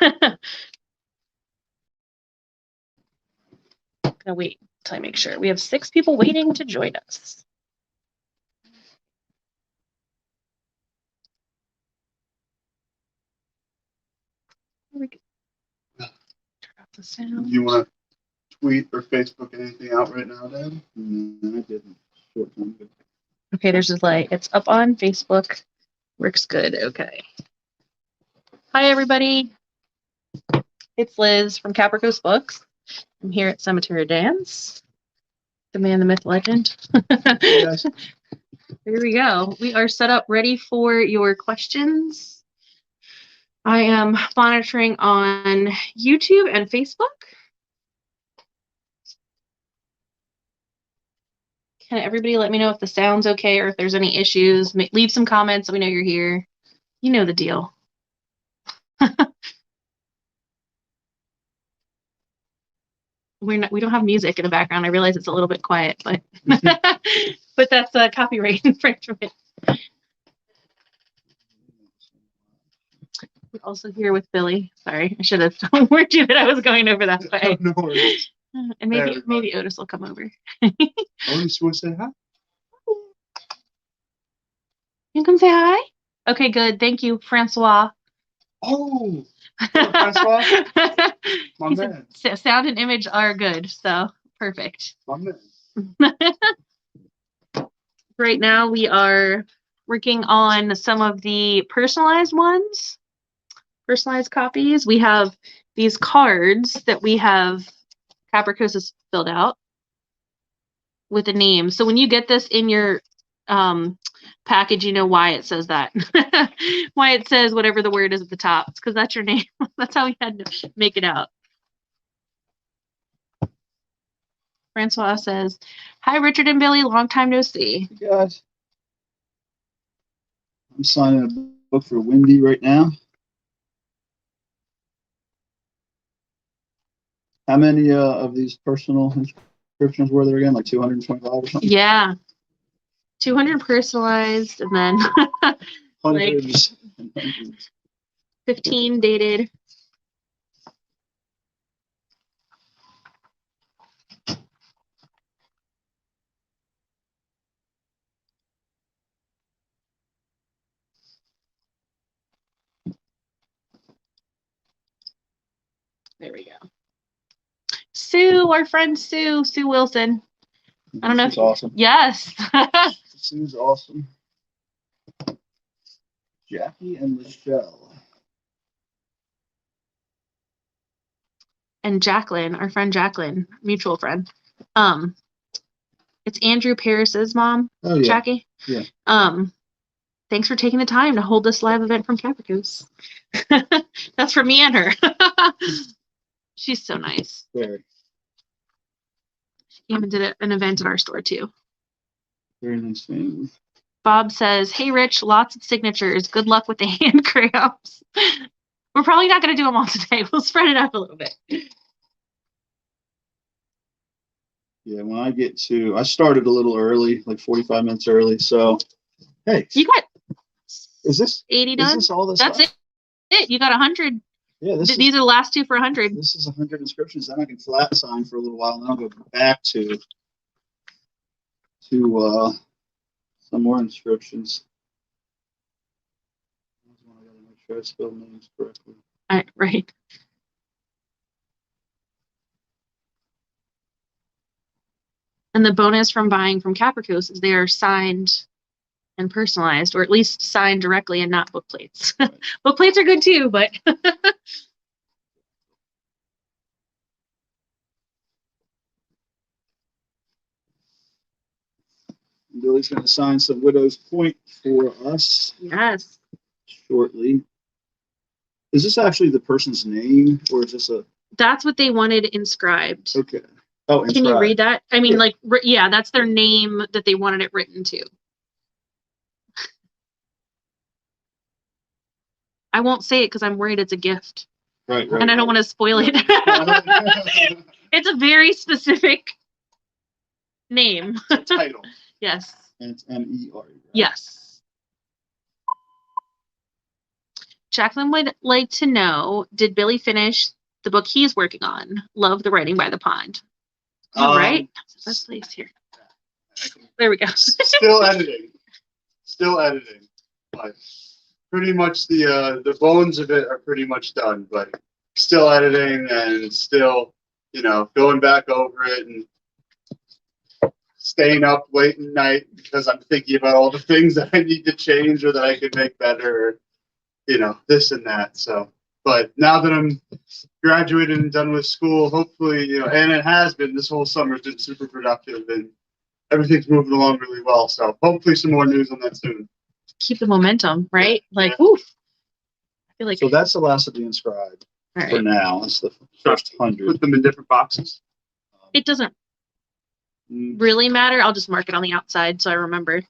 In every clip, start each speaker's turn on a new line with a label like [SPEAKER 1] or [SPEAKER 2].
[SPEAKER 1] Gonna wait till I make sure. We have 6 people waiting to join us. Here we go. Turn off the sound.
[SPEAKER 2] Do you want to tweet or Facebook anything out right now, Dad? No, I didn't. Short time ago.
[SPEAKER 1] Okay, there's this light. It's up on Facebook. Works good. Okay. Hi, everybody. It's Liz from Capricos Books. I'm here at Cemetery Dance. The man, the myth, legend.
[SPEAKER 2] Yes.
[SPEAKER 1] Here we go. We are set up ready for your questions. I am monitoring on YouTube and Facebook. Can everybody let me know if the sound's okay or if there's any issues? Leave some comments so we know you're here. You know the deal. We don't have music in the background. I realize it's a little bit quiet, but but that's a copyright infringement. We're also here with Billy. Sorry, I should have warned you that I was going over that way.
[SPEAKER 2] No worries.
[SPEAKER 1] And maybe Otis will come over.
[SPEAKER 2] Otis, you want to say hi?
[SPEAKER 1] You can come say hi. Okay, good. Thank you, Francois.
[SPEAKER 2] Oh, Francois, my man.
[SPEAKER 1] Sound and image are good, so perfect.
[SPEAKER 2] My man.
[SPEAKER 1] Right now, we are working on some of the personalized ones, personalized copies. We have these cards that we have Capricos has filled out with a name. So when you get this in your package, you know why it says that. Why it says whatever the word is at the top. It's because that's your name. That's how we had to make it out. Francois says, hi, Richard and Billy. Long time no see.
[SPEAKER 2] Hey guys. I'm signing a book for Wendy right now. How many of these personal inscriptions were there again? Like 225 or something?
[SPEAKER 1] Yeah. 200 personalized and then
[SPEAKER 2] Hundreds and hundreds.
[SPEAKER 1] 15 dated. There we go. Sue, our friend Sue Wilson. I don't know.
[SPEAKER 2] She's awesome.
[SPEAKER 1] Yes.
[SPEAKER 2] Sue's awesome. Jackie and Michelle.
[SPEAKER 1] And Jacqueline, our friend Jacqueline, mutual friend. It's Andrew Paris's mom,
[SPEAKER 2] Oh, yeah.
[SPEAKER 1] Jackie.
[SPEAKER 2] Yeah.
[SPEAKER 1] Thanks for taking the time to hold this live event from Capricos. That's for me and her. She's so nice.
[SPEAKER 2] Very.
[SPEAKER 1] She came and did an event at our store too.
[SPEAKER 2] Very nice family.
[SPEAKER 1] Bob says, hey, Rich, lots of signatures. Good luck with the hand crayons. We're probably not going to do them all today. We'll spread it out a little bit.
[SPEAKER 2] Yeah, when I get to, I started a little early, like 45 minutes early. So, hey.
[SPEAKER 1] You got
[SPEAKER 2] is this
[SPEAKER 1] 80 done?
[SPEAKER 2] Is this all this
[SPEAKER 1] That's
[SPEAKER 2] stuff?
[SPEAKER 1] it. You got 100.
[SPEAKER 2] Yeah,
[SPEAKER 1] these are the last two for 100.
[SPEAKER 2] This is 100 inscriptions. Then I can flat sign for a little while, and then I'll go back to some more inscriptions. I gotta make sure I spell names correctly.
[SPEAKER 1] Right. And the bonus from buying from Capricos is they are signed and personalized, or at least signed directly and not book plates.
[SPEAKER 2] Right.
[SPEAKER 1] Book plates are good too, but
[SPEAKER 2] Billy's going to sign some Widow's Point for us.
[SPEAKER 1] yes.
[SPEAKER 2] Shortly. Is this actually the person's name, or is this a?
[SPEAKER 1] That's what they wanted inscribed.
[SPEAKER 2] Okay. Oh, inscribed.
[SPEAKER 1] Can you read that? I mean,
[SPEAKER 2] Yeah.
[SPEAKER 1] yeah, that's their name that they wanted it written to. I won't say it because I'm worried it's a gift.
[SPEAKER 2] Right.
[SPEAKER 1] And I don't want to spoil it. It's a very specific name.
[SPEAKER 2] It's a title.
[SPEAKER 1] Yes.
[SPEAKER 2] And it's M-E-R. Right?
[SPEAKER 1] Yes. Jacqueline would like to know, did Billy finish the book he's working on? Love the Writing by the Pond. All right. Let's place here. There we go.
[SPEAKER 2] Still editing. Still editing. But pretty much the bones of it are pretty much done, but still editing and still, going back over it and staying up late at night because I'm thinking about all the things that I need to change or that I could make better, this and that. So, but now that I'm graduated and done with school, hopefully, and it has been, this whole summer's been super productive and everything's moving along really well. So hopefully some more news on that soon.
[SPEAKER 1] Keep the momentum, right? Like,
[SPEAKER 2] yeah.
[SPEAKER 1] oof. I feel like.
[SPEAKER 2] So that's the last of the inscribed for now. That's the first 100. Put them in different boxes.
[SPEAKER 1] It doesn't really matter. I'll just mark it on the outside so I remember.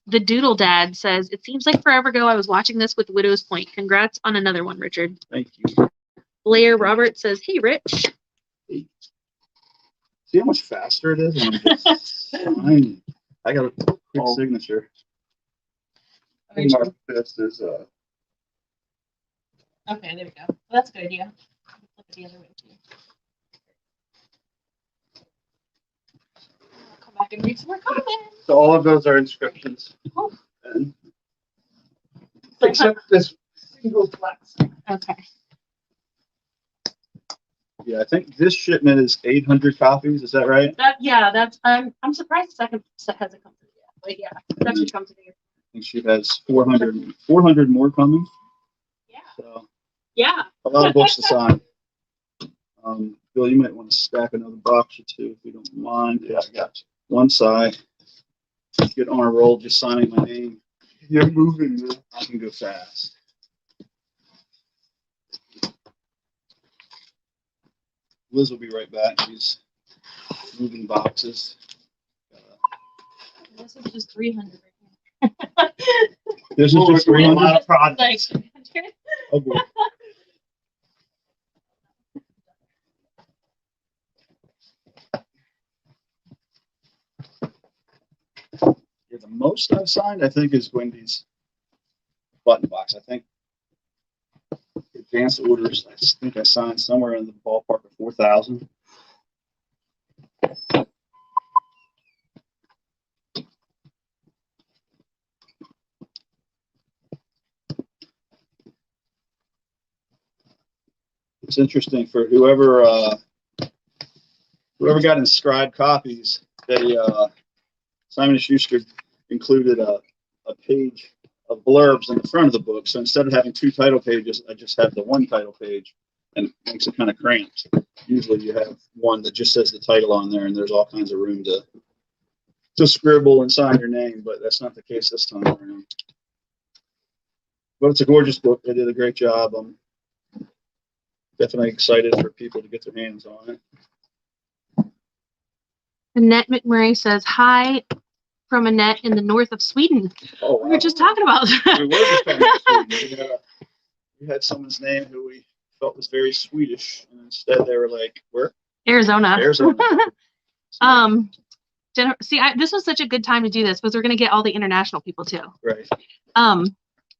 [SPEAKER 1] The Doodle Dad says, it seems like forever ago I was watching this with Widow's Point. Congrats on another one, Richard.
[SPEAKER 2] Thank you.
[SPEAKER 1] Blair Robert says, hey, Rich.
[SPEAKER 2] Hey. See how much faster it is when I'm just signing? I got a quick signature. Mark this is
[SPEAKER 1] Okay, there we go. Well, that's a good idea. Flip it the other way too. I'll come back and read some more comments.
[SPEAKER 2] So all of those are inscriptions.
[SPEAKER 1] Oh.
[SPEAKER 2] And except this single flat.
[SPEAKER 1] Okay.
[SPEAKER 2] Yeah, I think this shipment is 800 copies. Is that right?
[SPEAKER 1] That's I'm surprised the second set hasn't come through yet. But yeah, that should come today.
[SPEAKER 2] I think she has 400 more coming.
[SPEAKER 1] Yeah.
[SPEAKER 2] So
[SPEAKER 1] yeah.
[SPEAKER 2] A lot of books to sign. Bill, you might want to stack another box or two if you don't mind. Yeah, I got one side. Get on a roll just signing my name. You're moving, man. I can go fast. Liz will be right back. She's moving boxes.
[SPEAKER 1] This is just 300
[SPEAKER 2] This is just 300. A lot of products. Oh boy. Yeah, the most I've signed, I think, is Wendy's button box. I think advanced orders, I think I signed somewhere in the ballpark of 4,000. It's interesting for whoever got inscribed copies. They Simon & Schuster included a page of blurbs in the front of the book. So instead of having two title pages, I just have the one title page, and it makes it kind of cramped. Usually you have one that just says the title on there, and there's all kinds of room to scribble and sign your name, but that's not the case this time around. But it's a gorgeous book. They did a great job. I'm definitely excited for people to get their hands on it.
[SPEAKER 1] Annette McMurray says, hi from Annette in the north of Sweden.
[SPEAKER 2] Oh, wow.
[SPEAKER 1] We were just talking about that.
[SPEAKER 2] We were just talking about Sweden. We had someone's name who we felt was very Swedish, and instead they were like, where?
[SPEAKER 1] Arizona.
[SPEAKER 2] Arizona.
[SPEAKER 1] This was such a good time to do this because we're going to get all the international people too.
[SPEAKER 2] Right.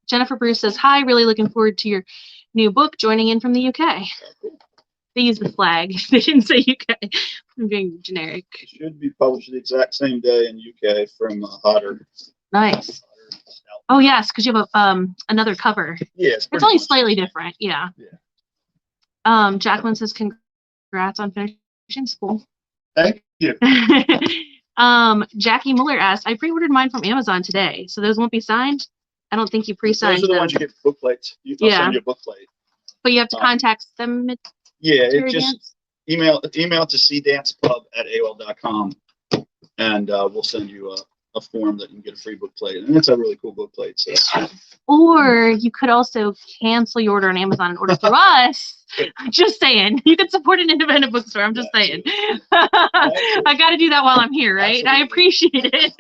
[SPEAKER 1] Jennifer Bruce says, hi, really looking forward to your new book, joining in from the UK. They used the flag. They didn't say UK. I'm being generic.
[SPEAKER 2] It should be published the exact same day in UK from Hodder.
[SPEAKER 1] Nice. Oh, yes, because you have another cover.
[SPEAKER 2] Yes.
[SPEAKER 1] It's only slightly different. Yeah.
[SPEAKER 2] Yeah.
[SPEAKER 1] Jacqueline says, congrats on finishing school.
[SPEAKER 2] Thank you.
[SPEAKER 1] Jackie Muller asked, I pre-ordered mine from Amazon today, so those won't be signed? I don't think you pre-signed
[SPEAKER 2] them. Those are the ones you get book plates. I'll send you a book plate.
[SPEAKER 1] But you have to contact them.
[SPEAKER 2] Yeah, it just email to cdancepub@aol.com, and we'll send you a form that you can get a free book plate. And it's a really cool book plate. So.
[SPEAKER 1] Or you could also cancel your order on Amazon and order through us. Just saying. You can support an independent bookstore. I'm just saying. I got to do that while I'm here, right? Absolutely. I appreciate it.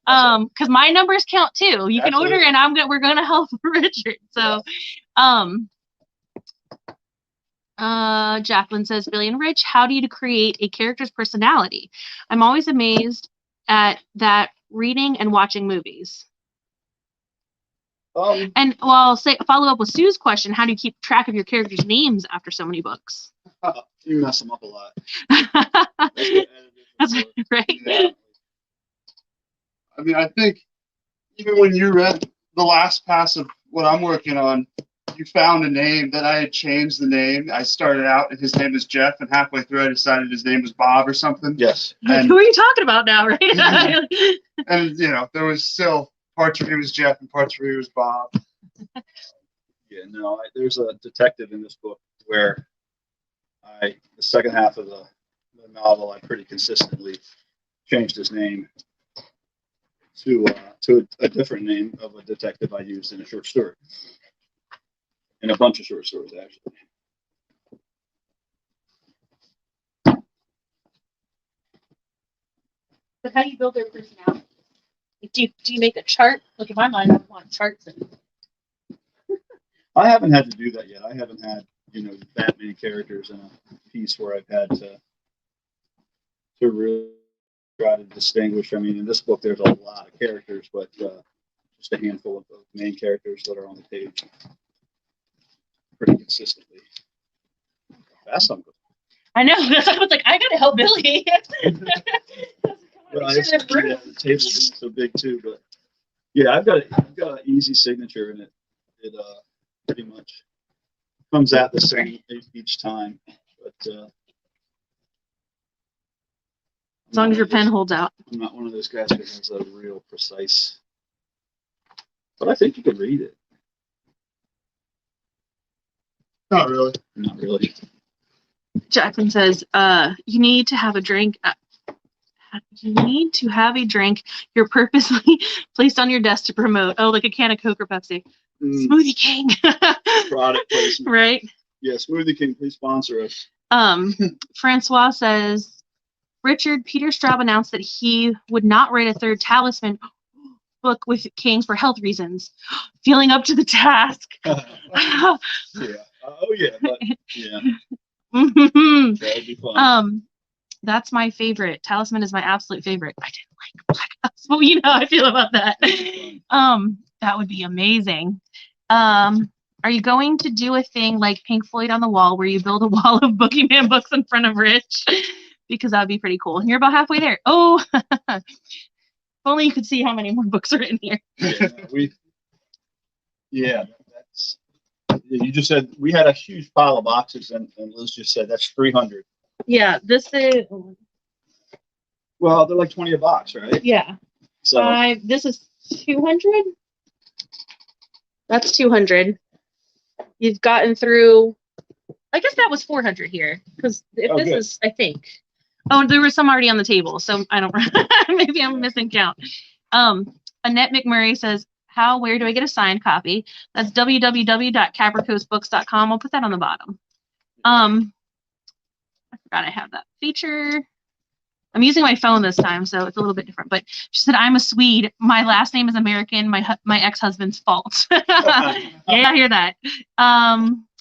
[SPEAKER 1] Because my numbers count too. You can order, and we're going to help Richard. So, Jacqueline says, Billy and Rich, how do you create a character's personality? I'm always amazed at that reading and watching movies. And well, I'll say follow up with Sue's question: how do you keep track of your characters' names after so many books?
[SPEAKER 2] You mess them up a lot.
[SPEAKER 1] That's right.
[SPEAKER 3] Yeah. I mean, I think even when you read the last pass of what I'm working on, you found a name that I had changed the name. I started out and his name is Jeff, and halfway through I decided his name was Bob or something.
[SPEAKER 2] Yes.
[SPEAKER 3] And,
[SPEAKER 1] who are you talking about now, right?
[SPEAKER 3] and you know, there was still part 3 was Jeff and part 3 was Bob.
[SPEAKER 2] Yeah, no, there's a detective in this book where the second half of the novel, I pretty consistently changed his name to a different name of a detective I used in a short story. In a bunch of short stories, actually.
[SPEAKER 1] But how do you build their personality? Do you make a chart? Look, in my mind, I want charts.
[SPEAKER 2] I haven't had to do that yet. I haven't had, that many characters in a piece where I've had to really try to distinguish. I mean, in this book, there's a lot of characters, but just a handful of main characters that are on the page pretty consistently. That's something.
[SPEAKER 1] I know. That's why I was like, I gotta help Billy.
[SPEAKER 2] Well, the table being so big too, but yeah, I've got an easy signature, and it pretty much comes out the same each time. But
[SPEAKER 1] as long as your pen holds out.
[SPEAKER 2] I'm not one of those guys who has a real precise, but I think you can read it.
[SPEAKER 3] Not really.
[SPEAKER 2] Not really.
[SPEAKER 1] Jacqueline says, you need to have a drink. You need to have a drink you're purposely placed on your desk to promote. Oh, like a can of Coke or Pepsi. Smoothie King.
[SPEAKER 2] Product placement.
[SPEAKER 1] Right?
[SPEAKER 2] Yeah, Smoothie King, please sponsor us.
[SPEAKER 1] Francois says, Richard, Peter Straub announced that he would not write a third Talisman book with King for health reasons. Feeling up to the task.
[SPEAKER 2] Yeah. Oh, yeah. But, yeah. That would be fun.
[SPEAKER 1] That's my favorite. Talisman is my absolute favorite. I didn't like Black House. Well, you know how I feel about that. That would be amazing. Are you going to do a thing like Pink Floyd on the Wall where you build a wall of Boogeyman books in front of Rich? Because that would be pretty cool. And you're about halfway there. Oh, if only you could see how many more books are in here.
[SPEAKER 2] That's. You just said we had a huge pile of boxes, and Liz just said that's 300.
[SPEAKER 1] Yeah, this is.
[SPEAKER 2] Well, they're like 20 a box, right?
[SPEAKER 1] Yeah.
[SPEAKER 2] So
[SPEAKER 1] this is 200. That's 200. You've gotten through. I guess that was 400 here because this
[SPEAKER 2] good.
[SPEAKER 1] is, I think. Oh, there was some already on the table, so I don't. Maybe I'm missing count. Annette McMurray says, where do I get a signed copy? That's www.capricoastbooks.com. I'll put that on the bottom. I forgot I have that feature. I'm using my phone this time, so it's a little bit different. But she said, I'm a Swede. My last name is American. My ex-husband's fault. Yeah, I hear that.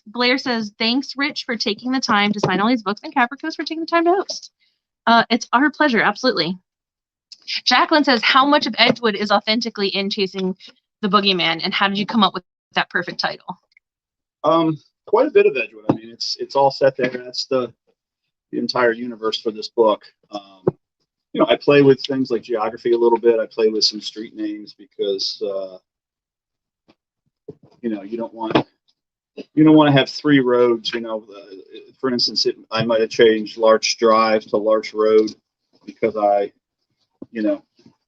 [SPEAKER 1] Blair says, thanks, Rich, for taking the time to sign all these books, and Capricoast for taking the time to host. It's our pleasure, absolutely. Jacqueline says, how much of Edgewood is authentically in Chasing the Boogeyman, and how did you come up with that perfect title?
[SPEAKER 2] Quite a bit of Edgewood. I mean, it's all set there. That's the entire universe for this book. I play with things like geography a little bit. I play with some street names because you don't want to have 3 roads. For instance, I might have changed Larch Drive to Larch Road because I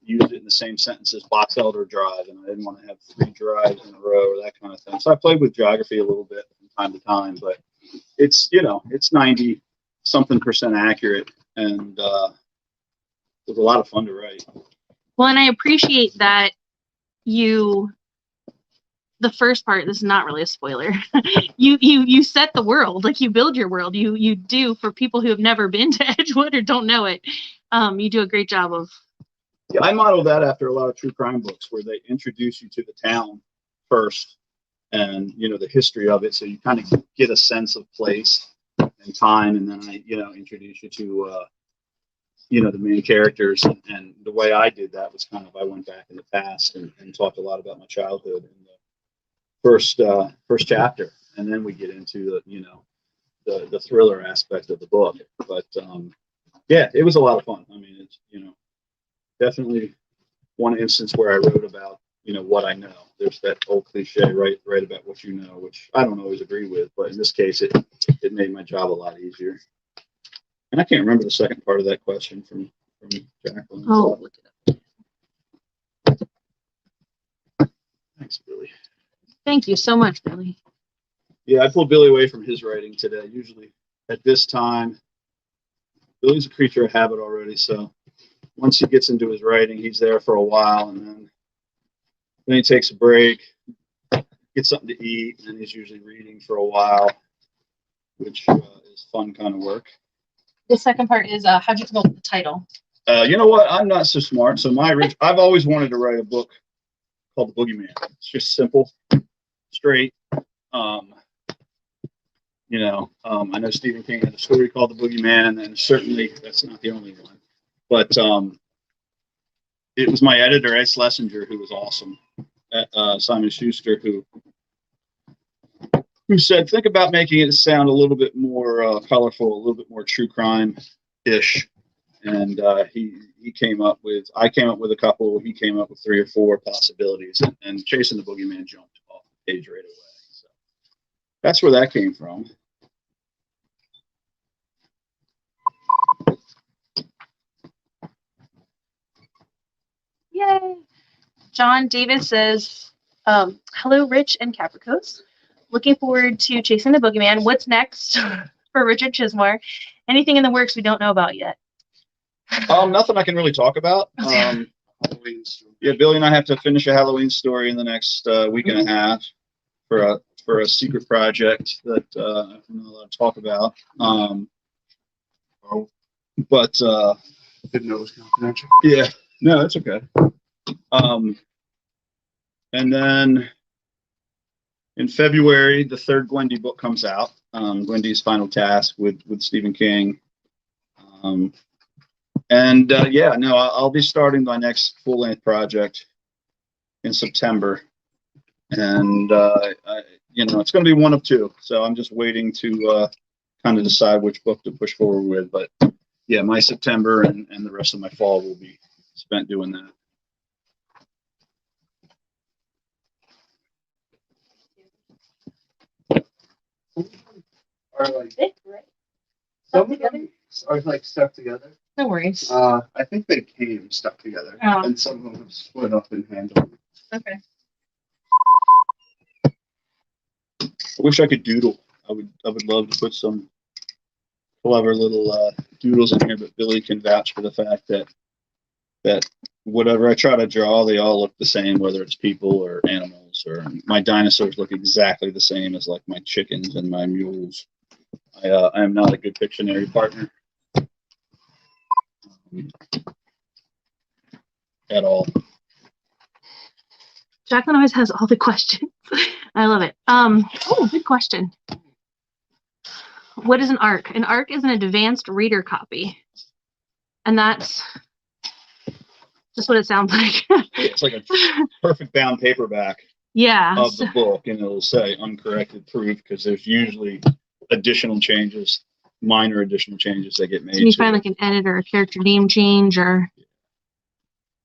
[SPEAKER 2] used it in the same sentence as Box Elder Drive, and I didn't want to have 3 drives in a row or that kind of thing. So I played with geography a little bit from time to time, but it's 90-something% accurate, and it was a lot of fun to write.
[SPEAKER 1] Well, and I appreciate that the first part, this is not really a spoiler. you set the world, like you build your world. You do, for people who have never been to Edgewood or don't know it. You do a great job of.
[SPEAKER 2] Yeah, I modeled that after a lot of true crime books where they introduce you to the town first and, the history of it. So you kind of get a sense of place and time. And then I, introduce you to, the main characters. And the way I did that was I went back in the past and talked a lot about my childhood. And first chapter, and then we get into the thriller aspect of the book. But yeah, it was a lot of fun. I mean, it's definitely one instance where I wrote about what I know. There's that old cliche, write about what you know, which I don't always agree with, but in this case, it made my job a lot easier. And I can't remember the second part of that question from Jacqueline.
[SPEAKER 1] Oh, look it up.
[SPEAKER 2] Thanks, Billy.
[SPEAKER 1] Thank you so much, Billy.
[SPEAKER 2] Yeah, I pulled Billy away from his writing today. Usually at this time, Billy's a creature of habit already, so once he gets into his writing, he's there for a while, and then he takes a break, gets something to eat, and then he's usually reading for a while, which is fun kind of work.
[SPEAKER 1] The second part is how'd you come up with the title?
[SPEAKER 2] You know what? I'm not so smart. So I've always wanted to write a book called The Boogeyman. It's just simple, straight. I know Stephen King had a story called The Boogeyman, and certainly that's not the only one. But it was my editor, Ed Schlesinger, who was awesome at Simon Schuster, who said, think about making it sound a little bit more colorful, a little bit more true crime-ish. And I came up with a couple. He came up with 3 or 4 possibilities, and Chasing the Boogeyman jumped off the page right away. So that's where that came from.
[SPEAKER 1] Yay! John Davis says, hello, Rich and Capricos. Looking forward to Chasing the Boogeyman. What's next for Richard Chismore? Anything in the works we don't know about yet?
[SPEAKER 2] Nothing I can really talk about. Yeah, Billy and I have to finish a Halloween story in the next week and a half for a secret project that I'm not allowed to talk about. But
[SPEAKER 3] Didn't know it was confidential.
[SPEAKER 2] yeah, no, that's okay. And then in February, the 3rd Gwendy book comes out. Gwendy's Final Task with Stephen King. I'll be starting my next full-length project in September, and it's going to be one of 2. So I'm just waiting to kind of decide which book to push forward with. But yeah, my September and the rest of my fall will be spent doing that.
[SPEAKER 3] Are some of them are like stuck together?
[SPEAKER 1] No worries.
[SPEAKER 3] I think they came stuck together, and some of them have split up and handled.
[SPEAKER 1] Okay.
[SPEAKER 2] I wish I could doodle. I would love to put some clever little doodles in here, but Billy can vouch for the fact that whatever I try to draw, they all look the same, whether it's people or animals, or my dinosaurs look exactly the same as like my chickens and my mules. I am not a good Pictionary partner at all.
[SPEAKER 1] Jacqueline always has all the questions. I love it. Oh, good question. What is an ARC? An ARC is an advanced reader copy. And that's just what it sounds like.
[SPEAKER 2] It's like a perfect bound paperback
[SPEAKER 1] Yeah.
[SPEAKER 2] of the book, and it'll say uncorrected proof because there's usually additional changes, minor additional changes that get made.
[SPEAKER 1] Can you find like an edit or a character name change or?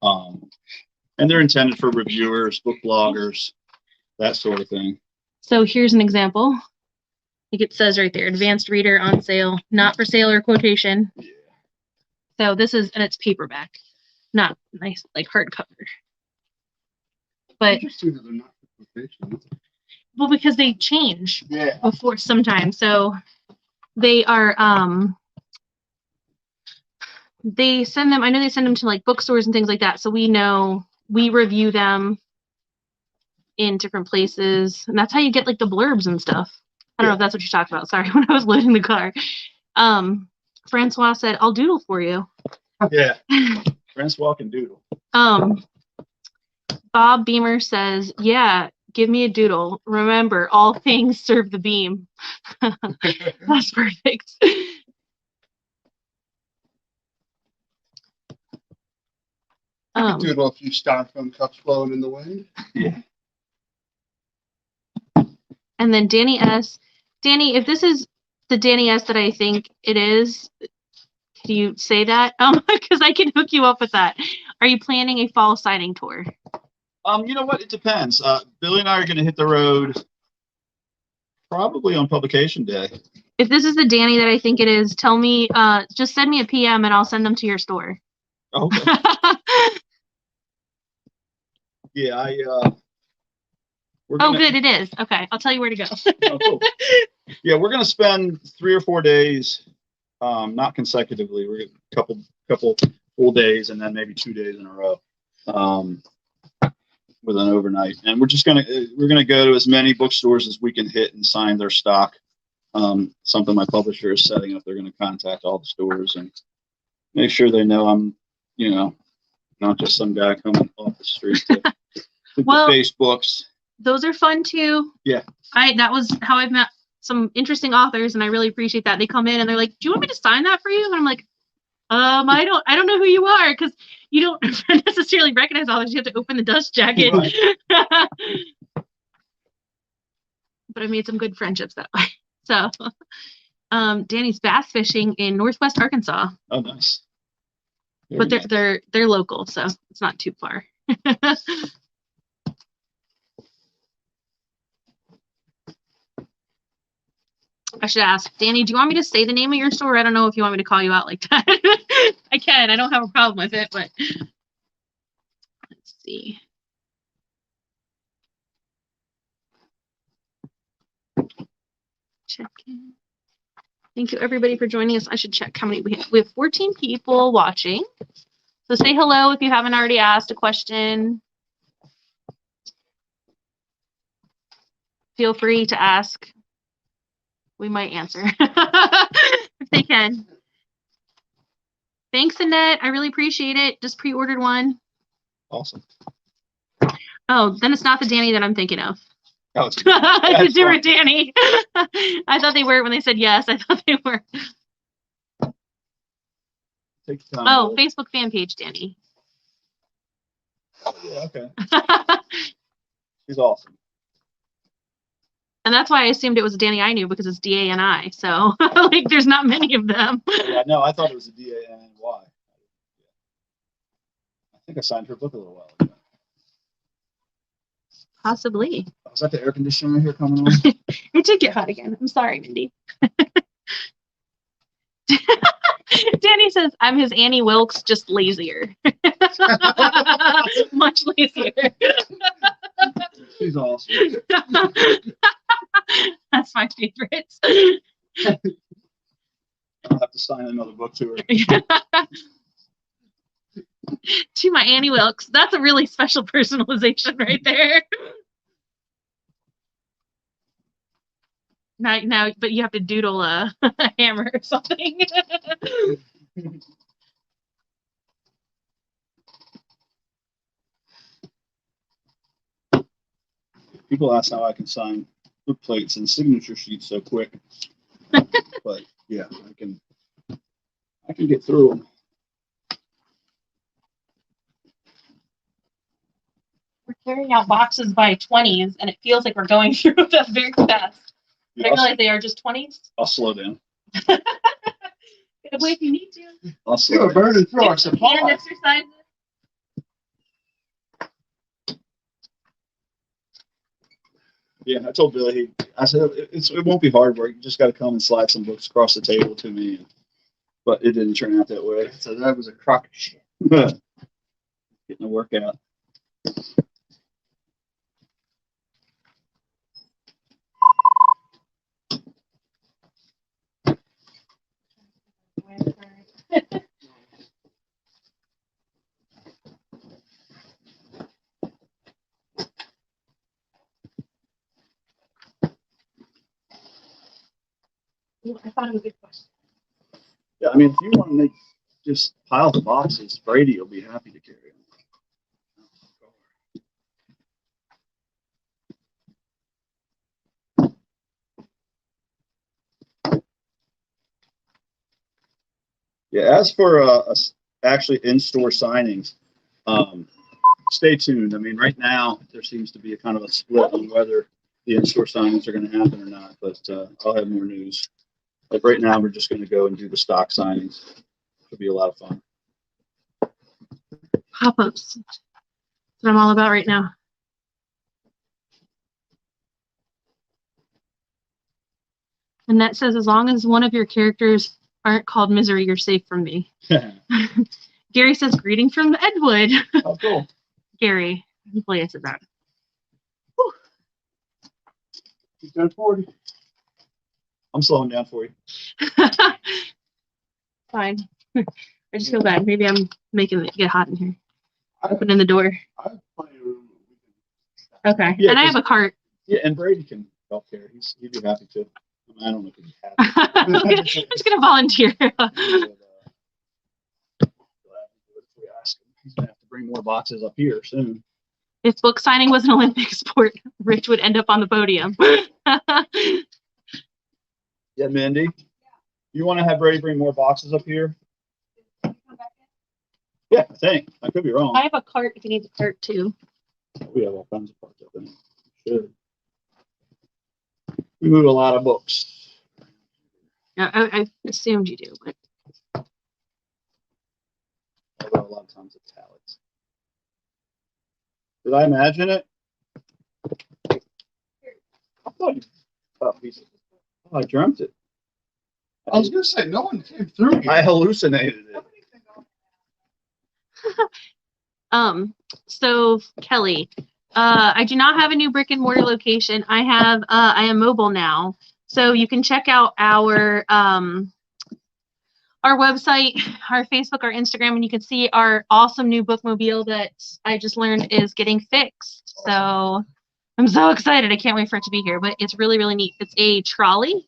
[SPEAKER 2] And they're intended for reviewers, book bloggers, that sort of thing.
[SPEAKER 1] So here's an example. Like it says right there, advanced reader on sale, not for sale or quotation.
[SPEAKER 2] Yeah.
[SPEAKER 1] So this is, and it's paperback, not nice like hardcover. But
[SPEAKER 3] Interesting that they're not for quotation.
[SPEAKER 1] well, because they change
[SPEAKER 3] Yeah.
[SPEAKER 1] before sometimes. So they are they send them, I know they send them to like bookstores and things like that. So we know, we review them in different places. And that's how you get like the blurbs and stuff. I don't know if that's what you talked about. Sorry, when I was loading the car. Francois said, I'll doodle for you.
[SPEAKER 2] Yeah. Francois can doodle.
[SPEAKER 1] Bob Beamer says, yeah, give me a doodle. Remember, all things serve the beam. That's perfect.
[SPEAKER 3] I could doodle a few styrofoam cups blowing in the wind.
[SPEAKER 2] Yeah.
[SPEAKER 1] And then Danny S. Danny, if this is the Danny S that I think it is, can you say that? Because I can hook you up with that. Are you planning a fall signing tour?
[SPEAKER 2] You know what? It depends. Billy and I are going to hit the road probably on publication day.
[SPEAKER 1] If this is the Danny that I think it is, tell me, just send me a PM and I'll send them to your store.
[SPEAKER 2] Okay. Yeah,
[SPEAKER 1] Oh, good, it is. Okay, I'll tell you where to go.
[SPEAKER 2] Oh, cool. Yeah, we're gonna spend 3 or 4 days, not consecutively. We're a couple full days and then maybe 2 days in a row, with an overnight. And we're gonna go to as many bookstores as we can hit and sign their stock. Something my publisher is setting up. They're gonna contact all the stores and make sure they know I'm, not just some guy coming off the street to
[SPEAKER 1] Well,
[SPEAKER 2] face books.
[SPEAKER 1] Those are fun too.
[SPEAKER 2] Yeah.
[SPEAKER 1] That was how I've met some interesting authors, and I really appreciate that. They come in and they're like, "Do you want me to sign that for you?" And I'm like, I don't know who you are, because you don't necessarily recognize authors. You have to open the dust jacket.
[SPEAKER 2] Right.
[SPEAKER 1] But I made some good friendships that way. So, Danny's bass fishing in Northwest Arkansas.
[SPEAKER 2] Oh, nice.
[SPEAKER 1] But they're local, so it's not too far. I should ask Danny, do you want me to say the name of your store? I don't know if you want me to call you out like that. I can. I don't have a problem with it, but let's see. Check in. Thank you everybody for joining us. I should check how many we have. We have 14 people watching. So say hello if you haven't already asked a question. Feel free to ask. We might answer if they can. Thanks, Annette. I really appreciate it. Just pre-ordered one.
[SPEAKER 2] Awesome.
[SPEAKER 1] Oh, then it's not the Danny that I'm thinking of.
[SPEAKER 2] Oh,
[SPEAKER 1] It's a different Danny. I thought they were when they said yes. I thought they were.
[SPEAKER 2] Take your time.
[SPEAKER 1] Oh, Facebook fan page, Danny.
[SPEAKER 2] Yeah, okay. He's awesome.
[SPEAKER 1] And that's why I assumed it was a Danny I knew, because it's D-A-N-I. So, like, there's not many of them.
[SPEAKER 2] Yeah, no, I thought it was a D-A-N-N-Y. I think I signed her book a little while ago.
[SPEAKER 1] Possibly.
[SPEAKER 2] Was that the air conditioner here coming on?
[SPEAKER 1] It did get hot again. I'm sorry, Mindy. Danny says, I'm his Annie Wilkes, just lazier. Much lazier.
[SPEAKER 2] She's awesome.
[SPEAKER 1] That's my favorite.
[SPEAKER 2] I'll have to sign another book to her.
[SPEAKER 1] To my Annie Wilkes. That's a really special personalization right there. Now, but you have to doodle a hammer or something.
[SPEAKER 2] People ask how I can sign book plates and signature sheets so quick. But yeah, I can get through them.
[SPEAKER 1] We're carrying out boxes by 20s, and it feels like we're going through them very fast.
[SPEAKER 2] Yeah,
[SPEAKER 1] I realize they are just 20s.
[SPEAKER 2] I'll slow down.
[SPEAKER 1] Get away if you need to.
[SPEAKER 2] I'll slow
[SPEAKER 3] You're burning through our
[SPEAKER 1] Hand
[SPEAKER 3] supplies.
[SPEAKER 1] exercise.
[SPEAKER 2] Yeah, I told Billy. I said it won't be hard work. You just got to come and slide some books across the table to me. But it didn't turn out that way.
[SPEAKER 3] So that was a crock of shit.
[SPEAKER 2] Getting a workout.
[SPEAKER 1] I thought it was a good question.
[SPEAKER 2] Yeah, I mean, if you want to make just piles of boxes, Brady will be happy to carry them. Yeah, as for actually in-store signings, stay tuned. I mean, right now there seems to be a kind of a split on whether the in-store signings are going to happen or not, but I'll have more news. Like right now, we're just going to go and do the stock signings. It'll be a lot of fun.
[SPEAKER 1] Pop-ups. That's what I'm all about right now. And that says, as long as one of your characters aren't called Misery, you're safe from me. Gary says, greeting from Edwood.
[SPEAKER 2] Oh, cool.
[SPEAKER 1] Gary. Hopefully I said that.
[SPEAKER 3] He's done 40.
[SPEAKER 2] I'm slowing down for you.
[SPEAKER 1] Fine. I just feel bad. Maybe I'm making it get hot in here.
[SPEAKER 3] I
[SPEAKER 1] Opening the door.
[SPEAKER 3] have plenty of room.
[SPEAKER 1] Okay.
[SPEAKER 2] Yeah,
[SPEAKER 1] and I have a cart.
[SPEAKER 2] Yeah, and Brady can help here. He'd be happy to. I don't know if he'd be happy.
[SPEAKER 1] I'm just going to volunteer.
[SPEAKER 2] He's gonna have to bring more boxes up here soon.
[SPEAKER 1] If book signing was an Olympic sport, Rich would end up on the podium.
[SPEAKER 2] Yeah, Mindy. You want to have Brady bring more boxes up here? Yeah, I think. I could be wrong.
[SPEAKER 1] I have a cart if you need the cart too.
[SPEAKER 2] We have all kinds of parts up in it. Should. We move a lot of books.
[SPEAKER 1] Yeah, I assumed you do, but
[SPEAKER 2] Although a lot of times it's italics. Did I imagine it? I thought you I dreamt it.
[SPEAKER 3] I was gonna say no one came through here.
[SPEAKER 2] I hallucinated it.
[SPEAKER 1] So Kelly, I do not have a new brick and mortar location. I am mobile now. So you can check out our website, our Facebook, our Instagram, and you can see our awesome new bookmobile that I just learned is getting fixed. So I'm so excited. I can't wait for it to be here, but it's really, really neat. It's a trolley.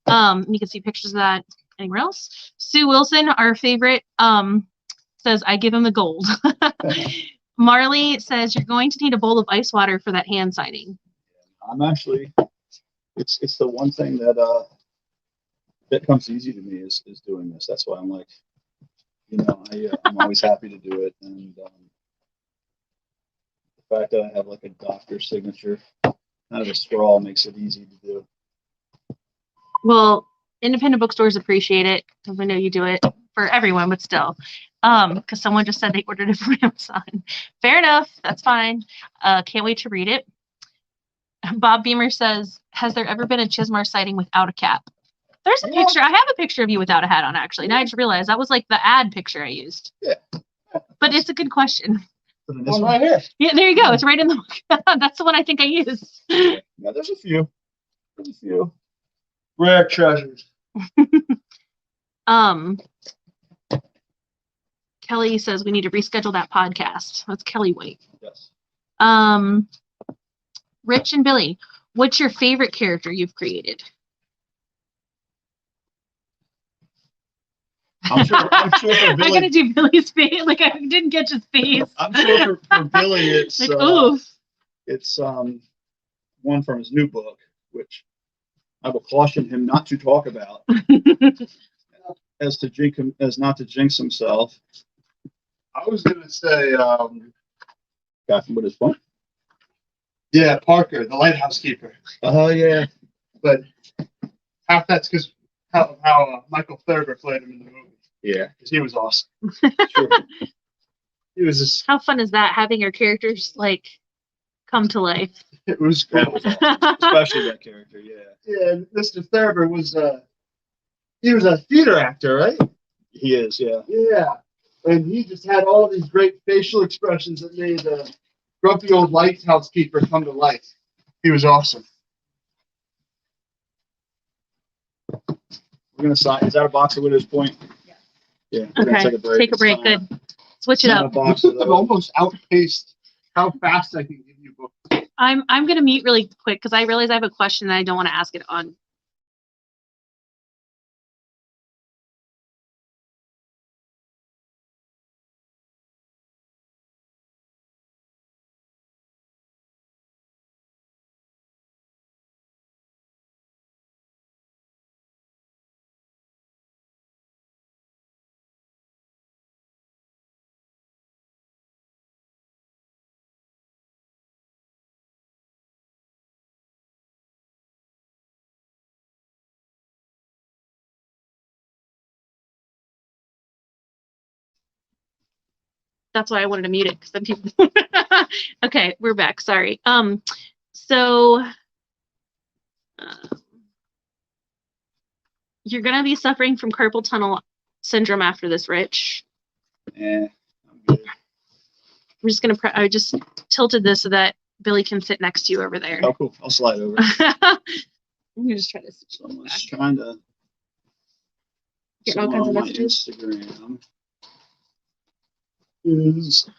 [SPEAKER 1] You can see pictures of that anywhere else. Sue Wilson, our favorite, says, I give him the gold. Marley says, you're going to need a bowl of ice water for that hand signing.
[SPEAKER 2] I'm actually, it's the one thing that that comes easy to me is doing this. That's why I'm like, I'm always happy to do it. And the fact that I have like a doctor's signature, kind of a scrawl, makes it easy to do.
[SPEAKER 1] Well, independent bookstores appreciate it because I know you do it for everyone, but still. Because someone just said they ordered it from Amazon. Fair enough. That's fine. Can't wait to read it. Bob Beamer says, has there ever been a Chismar sighting without a cap? There's a picture. I have a picture of you without a hat on, actually. Now I just realized that was like the ad picture I used.
[SPEAKER 2] Yeah.
[SPEAKER 1] But it's a good question.
[SPEAKER 3] One right here.
[SPEAKER 1] Yeah, there you go. It's right in the book. That's the one I think I used.
[SPEAKER 2] Yeah, there's a few. There's a few.
[SPEAKER 3] Rare treasures.
[SPEAKER 1] Kelly says we need to reschedule that podcast. That's Kelly White.
[SPEAKER 2] Yes.
[SPEAKER 1] Rich and Billy, what's your favorite character you've created?
[SPEAKER 2] I'm sure for
[SPEAKER 1] I'm
[SPEAKER 2] Billy.
[SPEAKER 1] gonna do Billy's face. Like I didn't get his face.
[SPEAKER 2] I'm sure for Billy, it's
[SPEAKER 1] like oof.
[SPEAKER 2] It's one from his new book, which I will caution him not to talk about, as not to jinx himself.
[SPEAKER 3] I was gonna say,
[SPEAKER 2] Got him with his phone.
[SPEAKER 3] yeah, Parker, the lighthouse keeper.
[SPEAKER 2] Oh yeah.
[SPEAKER 3] But half that's because how Michael Thurber played him in the movie.
[SPEAKER 2] Yeah.
[SPEAKER 3] Because he was awesome.
[SPEAKER 2] Sure.
[SPEAKER 3] He was just.
[SPEAKER 1] How fun is that? Having your characters like come to life.
[SPEAKER 3] It was
[SPEAKER 2] That
[SPEAKER 3] great.
[SPEAKER 2] was awesome. Especially that character. Yeah.
[SPEAKER 3] Yeah, and Mr. Thurber was he was a theater actor, right?
[SPEAKER 2] He is. Yeah.
[SPEAKER 3] Yeah, and he just had all these great facial expressions that made the grumpy old lighthouse keeper come to life. He was awesome.
[SPEAKER 2] We're gonna sign. Is that a box of Widow's Point? Yeah. We're gonna
[SPEAKER 1] Okay. Take a break.
[SPEAKER 2] Sign
[SPEAKER 1] Good. Switch it
[SPEAKER 2] sign a
[SPEAKER 1] up.
[SPEAKER 2] box of
[SPEAKER 3] I've
[SPEAKER 2] those.
[SPEAKER 3] almost outpaced how fast I can give you books.
[SPEAKER 1] I'm gonna mute really quick because I realize I have a question that I don't want to ask it on That's why I wanted to mute it because some people. Okay, we're back. Sorry. So you're gonna be suffering from carpal tunnel syndrome after this, Rich.
[SPEAKER 2] I'm good.
[SPEAKER 1] I'm just gonna. I just tilted this so that Billy can sit next to you over there.
[SPEAKER 2] Oh, cool. I'll slide over.
[SPEAKER 1] I'm gonna just try to.
[SPEAKER 2] Someone's trying to.
[SPEAKER 1] Getting all
[SPEAKER 2] Someone
[SPEAKER 1] kinds
[SPEAKER 2] on
[SPEAKER 1] of
[SPEAKER 2] my
[SPEAKER 1] messages.
[SPEAKER 2] Instagram is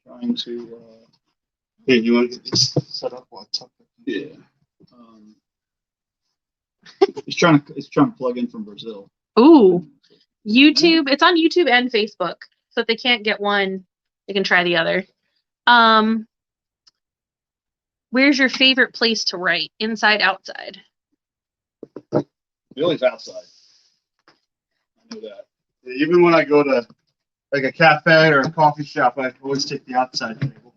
[SPEAKER 2] trying to.
[SPEAKER 3] Hey, you want to get this set up?
[SPEAKER 2] Yeah. He's trying to plug in from Brazil.
[SPEAKER 1] Ooh, YouTube. It's on YouTube and Facebook. So if they can't get one, they can try the other. Where's your favorite place to write? Inside, outside?
[SPEAKER 2] Billy's outside. I know that.
[SPEAKER 3] Even when I go to like a cafe or a coffee shop, I always take the outside table.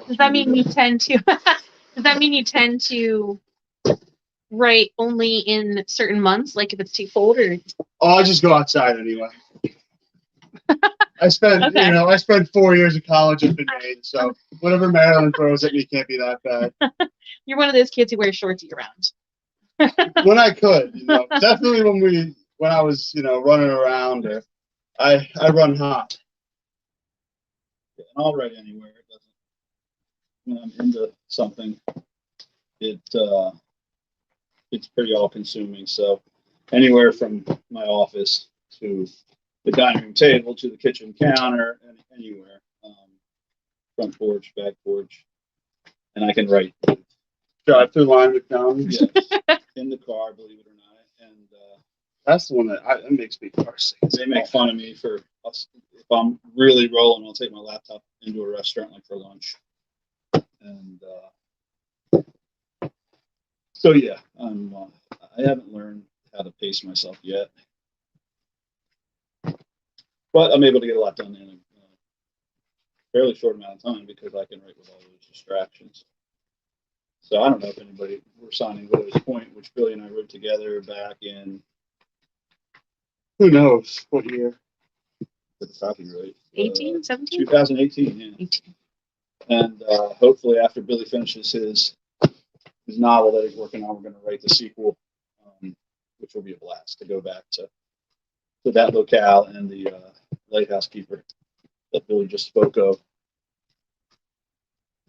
[SPEAKER 1] Does that mean you tend to? Does that mean you tend to write only in certain months, like if it's too cold, or?
[SPEAKER 3] Oh, I just go outside anyway. I spent,
[SPEAKER 1] Okay.
[SPEAKER 3] I spent 4 years of college up in Maine, so whatever Maryland throws at me can't be that bad.
[SPEAKER 1] You're one of those kids who wears shorts year round.
[SPEAKER 3] When I could, definitely when I was, running around, or I run hot.
[SPEAKER 2] And I'll write anywhere. It doesn't. When I'm into something, it's pretty all consuming. So anywhere from my office to the dining room table to the kitchen counter and anywhere, front porch, back porch, and I can write.
[SPEAKER 3] Drive through line McDonald's.
[SPEAKER 2] Yes, in the car, believe it or not, and
[SPEAKER 3] That's the one that makes me car sick.
[SPEAKER 2] they make fun of me for us. If I'm really rolling, I'll take my laptop into a restaurant like for lunch, and so yeah, I haven't learned how to pace myself yet, but I'm able to get a lot done in a fairly short amount of time because I can write with all those distractions. So I don't know if we're signing Willow's Point, which Billy and I wrote together back in
[SPEAKER 3] Who knows what year?
[SPEAKER 2] for the copyright
[SPEAKER 1] 18, 17?
[SPEAKER 2] 2018, yeah.
[SPEAKER 1] 18.
[SPEAKER 2] And hopefully after Billy finishes his novel that he's working on, we're going to write the sequel, which will be a blast to go back to that locale and the lighthouse keeper that Billy just spoke of.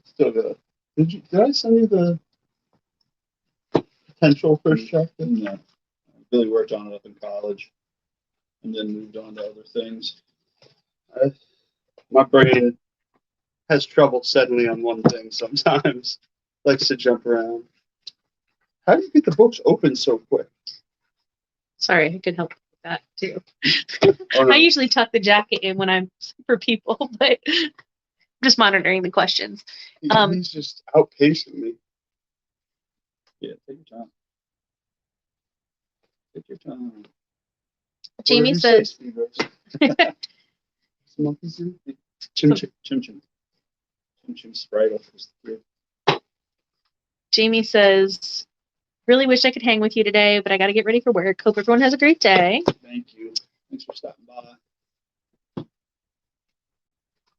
[SPEAKER 3] Still good. Did I send you the potential first chapter?
[SPEAKER 2] No. Billy worked on it up in college and then moved on to other things.
[SPEAKER 3] My brain has trouble settling on one thing sometimes. Likes to jump around. How do you get the books open so quick?
[SPEAKER 1] Sorry, I could help with that too.
[SPEAKER 3] Oh, no.
[SPEAKER 1] I usually tuck the jacket in when I'm for people, but I'm just monitoring the questions.
[SPEAKER 3] He's just outpacing me.
[SPEAKER 2] Yeah, take your time. Take your time.
[SPEAKER 1] Jamie
[SPEAKER 3] What did you
[SPEAKER 1] says,
[SPEAKER 3] say, Steve? Monkey soup? Chim chim.
[SPEAKER 2] Chim Chim Sprite off his throat.
[SPEAKER 1] Jamie says, really wish I could hang with you today, but I got to get ready for work. Hope everyone has a great day.
[SPEAKER 2] Thank you. Thanks for stopping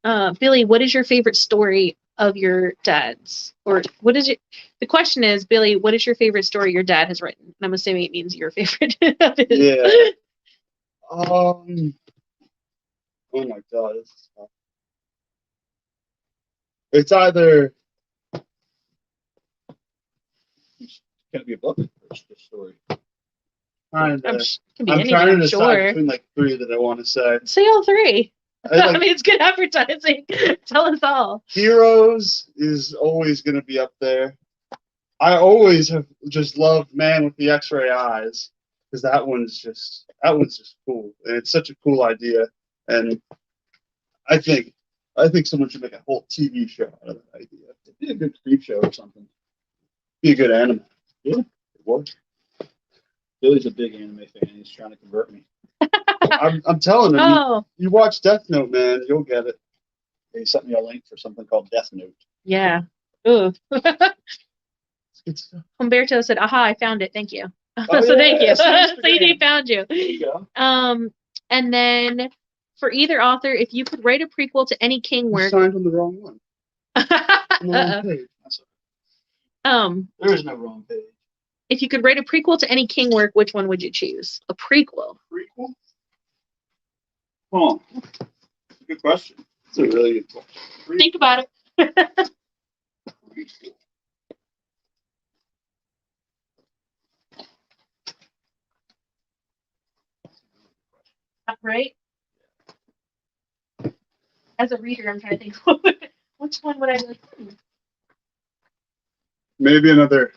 [SPEAKER 2] by.
[SPEAKER 1] Billy, what is your favorite story of your dad's? Or what is it? The question is, Billy, what is your favorite story your dad has written? And I'm assuming it means your favorite of his.
[SPEAKER 3] Yeah. Oh my God. It's either
[SPEAKER 2] Can it be a book or just a story?
[SPEAKER 3] kind
[SPEAKER 1] It
[SPEAKER 3] of.
[SPEAKER 1] can be
[SPEAKER 3] I'm
[SPEAKER 1] anything,
[SPEAKER 3] trying to
[SPEAKER 1] I'm
[SPEAKER 3] decide
[SPEAKER 1] sure.
[SPEAKER 3] between like three that I want to say.
[SPEAKER 1] Say all three.
[SPEAKER 3] I
[SPEAKER 1] I
[SPEAKER 3] like
[SPEAKER 1] mean, it's good advertising. Tell us all.
[SPEAKER 3] Heroes is always going to be up there. I always have just loved Man with the X-Ray Eyes because that one's just cool, and it's such a cool idea. And I think someone should make a whole TV show out of that idea.
[SPEAKER 2] It'd be a good creep show or something.
[SPEAKER 3] Be a good anime.
[SPEAKER 2] Yeah.
[SPEAKER 3] It would.
[SPEAKER 2] Billy's a big anime fan. He's trying to convert me.
[SPEAKER 3] I'm telling him.
[SPEAKER 1] Oh,
[SPEAKER 3] You watch Death Note, man. You'll get it.
[SPEAKER 2] He sent me a link for something called Death Note.
[SPEAKER 1] yeah. Ooh.
[SPEAKER 3] It's stuff.
[SPEAKER 1] Humberto said, aha, I found it. Thank you.
[SPEAKER 3] Oh,
[SPEAKER 1] So thank
[SPEAKER 3] yeah,
[SPEAKER 1] you.
[SPEAKER 3] it's
[SPEAKER 1] So he
[SPEAKER 3] Instagram.
[SPEAKER 1] found you.
[SPEAKER 3] There you go.
[SPEAKER 1] And then for either author, if you could write a prequel to any King
[SPEAKER 3] You
[SPEAKER 1] work.
[SPEAKER 3] signed on the wrong one. On the wrong
[SPEAKER 1] Uh-oh.
[SPEAKER 3] page.
[SPEAKER 2] That's okay. There is no wrong page.
[SPEAKER 1] If you could write a prequel to any King work, which one would you choose? A prequel.
[SPEAKER 2] Prequel? Oh, good question. That's a really good question.
[SPEAKER 1] Think about it.
[SPEAKER 2] Prequel.
[SPEAKER 1] Right? As a reader, I'm trying to think, which one would I like?
[SPEAKER 3] Maybe another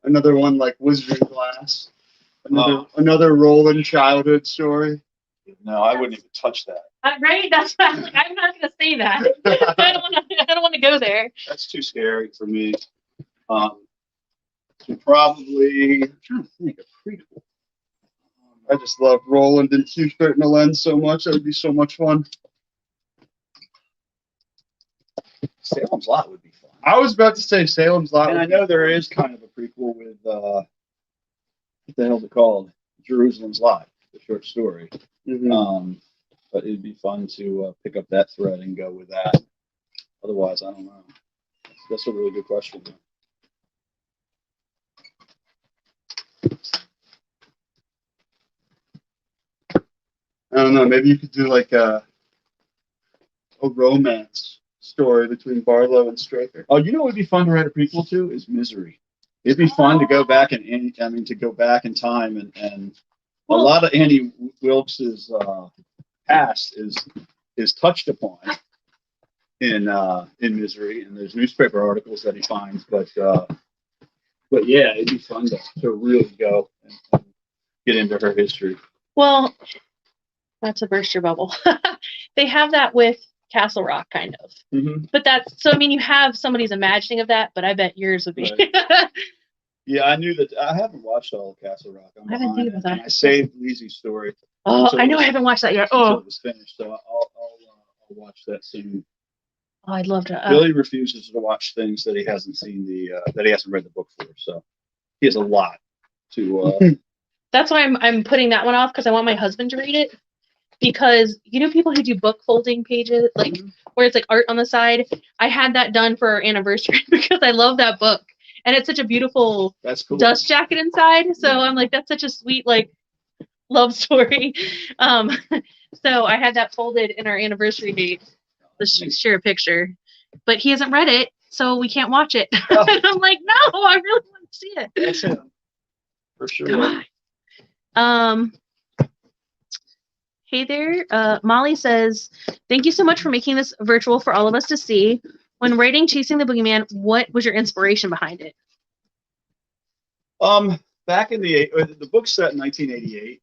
[SPEAKER 3] one like Wizard of Glass. Another Roland childhood story.
[SPEAKER 2] No, I wouldn't even touch that.
[SPEAKER 1] Right? That's why I'm like, I'm not going to say that. I don't want to go there.
[SPEAKER 2] That's too scary for me. Probably, I'm trying to think of prequel.
[SPEAKER 3] I just love Roland and Hubert and Lens so much. That would be so much fun.
[SPEAKER 2] Salem's Lot would be fun.
[SPEAKER 3] I was about to say Salem's Lot.
[SPEAKER 2] And I know there is kind of a prequel with what the hell's it called? Jerusalem's Lot, the short story.
[SPEAKER 3] Mm-hmm.
[SPEAKER 2] But it'd be fun to pick up that thread and go with that. Otherwise, I don't know. That's a really good question.
[SPEAKER 3] I don't know. Maybe you could do like a romance story between Barlow and Straker.
[SPEAKER 2] Oh, you know what would be fun to write a prequel to is Misery. It'd be fun to go back to go back in time and a lot of Annie Wilkes's past is touched upon in Misery, and there's newspaper articles that he finds, but yeah, it'd be fun to really go and get into her history.
[SPEAKER 1] Well, not to burst your bubble. They have that with Castle Rock, kind of.
[SPEAKER 2] Mm-hmm.
[SPEAKER 1] But that's, so I mean, you have somebody's imagining of that, but I bet yours would be.
[SPEAKER 2] Right. Yeah, I knew that. I haven't watched all of Castle Rock.
[SPEAKER 1] I haven't think about that.
[SPEAKER 2] I saved Lizzie's story.
[SPEAKER 1] Oh,
[SPEAKER 2] until
[SPEAKER 1] I know
[SPEAKER 2] it was-
[SPEAKER 1] I haven't watched that yet.
[SPEAKER 2] until
[SPEAKER 1] Oh,
[SPEAKER 2] it was finished, so I'll watch that soon.
[SPEAKER 1] I'd love to.
[SPEAKER 2] Billy refuses to watch things that he hasn't seen that he hasn't read the book for, so he has a lot to.
[SPEAKER 1] That's why I'm putting that one off, because I want my husband to read it. Because you know people who do book folding pages, like where it's like art on the side. I had that done for our anniversary because I love that book, and it's such a beautiful
[SPEAKER 2] That's cool.
[SPEAKER 1] dust jacket inside. So I'm like, that's such a sweet like love story. So I had that folded in our anniversary date. Let's share a picture, but he hasn't read it, so we can't watch it.
[SPEAKER 2] Oh.
[SPEAKER 1] And I'm like, no, I really want to see it.
[SPEAKER 2] That's him. For sure.
[SPEAKER 1] God. Hey there, Molly says, thank you so much for making this virtual for all of us to see. When writing Chasing the Boogeyman, what was your inspiration behind it?
[SPEAKER 2] Back in the book's set in 1988,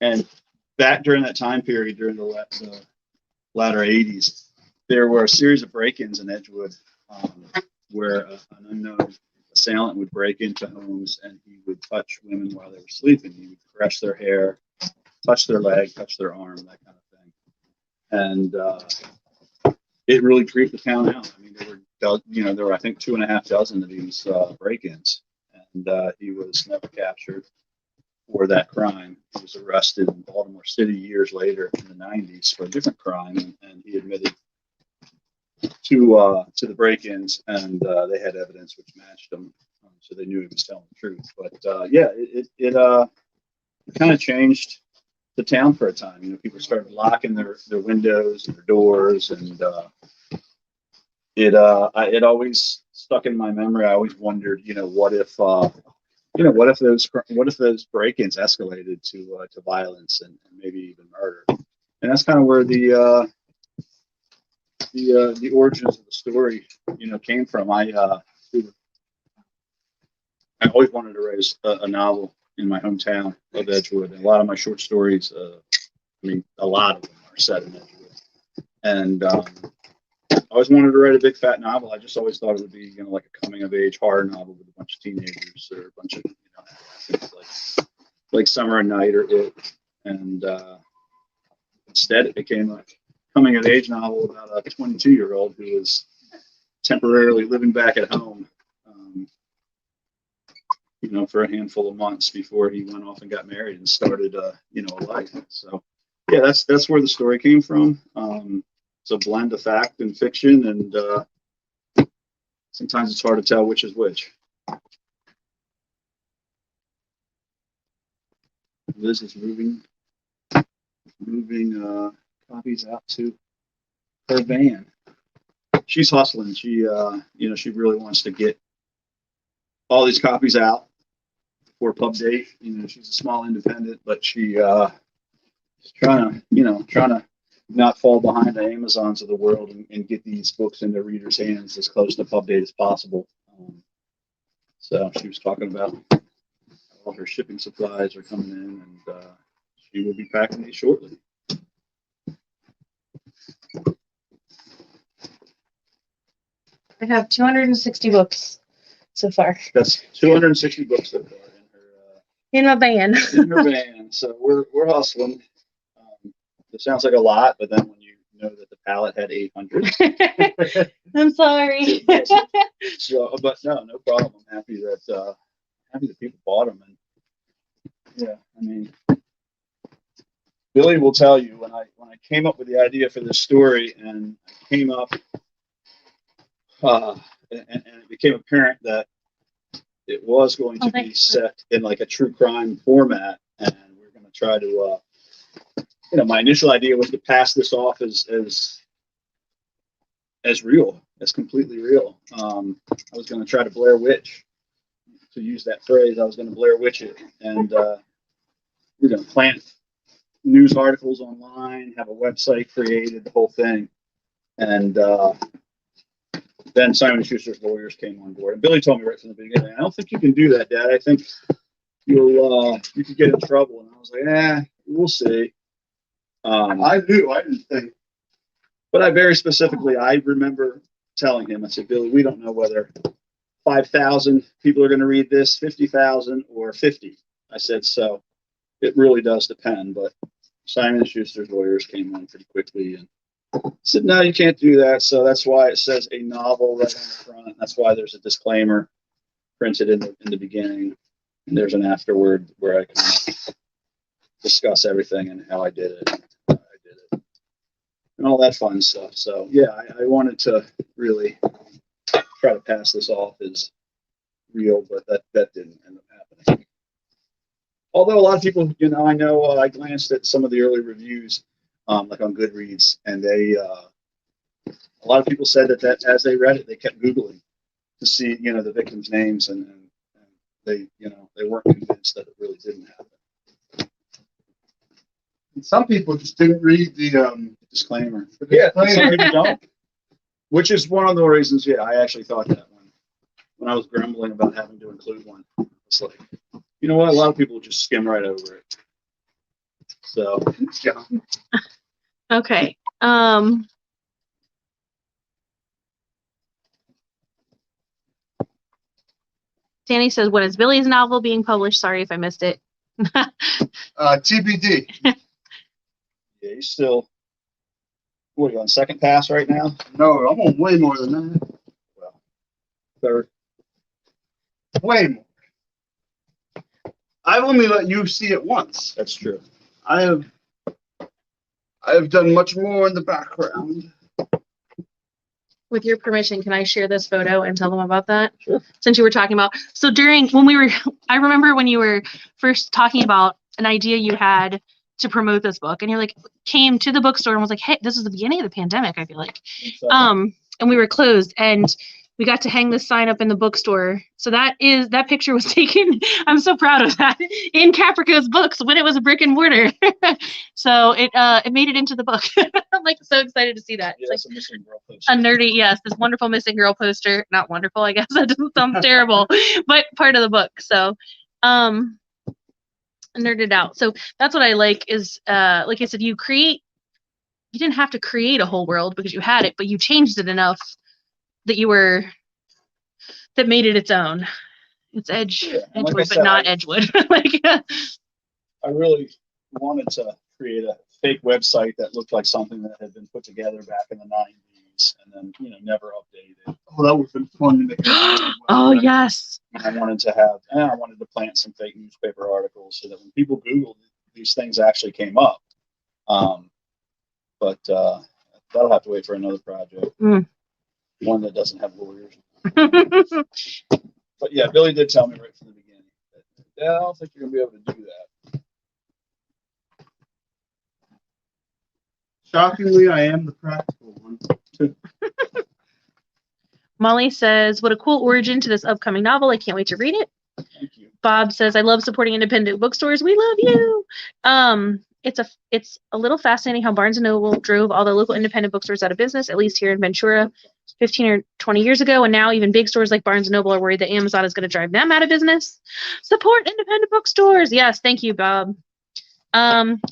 [SPEAKER 2] and back during that time period, during the latter 80s, there were a series of break-ins in Edgewood where an unknown assailant would break into homes and he would touch women while they were sleeping. He would caress their hair, touch their leg, touch their arm, that kind of thing. And it really creeped the town out. I mean, there were I think 2.5 dozen of these break-ins, and he was never captured for that crime. He was arrested in Baltimore City years later in the 90s for a different crime, and he admitted to the break-ins, and they had evidence which matched him, so they knew he was telling the truth. But yeah, it kind of changed the town for a time. You know, people started locking their windows and their doors, and it always stuck in my memory. I always wondered, what if those break-ins escalated to violence and maybe even murder. And that's kind of where the origins of the story, came from. I always wanted to write a novel in my hometown of Edgewood. And a lot of my short stories, a lot of them are set in Edgewood. And I always wanted to write a big fat novel. I just always thought it would be, like a coming of age horror novel with a bunch of teenagers or a bunch of, adolescents, like Summer and Night or It. And instead, it became a coming of age novel about a 22-year-old who was temporarily living back at home. you know, for a handful of months before he went off and got married and started, you know, a life. So yeah, that's where the story came from. It's a blend of fact and fiction, and sometimes it's hard to tell which is which. Liz is moving copies out to her van. She's hustling. She, you know, she really wants to get all these copies out before pub date. You know, she's a small independent, but she's trying to not fall behind the Amazons of the world and get these books into readers' hands as close to pub date as possible. So she was talking about all her shipping supplies are coming in, and she will be packing these shortly.
[SPEAKER 1] I have 260 books so far
[SPEAKER 2] That's 260 books so far
[SPEAKER 1] in my van.
[SPEAKER 2] in her van. So we're hustling. It sounds like a lot, but then when you know that the pallet had 800.
[SPEAKER 1] I'm sorry.
[SPEAKER 2] So, but no problem. I'm happy that people bought them, and yeah, I mean, Billy will tell you when I came up with the idea for this story, and I came up, and it became apparent that it was going to be set in like a true crime format, and we're going to try to, you know, my initial idea was to pass this off as real, as completely real. I was going to try to Blair Witch, to use that phrase. I was going to Blair Witch it, and we're going to plant news articles online, have a website created, the whole thing, and then Simon & Schuster's lawyers came on board. And Billy told me right from the beginning, I don't think you can do that, Dad. I think you could get in trouble. And I was like, we'll see.
[SPEAKER 3] I didn't think.
[SPEAKER 2] But I very specifically, I remember telling him, I said, Billy, we don't know whether 5,000 people are going to read this, 50,000 or 50. I said, so it really does depend. But Simon & Schuster's lawyers came on pretty quickly and said, no, you can't do that. So that's why it says a novel right on the front. That's why there's a disclaimer printed in the beginning. And there's an afterword where I kind of discuss everything and how I did it, and all that fun stuff. So yeah, I wanted to really try to pass this off as real, but that didn't end up happening. Although a lot of people, you know, I glanced at some of the early reviews, like on Goodreads, and a lot of people said that as they read it, they kept Googling to see, you know, the victims' names, and they, you know, they weren't convinced that it really didn't happen.
[SPEAKER 3] And some people just didn't read the
[SPEAKER 2] Disclaimer. Yeah, some people don't. Which is one of the reasons, yeah, I actually thought that when I was grumbling about having to include one. It's like, you know what, a lot of people just skim right over it. So, yeah.
[SPEAKER 1] Okay. Danny says, when is Billy's novel being published? Sorry if I missed it.
[SPEAKER 3] TBD.
[SPEAKER 2] Yeah, he's still, what are you on second pass right now?
[SPEAKER 3] No, I'm on way more than that.
[SPEAKER 2] Well, third.
[SPEAKER 3] Way more. I've only let you see it once.
[SPEAKER 2] That's true.
[SPEAKER 3] I have done much more in the background.
[SPEAKER 1] With your permission, can I share this photo and tell them about that?
[SPEAKER 2] Sure.
[SPEAKER 1] Since you were talking about, so I remember when you were first talking about an idea you had to promote this book, and you're like, came to the bookstore and was like, hey, this is the beginning of the pandemic, I feel like. And we were closed, and we got to hang this sign up in the bookstore. So that picture was taken, I'm so proud of that, in Caprico's books when it was a brick and mortar. So it made it into the book. I'm like so excited to see that.
[SPEAKER 2] Yeah,
[SPEAKER 1] it's
[SPEAKER 2] like a missing girl poster.
[SPEAKER 1] a nerdy, yes, this wonderful missing girl poster. Not wonderful, I guess. That doesn't sound terrible, but part of the book. So nerded out. So that's what I like is, like I said, you didn't have to create a whole world because you had it, but you changed it enough that that made it its own. It's Edgewood,
[SPEAKER 2] like
[SPEAKER 1] but not Edgewood. Like,
[SPEAKER 2] I really wanted to create a fake website that looked like something that had been put together back in the 90s and then, you know, never updated.
[SPEAKER 3] Oh, that would have been fun to make.
[SPEAKER 1] Oh, yes.
[SPEAKER 2] I wanted to plant some fake newspaper articles so that when people Googled, these things actually came up. But that'll have to wait for another project, one that doesn't have lawyers. But yeah, Billy did tell me right from the beginning that, I don't think you're gonna be able to do that.
[SPEAKER 3] Shockingly, I am the practical one.
[SPEAKER 1] Molly says, what a cool origin to this upcoming novel. I can't wait to read it.
[SPEAKER 2] Thank you.
[SPEAKER 1] Bob says, I love supporting independent bookstores. We love you. It's a little fascinating how Barnes & Noble drove all the local independent bookstores out of business, at least here in Ventura 15 or 20 years ago. And now even big stores like Barnes & Noble are worried that Amazon is going to drive them out of business. Support independent bookstores. Yes, thank you, Bob.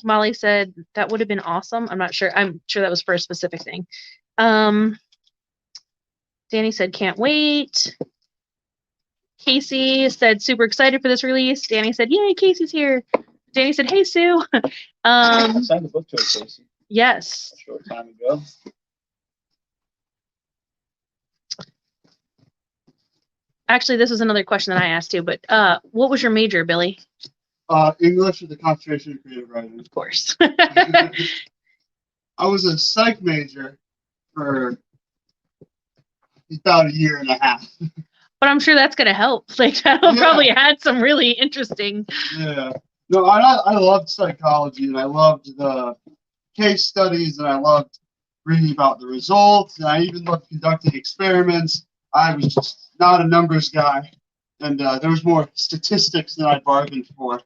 [SPEAKER 1] Molly said, that would have been awesome. I'm sure that was for a specific thing. Danny said, can't wait. Casey said, super excited for this release. Danny said, yay, Casey's here. Danny said, hey, Sue.
[SPEAKER 2] I signed the book to her, Casey,
[SPEAKER 1] Yes.
[SPEAKER 2] a short time ago.
[SPEAKER 1] Actually, this was another question that I asked too, but what was your major, Billy?
[SPEAKER 3] English with the concentration in creative writing.
[SPEAKER 1] Of course.
[SPEAKER 3] I was a psych major for about a year and a half.
[SPEAKER 1] But I'm sure that's going to help. Like, that'll probably add some really interesting.
[SPEAKER 3] Yeah. No, I loved psychology, and I loved the case studies, and I loved reading about the results, and I even loved conducting experiments. I was just not a numbers guy, and there was more statistics than I bargained for.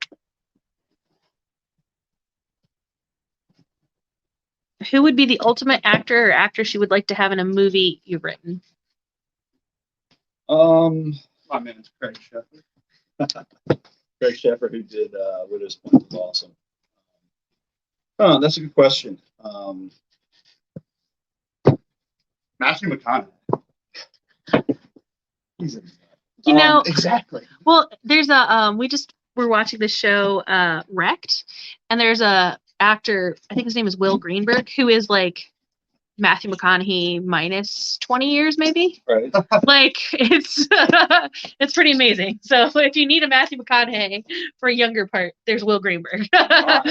[SPEAKER 1] Who would be the ultimate actor or actress you would like to have in a movie you've written?
[SPEAKER 3] My man's Craig Sheffer.
[SPEAKER 2] Craig Sheffer, who did Widow's Point, was awesome. Oh, that's a good question.
[SPEAKER 3] Matthew McConaughey. He's exactly.
[SPEAKER 1] Well, there's a we're watching this show Wrecked, and there's a actor, I think his name is Will Greenberg, who is like Matthew McConaughey minus 20 years maybe.
[SPEAKER 2] Right.
[SPEAKER 1] Like it's it's pretty amazing. So if you need a Matthew McConaughey for a younger part, there's Will Greenberg. I'll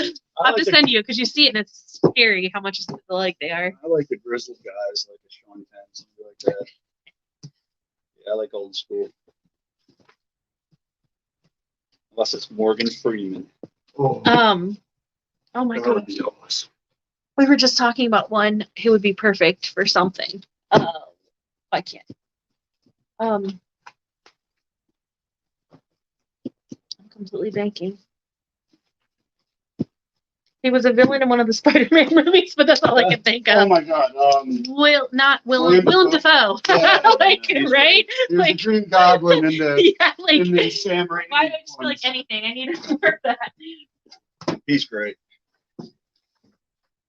[SPEAKER 1] have to send you because you see it and it's scary how much alike they are.
[SPEAKER 2] I like the grizzled guys, like a Sean Penn, something like that. Yeah, I like old school. Unless it's Morgan Freeman.
[SPEAKER 3] Oh
[SPEAKER 1] my gosh. We were just talking about one who would be perfect for something. I can't. I'm completely blanking. He was a villain in one of the Spider-Man movies, but that's all I can think of.
[SPEAKER 3] Oh my God.
[SPEAKER 1] Willem Dafoe.
[SPEAKER 3] Yeah,
[SPEAKER 1] right?
[SPEAKER 3] He was the Green Goblin in the in the Sam Raimi.
[SPEAKER 1] Why do I just feel like anything? I need to work that.
[SPEAKER 2] He's great.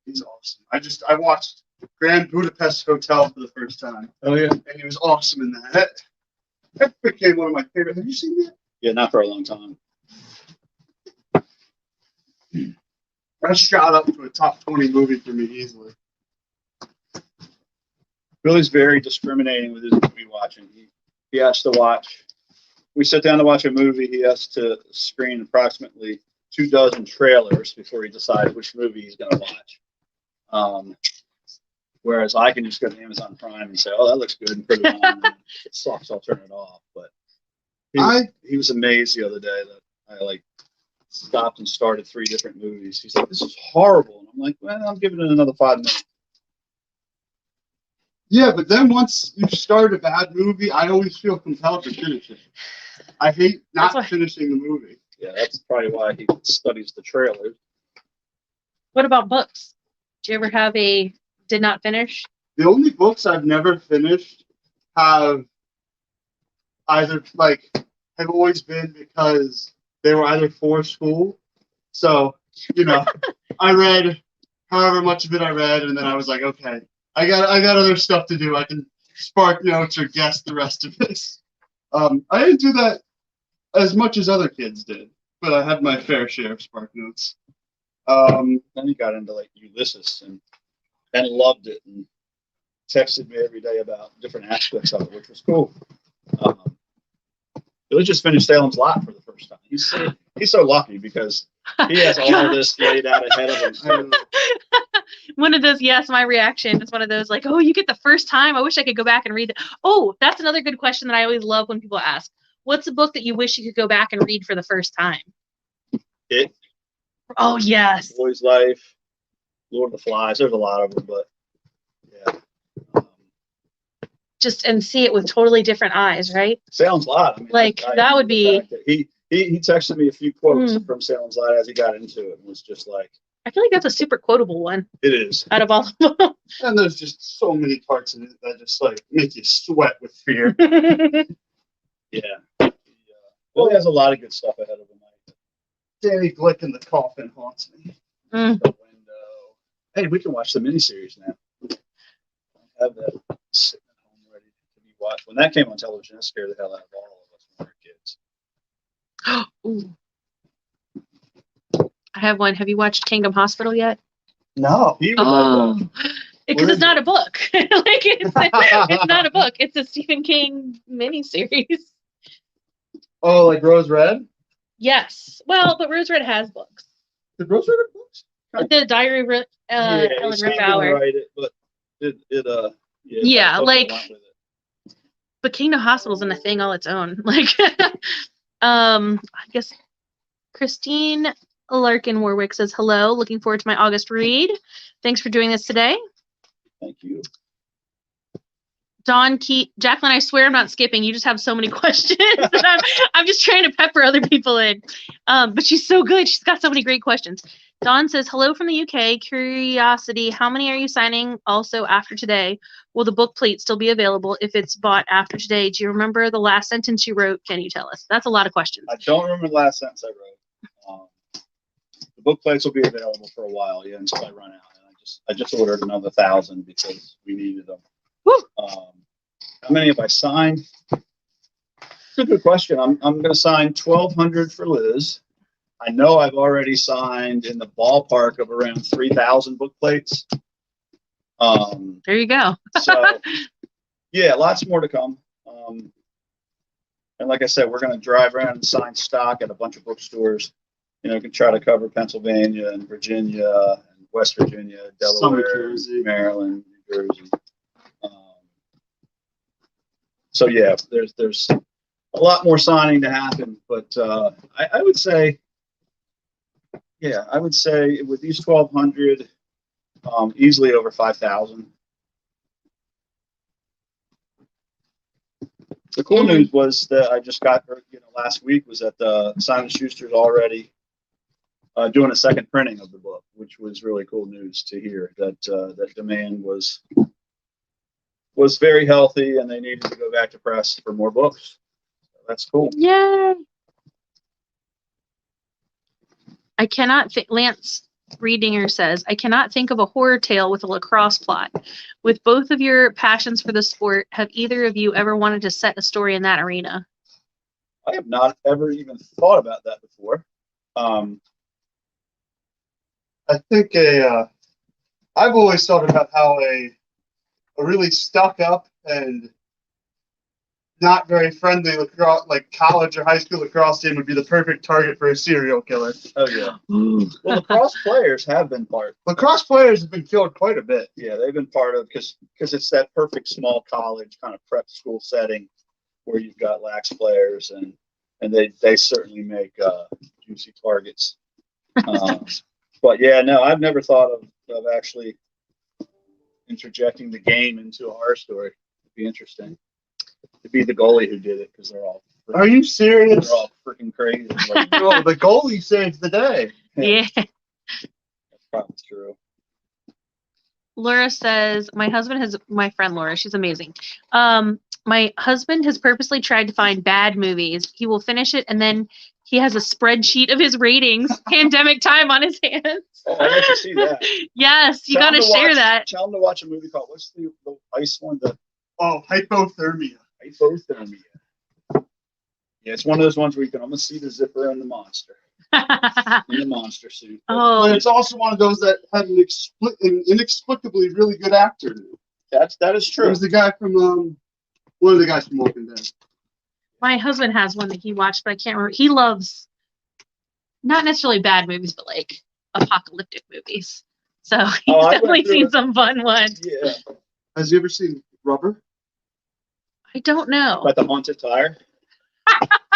[SPEAKER 3] He's awesome. I watched Grand Budapest Hotel for the first time.
[SPEAKER 2] Oh yeah.
[SPEAKER 3] And he was awesome in that. That became one of my favorite. Have you seen that?
[SPEAKER 2] Yeah, not for a long time.
[SPEAKER 3] That shot up to a top 20 movie for me easily.
[SPEAKER 2] Billy's very discriminating with his movie watching. He has to watch. We sit down to watch a movie. He has to screen approximately 24 trailers before he decides which movie he's going to watch. Whereas I can just go to Amazon Prime and say, "Oh, that looks good," and put it on. And if it sucks, I'll turn it off. But he was amazed the other day that I stopped and started 3 different movies. He's like, "This is horrible," and I'm like, "Well, I'm giving it another 5 minutes."
[SPEAKER 3] Yeah, but then once you start a bad movie, I always feel compelled to finish it. I hate not finishing the movie.
[SPEAKER 2] Yeah, that's probably why he studies the trailers.
[SPEAKER 1] What about books? Did you ever have a did not finish?
[SPEAKER 3] The only books I've never finished have either have always been because they were either for school. So, I read however much of it I read, and then I was like, okay, I got other stuff to do. I can spark notes or guess the rest of this. I didn't do that as much as other kids did, but I had my fair share of spark notes.
[SPEAKER 2] Then he got into Ulysses and loved it and texted me every day about different aspects of it, which was cool. Billy just finished Salem's Lot for the first time. He's so lucky because he has all this laid out ahead of him.
[SPEAKER 1] One of those, yes, my reaction is one of those like, oh, you get the first time. I wish I could go back and read it. Oh, that's another good question that I always love when people ask. What's a book that you wish you could go back and read for the first time?
[SPEAKER 2] It.
[SPEAKER 1] Oh, yes.
[SPEAKER 2] Boy's Life, Lord of the Flies. There's a lot of them, but yeah.
[SPEAKER 1] Just and see it with totally different eyes, right?
[SPEAKER 2] Salem's Lot. I mean,
[SPEAKER 1] Like, that would be.
[SPEAKER 2] He texted me a few quotes from Salem's Lot as he got into it and was just like.
[SPEAKER 1] I feel like that's a super quotable one.
[SPEAKER 2] It is.
[SPEAKER 1] Out of all of them.
[SPEAKER 3] And there's just so many parts in it that just like make you sweat with fear.
[SPEAKER 2] Yeah. Well, he has a lot of good stuff ahead of him.
[SPEAKER 3] Danny Glick in the coffin haunts me.
[SPEAKER 1] Mm.
[SPEAKER 2] The window. Hey, we can watch the miniseries now. I have that sitting at home ready to be watched. When that came on television, it scared the hell out of all of us when we were kids.
[SPEAKER 1] Ooh. I have one. Have you watched Kingdom Hospital yet?
[SPEAKER 3] No.
[SPEAKER 2] He would like that.
[SPEAKER 1] Because it's not a book. Like it's not a book. It's a Stephen King miniseries.
[SPEAKER 3] Oh, like Rose Red?
[SPEAKER 1] Yes. Well, but Rose Red has books.
[SPEAKER 3] Did Rose Red have books?
[SPEAKER 1] The Diary of Ellen Rickbauer.
[SPEAKER 2] Write it, but
[SPEAKER 1] like. But Kingdom Hospital's in a thing all its own. Like, I guess Christine Larkin Warwick says hello. Looking forward to my August read. Thanks for doing this today.
[SPEAKER 2] Thank you.
[SPEAKER 1] Jacqueline, I swear I'm not skipping. You just have so many questions. I'm just trying to pepper other people in. But she's so good. She's got so many great questions. Dawn says, hello from the UK. Curiosity, how many are you signing also after today? Will the book plate still be available if it's bought after today? Do you remember the last sentence you wrote? Can you tell us? That's a lot of questions.
[SPEAKER 2] I don't remember the last sentence I wrote. The book plates will be available for a while, until I run out. And I just ordered another 1,000 because we needed them. How many have I signed? That's a good question. I'm going to sign 1,200 for Liz. I know I've already signed in the ballpark of around 3,000 book plates.
[SPEAKER 1] There you go.
[SPEAKER 2] So, yeah, lots more to come. And like I said, we're going to drive around and sign stock at a bunch of bookstores. We can try to cover Pennsylvania and Virginia and West Virginia, Delaware, Maryland, New Jersey. So yeah, there's a lot more signing to happen, but I would say with these 1,200, easily over 5,000. The cool news was that I just got last week was that Simon & Schuster's already doing a second printing of the book, which was really cool news to hear that that demand was very healthy and they needed to go back to press for more books. So that's cool.
[SPEAKER 1] Yay! I cannot think. Lance Reedinger says, I cannot think of a horror tale with a lacrosse plot. With both of your passions for the sport, have either of you ever wanted to set a story in that arena?
[SPEAKER 2] I have not ever even thought about that before.
[SPEAKER 3] I think I've always thought about how a really stuck up and not very friendly lacrosse, like college or high school lacrosse team would be the perfect target for a serial killer.
[SPEAKER 2] Oh yeah. Well, lacrosse players have been part.
[SPEAKER 3] Lacrosse players have been killed quite a bit.
[SPEAKER 2] Yeah, they've been part of because it's that perfect small college kind of prep school setting where you've got lax players and they certainly make juicy targets. But yeah, no, I've never thought of actually interjecting the game into a horror story. It'd be interesting. It'd be the goalie who did it because they're all.
[SPEAKER 3] Are you serious?
[SPEAKER 2] They're all freaking crazy. Like,
[SPEAKER 3] no, the goalie saves the day.
[SPEAKER 1] Yeah.
[SPEAKER 2] That's probably true.
[SPEAKER 1] Laura says, my friend Laura, she's amazing. My husband has purposely tried to find bad movies. He will finish it and then he has a spreadsheet of his ratings, pandemic time on his hands.
[SPEAKER 2] Oh, I'd like to see that.
[SPEAKER 1] Yes, you got to share that.
[SPEAKER 2] Tell him to watch a movie called, what's the ice one?
[SPEAKER 3] Hypothermia.
[SPEAKER 2] Hypothermia. Yeah, it's one of those ones where you can almost see the zipper and the monster. In the monster suit.
[SPEAKER 1] Oh,
[SPEAKER 3] but it's also one of those that had an inexplicably really good actor.
[SPEAKER 2] That is true.
[SPEAKER 3] There's the guy from one of the guys from Walking Dead.
[SPEAKER 1] My husband has one that he watched, but I can't remember. He loves not necessarily bad movies, but like apocalyptic movies. So he's
[SPEAKER 2] I went
[SPEAKER 1] definitely
[SPEAKER 2] through
[SPEAKER 1] seen
[SPEAKER 2] it.
[SPEAKER 1] some fun ones.
[SPEAKER 2] Yeah.
[SPEAKER 3] Has you ever seen Rubber?
[SPEAKER 1] I don't know.
[SPEAKER 2] About the haunted tire.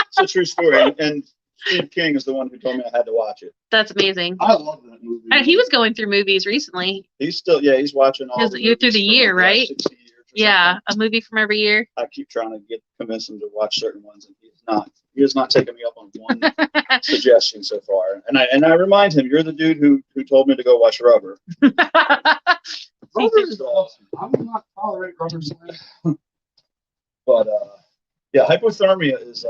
[SPEAKER 2] It's a true story. And Steve King is the one who told me I had to watch it.
[SPEAKER 1] That's amazing.
[SPEAKER 3] I love that movie.
[SPEAKER 1] He was going through movies recently.
[SPEAKER 2] He's still, he's watching all the
[SPEAKER 1] You're through
[SPEAKER 2] movies
[SPEAKER 1] the
[SPEAKER 2] from,
[SPEAKER 1] year,
[SPEAKER 2] like, the last
[SPEAKER 1] right?
[SPEAKER 2] 60 years or
[SPEAKER 1] Yeah,
[SPEAKER 2] something.
[SPEAKER 1] a movie from every year.
[SPEAKER 2] I keep trying to convince him to watch certain ones, and he has not taken me up on one suggestion so far. And I remind him, you're the dude who told me to go watch Rubber.
[SPEAKER 3] Rubber is awesome. I will not tolerate rubber slam.
[SPEAKER 2] But hypothermia is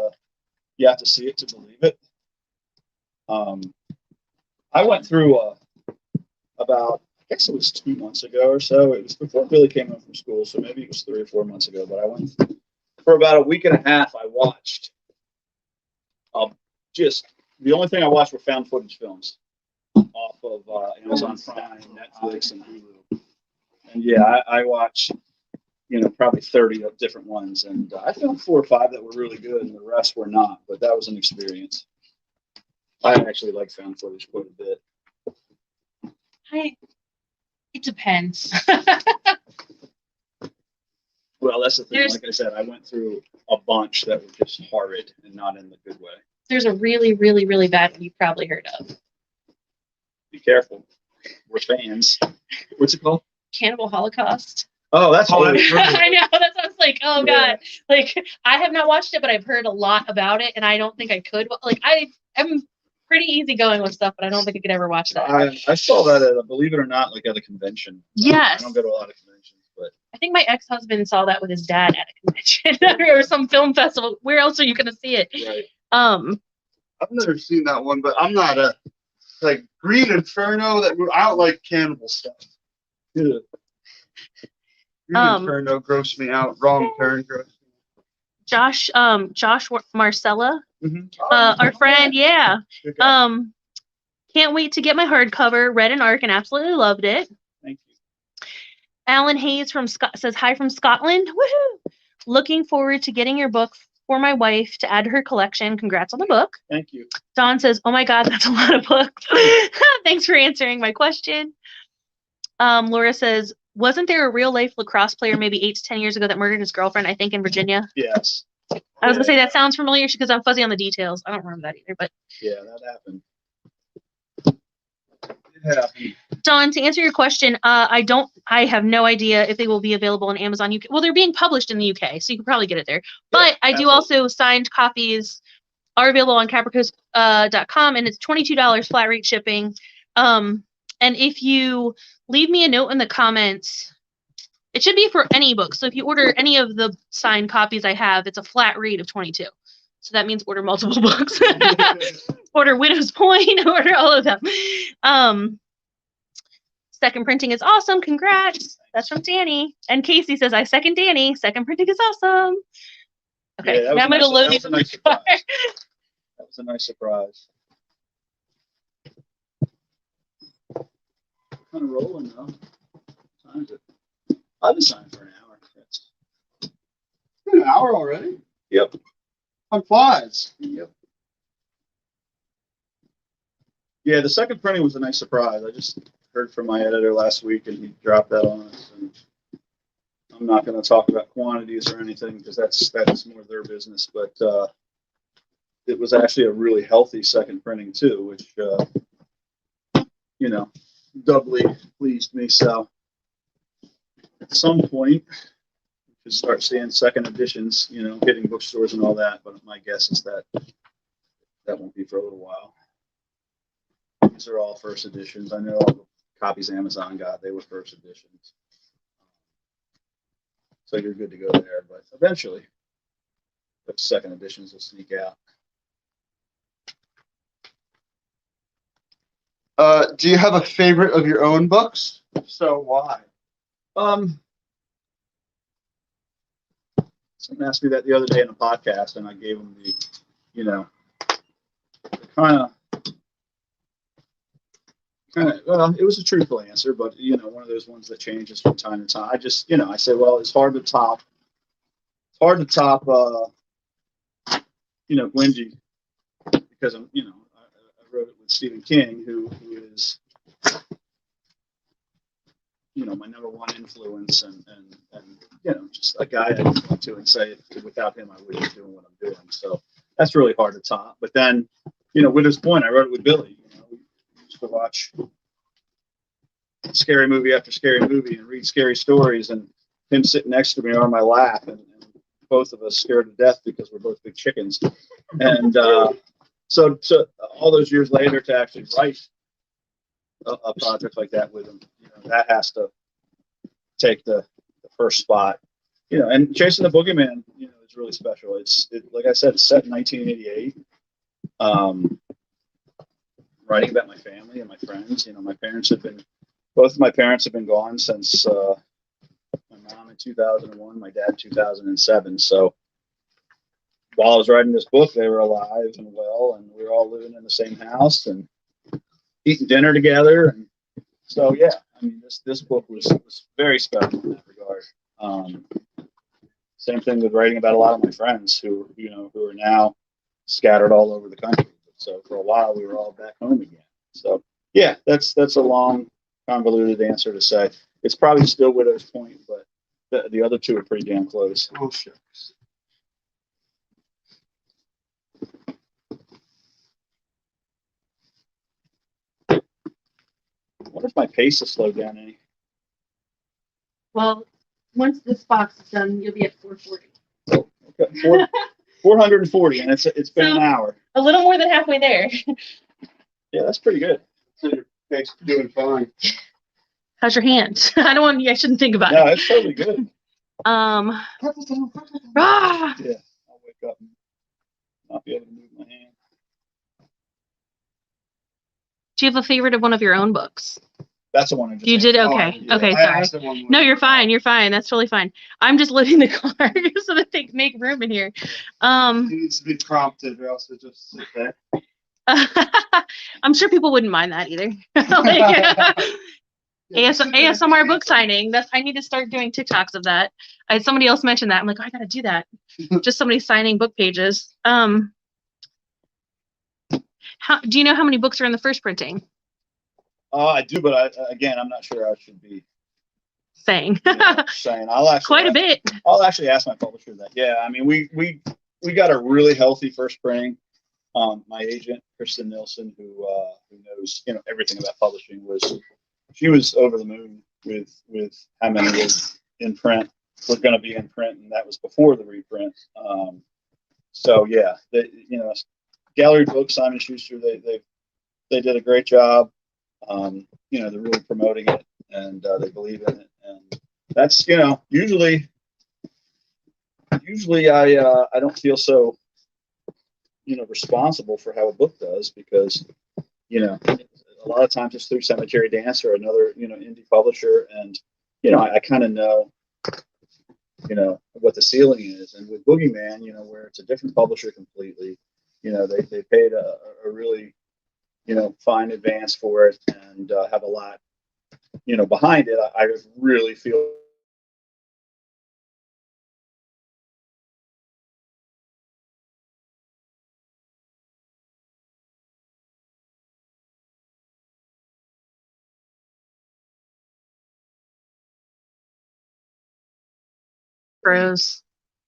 [SPEAKER 2] you have to see it to believe it. I went through about, I guess it was 2 months ago or so. It was before Billy came home from school, so maybe it was 3 or 4 months ago. But I went for about a week and a half. I watched just the only thing I watched were found footage films off of Amazon Prime, Netflix, and Hulu. And I watched probably 30 different ones, and I found 4 or 5 that were really good, and the rest were not. But that was an experience. I actually like found footage quite a bit.
[SPEAKER 1] It depends.
[SPEAKER 2] Well, that's the thing. Like I said, I went through a bunch that were just horrid and not in the good way.
[SPEAKER 1] There's a really, really, really bad one you've probably heard of.
[SPEAKER 2] Be careful. We're fans. What's it called?
[SPEAKER 1] Cannibal Holocaust.
[SPEAKER 2] Oh, that's
[SPEAKER 3] Oh,
[SPEAKER 1] I know. That's what I was like, oh
[SPEAKER 2] Yeah.
[SPEAKER 1] God. Like, I have not watched it, but I've heard a lot about it, and I don't think I could. Like, I'm pretty easygoing with stuff, but I don't think I could ever watch that.
[SPEAKER 2] I saw that at believe it or not, like at a convention.
[SPEAKER 1] Yes.
[SPEAKER 2] I don't go to a lot of conventions, but
[SPEAKER 1] I think my ex-husband saw that with his dad at a convention or some film festival. Where else are you going to see it?
[SPEAKER 2] right.
[SPEAKER 3] I've never seen that one, but I'm not a like Green Inferno. I don't like cannibal stuff.
[SPEAKER 2] Yeah.
[SPEAKER 3] Green Inferno grossed me out. Wrong Turn grossed me out.
[SPEAKER 1] Josh Marcella,
[SPEAKER 2] Mm-hmm.
[SPEAKER 1] our friend, yeah.
[SPEAKER 2] Good guy.
[SPEAKER 1] Can't wait to get my hardcover. Read an arc and absolutely loved it.
[SPEAKER 2] Thank you.
[SPEAKER 1] Alan Hayes from says hi from Scotland. Woohoo! Looking forward to getting your book for my wife to add to her collection. Congrats on the book.
[SPEAKER 2] Thank you.
[SPEAKER 1] Dawn says, oh my God, that's a lot of books. Thanks for answering my question. Laura says, wasn't there a real life lacrosse player maybe 8 to 10 years ago that murdered his girlfriend, I think in Virginia?
[SPEAKER 2] Yes.
[SPEAKER 1] I was going to say that sounds familiar because I'm fuzzy on the details. I don't remember that either, but.
[SPEAKER 2] Yeah, that happened. It happened.
[SPEAKER 1] Dawn, to answer your question, I have no idea if they will be available on Amazon UK. Well, they're being published in the UK, so you can probably get it there. But I do also signed copies are available on capricoast.com, and it's $22 flat rate shipping. And if you leave me a note in the comments, it should be for any book. So if you order any of the signed copies I have, it's a flat rate of $22. So that means order multiple books. Order Widow's Point, order all of them. Second printing is awesome. Congrats. That's from Danny. And Casey says, I second Danny. Second printing is awesome. Okay,
[SPEAKER 2] Yeah,
[SPEAKER 1] now I'm going to load these.
[SPEAKER 2] That was a nice surprise. That was a nice surprise. Kind of rolling though. What time is it? I've been signing for an hour.
[SPEAKER 3] An hour already?
[SPEAKER 2] Yep.
[SPEAKER 3] Time flies.
[SPEAKER 2] Yep. Yeah, the second printing was a nice surprise. I just heard from my editor last week, and he dropped that on us. And I'm not going to talk about quantities or anything because that's more their business. But it was actually a really healthy second printing too, which doubly pleased me. So at some point, we should start seeing second editions, hitting bookstores and all that. But my guess is that won't be for a little while. These are all first editions. I know all the copies Amazon got, they were first editions. So you're good to go there. But eventually, the second editions will sneak out.
[SPEAKER 3] Do you have a favorite of your own books? If so, why?
[SPEAKER 2] Someone asked me that the other day in a podcast, and I gave them the kind of, well, it was a truthful answer, but one of those ones that changes from time to time. I just, I say, well, it's hard to top Gwingy, because I wrote it with Stephen King, who is, my number one influence, and just a guy I can point to and say, without him, I wouldn't be doing what I'm doing. So that's really hard to top. But then, Widow's Point, I wrote it with Billy. We used to watch scary movie after scary movie and read scary stories, and him sitting next to me on my lap, and both of us scared to death because we're both big chickens. And so all those years later, to actually write a project like that with him, that has to take the first spot. And Chasing the Boogeyman, is really special. It's like I said, it's set in 1988. Writing about my family and my friends. Both of my parents have been gone since my mom in 2001, my dad in 2007. So while I was writing this book, they were alive and well, and we were all living in the same house and eating dinner together. And so, yeah, this book was very special in that regard. Same thing with writing about a lot of my friends who are now scattered all over the country. So for a while, we were all back home again. So yeah, that's a long, convoluted answer to say. It's probably still Widow's Point, but the other two are pretty damn close.
[SPEAKER 3] Oh, shucks.
[SPEAKER 2] I wonder if my pace has slowed down any.
[SPEAKER 1] Well, once this box is done, you'll be at 440.
[SPEAKER 2] Oh, okay. 440, and it's been an hour.
[SPEAKER 1] A little more than halfway there.
[SPEAKER 2] Yeah, that's pretty good.
[SPEAKER 3] So your face doing fine.
[SPEAKER 1] How's your hand? I shouldn't think about
[SPEAKER 2] No,
[SPEAKER 1] it.
[SPEAKER 2] it's totally good.
[SPEAKER 1] Ah,
[SPEAKER 2] Yeah, I'll wake up and not be able to move my hand.
[SPEAKER 1] do you have a favorite of one of your own books?
[SPEAKER 2] That's the one I just
[SPEAKER 1] You did?
[SPEAKER 2] answered.
[SPEAKER 1] Okay.
[SPEAKER 2] Yeah.
[SPEAKER 1] Okay,
[SPEAKER 3] I
[SPEAKER 1] sorry.
[SPEAKER 3] asked him one
[SPEAKER 1] No,
[SPEAKER 3] more.
[SPEAKER 1] you're fine. You're fine. That's totally fine. I'm just loading the car so that they can make room in here.
[SPEAKER 3] He needs to be prompted, or else it just sit there.
[SPEAKER 1] I'm sure people wouldn't mind that either. Like, ASMR book signing. I need to start doing TikToks of that. I had somebody else mention that. I'm like, oh, I gotta do that. Just somebody signing book pages. Do you know how many books are in the first printing?
[SPEAKER 2] I do, but I'm not sure I should be
[SPEAKER 1] Saying.
[SPEAKER 2] saying. I'll actually
[SPEAKER 1] Quite a bit.
[SPEAKER 2] I'll actually ask my publisher that. Yeah, we got a really healthy first printing. My agent, Kristen Nilsson, who knows everything about publishing, she was over the moon with how many was in print, were going to be in print, and that was before the reprint. So yeah, Gallery Books, Simon Schuster, they did a great job. They're really promoting it, and they believe in it, and that's usually I don't feel so responsible for how a book does, because a lot of times it's through Cemetery Dance or another indie publisher, and I kind of know what the ceiling is. And with Boogeyman, where it's a different publisher completely, they paid a really fine advance for it, and have a lot behind it. I really feel
[SPEAKER 1] Bros.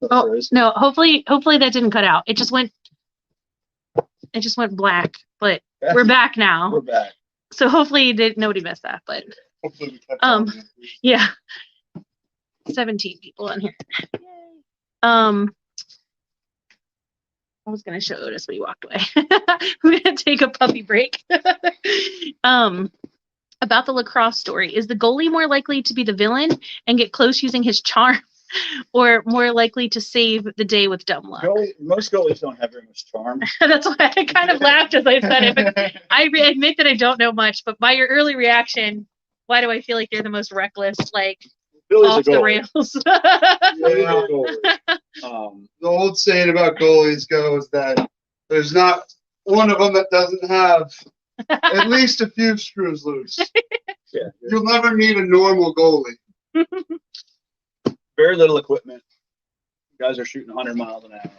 [SPEAKER 1] Oh no! Hopefully that didn't cut out. It just went black. But we're back now.
[SPEAKER 2] we're back.
[SPEAKER 1] So hopefully nobody missed that. But
[SPEAKER 3] Hopefully we kept on.
[SPEAKER 1] yeah, 17 people in here. Yay. I was gonna show Otis, but he walked away. We're gonna take a puppy break. About the lacrosse story, is the goalie more likely to be the villain and get close using his charm, or more likely to save the day with dumb luck?
[SPEAKER 2] Most goalies don't have very much charm.
[SPEAKER 1] That's why I kind of laughed as I said it. But I admit that I don't know much, but by your early reaction, why do I feel like you're the most reckless, like
[SPEAKER 2] Billy's
[SPEAKER 1] off
[SPEAKER 2] a
[SPEAKER 1] the
[SPEAKER 2] goalie.
[SPEAKER 1] rails?
[SPEAKER 2] Billy's a goalie.
[SPEAKER 3] The old saying about goalies goes that there's not one of them that doesn't have at least a few screws loose.
[SPEAKER 2] Yeah.
[SPEAKER 3] You'll never meet a normal goalie.
[SPEAKER 2] Very little equipment. Guys are shooting 100 miles an hour.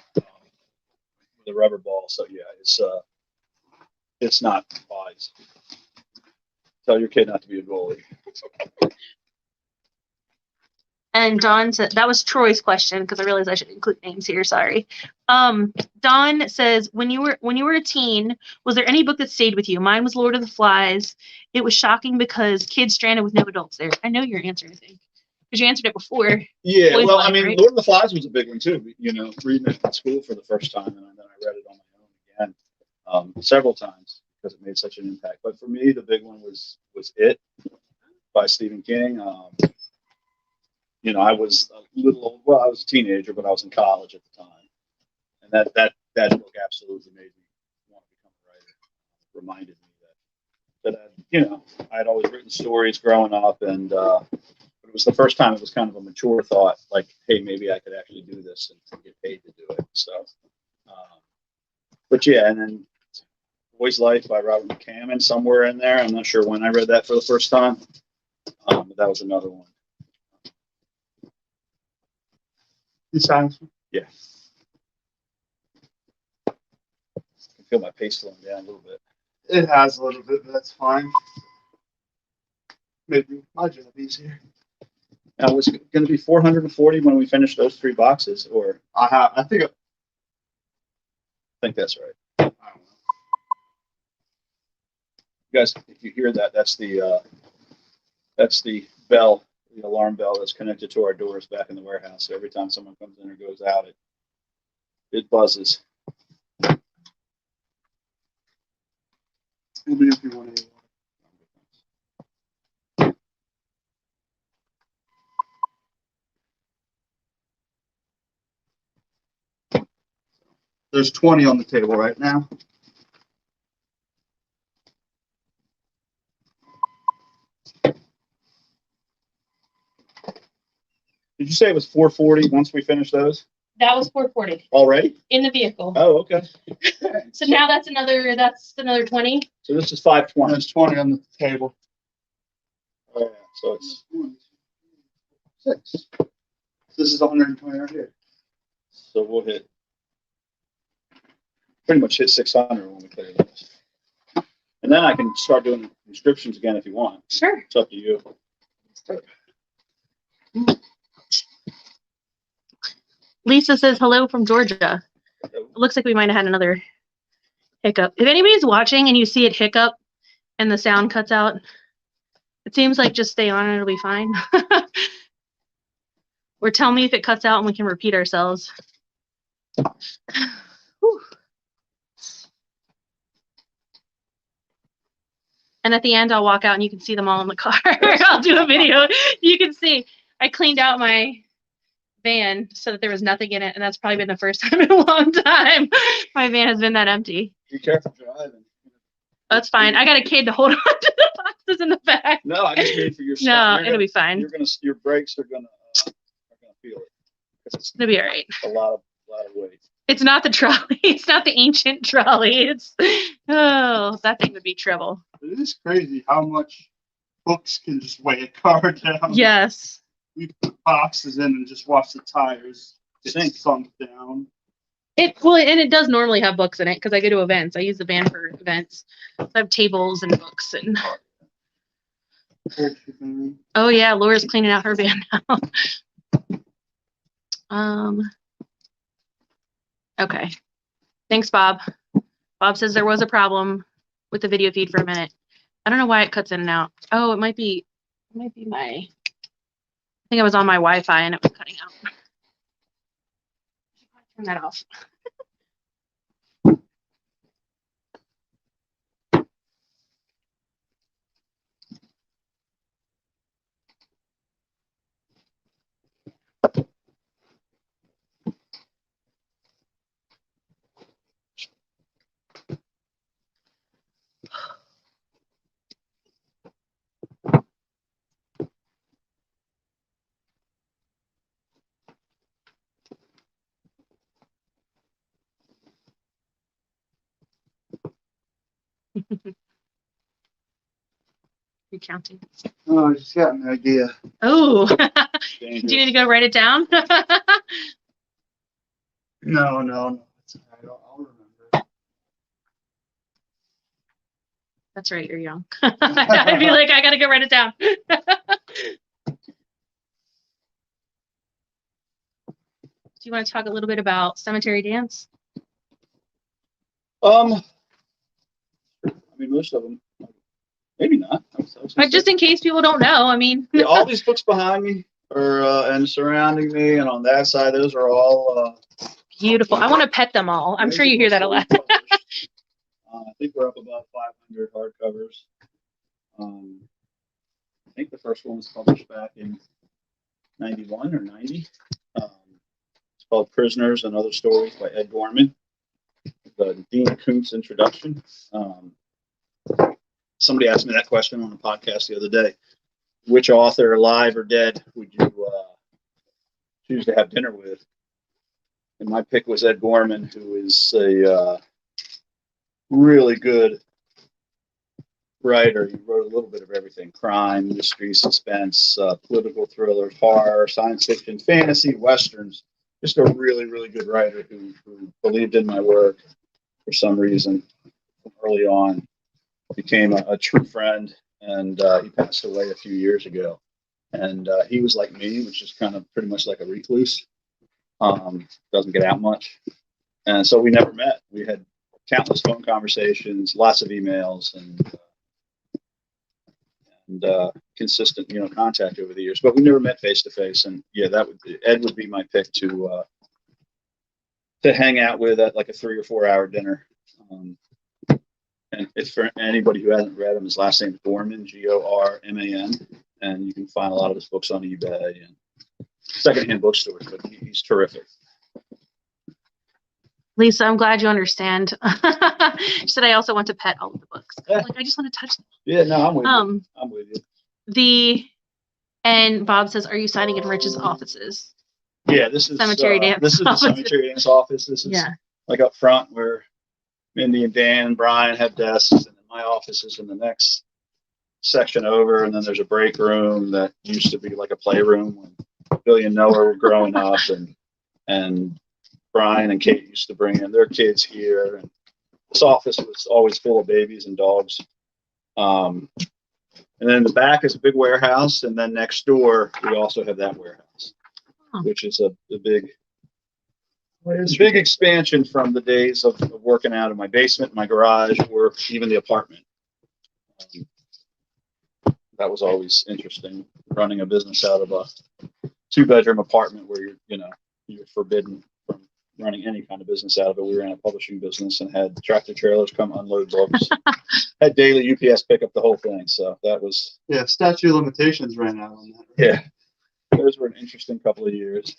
[SPEAKER 2] the rubber ball. So yeah, it's not wise. Tell your kid not to be a goalie.
[SPEAKER 1] And Dawn said that was Troy's question because I realized I should include names here. Sorry. Dawn says, when you were a teen, was there any book that stayed with you? Mine was Lord of the Flies. It was shocking because kids stranded with no adults there. I know your answer, I think, because you answered it before.
[SPEAKER 2] Yeah,
[SPEAKER 1] Boys
[SPEAKER 2] well,
[SPEAKER 1] Life,
[SPEAKER 2] I mean,
[SPEAKER 1] right?
[SPEAKER 2] Lord of the Flies was a big one too. You know, reading it in school for the first time, and then I read it on my own again several times because it made such an impact. But for me, the big one was It by Stephen King. You know, I was a little, well, I was a teenager, but I was in college at the time. And that book absolutely made me want to become a writer. Reminded me that I had always written stories growing up, and it was the first time it was kind of a mature thought, like, hey, maybe I could actually do this and get paid to do it. So, but yeah, and then Boy's Life by Robert McCammon, somewhere in there. I'm not sure when I read that for the first time, but that was another one. Yeah. I can feel my pace slowing down a little bit.
[SPEAKER 3] It has a little bit, but that's fine. Maybe my job easier.
[SPEAKER 2] Now, was it going to be 440 when we finish those 3 boxes, or
[SPEAKER 3] I think
[SPEAKER 2] I think that's right.
[SPEAKER 3] I don't know.
[SPEAKER 2] You guys, if you hear that, that's the bell, the alarm bell that's connected to our doors back in the warehouse. So every time someone comes in or goes out, it buzzes.
[SPEAKER 3] Maybe if you want to. There's 20 on the table right now.
[SPEAKER 2] Did you say it was 440 once we finish those
[SPEAKER 1] That was 440
[SPEAKER 2] already?
[SPEAKER 1] in the vehicle.
[SPEAKER 2] Oh, okay.
[SPEAKER 1] So now that's another 20.
[SPEAKER 2] So this is 520.
[SPEAKER 3] There's 20 on the table.
[SPEAKER 2] Oh, yeah. So it's
[SPEAKER 3] 6. This is 120 right here.
[SPEAKER 2] so we'll pretty much hit 600 when we clear this. And then I can start doing inscriptions again if you want.
[SPEAKER 1] Sure.
[SPEAKER 2] It's up to you.
[SPEAKER 1] Lisa says hello from Georgia. It looks like we might have had another hiccup. If anybody's watching and you see it hiccup and the sound cuts out, it seems like just stay on and it'll be fine. Or tell me if it cuts out and we can repeat ourselves. Whew. And at the end, I'll walk out and you can see them all in the car. I'll do a video. You can see I cleaned out my van so that there was nothing in it, and that's probably been the first time in a long time my van has been that empty.
[SPEAKER 2] Be careful driving.
[SPEAKER 1] That's fine. I got a kid to hold on to the boxes in the back.
[SPEAKER 2] No, I just mean for your
[SPEAKER 1] No,
[SPEAKER 2] stuff.
[SPEAKER 1] it'll be fine.
[SPEAKER 2] Your brakes are gonna feel it. It's
[SPEAKER 1] It'll be all right.
[SPEAKER 2] a lot of weight.
[SPEAKER 1] It's not the trolley. It's not the ancient trolley. It's that thing would be trouble.
[SPEAKER 3] It is crazy how much books can just weigh a car down.
[SPEAKER 1] Yes.
[SPEAKER 3] We put boxes in and just watch the tires sunk down.
[SPEAKER 1] And it does normally have books in it because I go to events. I use the van for events. So I have tables and books and. Oh yeah, Laura's cleaning out her van now. Okay. Thanks, Bob. Bob says there was a problem with the video feed for a minute. I don't know why it cuts in and out. Oh, it might be my. I think I was on my Wi-Fi and it was cutting out. Turn that off. You're counting.
[SPEAKER 3] Oh, I just got an idea.
[SPEAKER 1] Oh, do you need to go write it down?
[SPEAKER 3] No. It's all right. I'll remember.
[SPEAKER 1] That's right, you're young. I'd be like, I gotta go write it down. Do you want to talk a little bit about Cemetery Dance?
[SPEAKER 2] I mean, most of them, maybe not.
[SPEAKER 1] But just in case people don't know, I mean.
[SPEAKER 2] Yeah, all these books behind me are and surrounding me, and on that side, those are all
[SPEAKER 1] Beautiful. I want to pet them all. I'm sure you hear that a lot.
[SPEAKER 2] I think we're up about 500 hardcovers. I think the first one was published back in 91 or 90. It's called Prisoners and Other Stories by Ed Gorman. The Dean Koontz introduction. Somebody asked me that question on a podcast the other day. Which author, alive or dead, would you choose to have dinner with? And my pick was Ed Gorman, who is a really good writer. He wrote a little bit of everything: crime, mystery, suspense, political thrillers, horror, science fiction, fantasy, westerns. Just a really, really good writer who believed in my work for some reason early on. Became a true friend, and he passed away a few years ago. And he was like me, which is kind of pretty much like a recluse. Doesn't get out much. And so we never met. We had countless phone conversations, lots of emails, and consistent, contact over the years. But we never met face to face. And yeah, Ed would be my pick to hang out with at like a 3 or 4 hour dinner. And if for anybody who hasn't read him, his last name is Gorman, Gorman, and you can find a lot of his books on eBay and secondhand bookstores. But he's terrific.
[SPEAKER 1] Lisa, I'm glad you understand. She said I also want to pet all of the books. I'm like, I just want to touch them.
[SPEAKER 2] Yeah, no, I'm with you. I'm with you.
[SPEAKER 1] And Bob says, are you signing in Rich's offices?
[SPEAKER 2] Yeah, this is
[SPEAKER 1] Cemetery Dance.
[SPEAKER 2] This is the Cemetery Dance office. This is like up front where Mindy and Dan and Brian have desks, and then my office is in the next section over, and then there's a break room that used to be like a playroom when Billy and Noah were growing up, and Brian and Kate used to bring in their kids here, and this office was always full of babies and dogs. And then in the back is a big warehouse, and then next door we also have that warehouse, which is a big expansion from the days of working out of my basement, my garage, or even the apartment. That was always interesting, running a business out of a 2-bedroom apartment where you're forbidden from running any kind of business out of it. We were in a publishing business and had tractor trailers come unload books, had daily UPS pick up the whole thing. So that was
[SPEAKER 3] statute of limitations ran out on that.
[SPEAKER 2] Yeah, those were an interesting couple of years.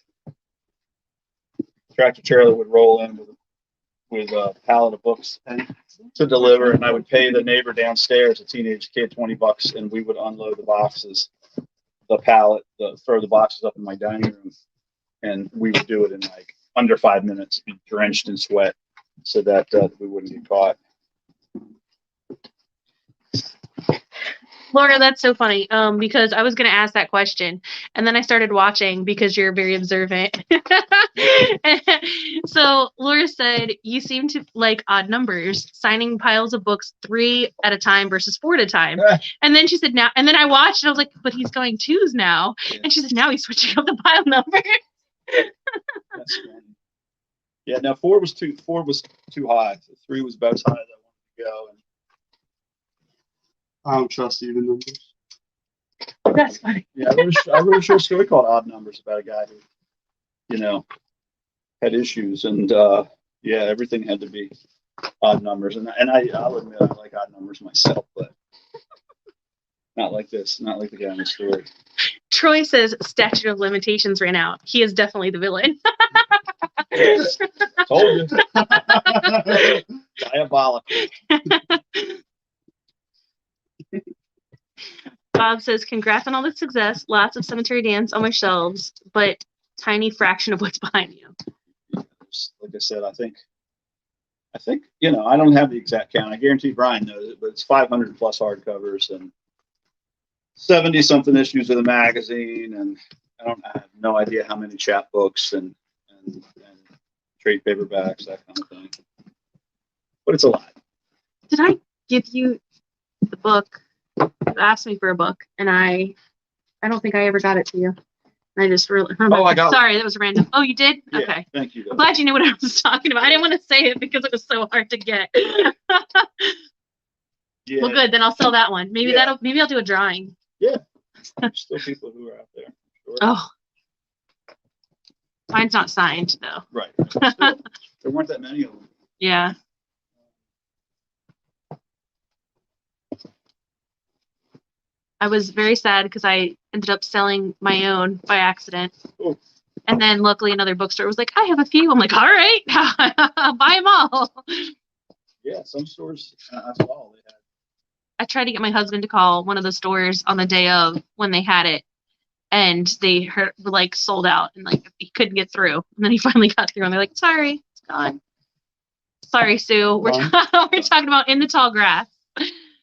[SPEAKER 2] Tractor trailer would roll in with a pallet of books to deliver, and I would pay the neighbor downstairs, a teenage kid, $20, and we would unload the boxes, the pallet, throw the boxes up in my dining room, and we would do it in like under 5 minutes, be drenched in sweat, so that we wouldn't get caught.
[SPEAKER 1] Laura, that's so funny. Because I was going to ask that question, and then I started watching because you're very observant. So Laura said you seem to like odd numbers, signing piles of books 3 at a time versus 4 at a time. And then she said now, and then I watched, and I was like, but he's going 2s now. Yeah. And she said now he's switching up the pile number.
[SPEAKER 2] That's funny. Yeah, now 4 was too high. So 3 was about as high as I wanted to go. And
[SPEAKER 3] I don't trust even numbers.
[SPEAKER 1] That's funny.
[SPEAKER 2] Yeah, I wrote a short story called Odd Numbers about a guy who, had issues, and everything had to be odd numbers. And I'll admit I like odd numbers myself, but not like this, not like the guy in the story.
[SPEAKER 1] Troy says statute of limitations ran out. He is definitely the villain.
[SPEAKER 2] Told you. Diabolical.
[SPEAKER 1] Bob says, congrats on all the success. Lots of Cemetery Dance on my shelves, but tiny fraction of what's behind you.
[SPEAKER 2] Like I said, I think, I don't have the exact count. I guarantee Brian knows it, but it's 500 plus hardcovers and 70 something issues of the magazine. And I have no idea how many chapbooks and trade paperbacks, that kind of thing. But it's a lot.
[SPEAKER 1] Did I give you the book. You asked me for a book, and I don't think I ever got it to you. I just really.
[SPEAKER 2] Oh, I got it.
[SPEAKER 1] Sorry, that was random. Oh, you did?
[SPEAKER 2] Yeah,
[SPEAKER 1] Okay.
[SPEAKER 2] thank you.
[SPEAKER 1] I'm glad you knew what I was talking about. I didn't want to say it because it was so hard to get.
[SPEAKER 2] Yeah.
[SPEAKER 1] Well, good. Then I'll sell that one. Maybe
[SPEAKER 2] Yeah.
[SPEAKER 1] maybe I'll do a drawing.
[SPEAKER 2] Yeah. There's still people who are out there. Sure.
[SPEAKER 1] Oh. Mine's not signed though.
[SPEAKER 2] Right. Still, there weren't that many of them.
[SPEAKER 1] Yeah. I was very sad because I ended up selling my own by accident.
[SPEAKER 2] Oh.
[SPEAKER 1] And then luckily another bookstore was like, I have a few. I'm like, all right, buy them all.
[SPEAKER 2] Yeah, some stores I saw they had.
[SPEAKER 1] I tried to get my husband to call one of the stores on the day of when they had it. And they were like sold out and like he couldn't get through. And then he finally got through and they're like, sorry, it's gone. Sorry, Sue. We're talking about In the Tall Grass.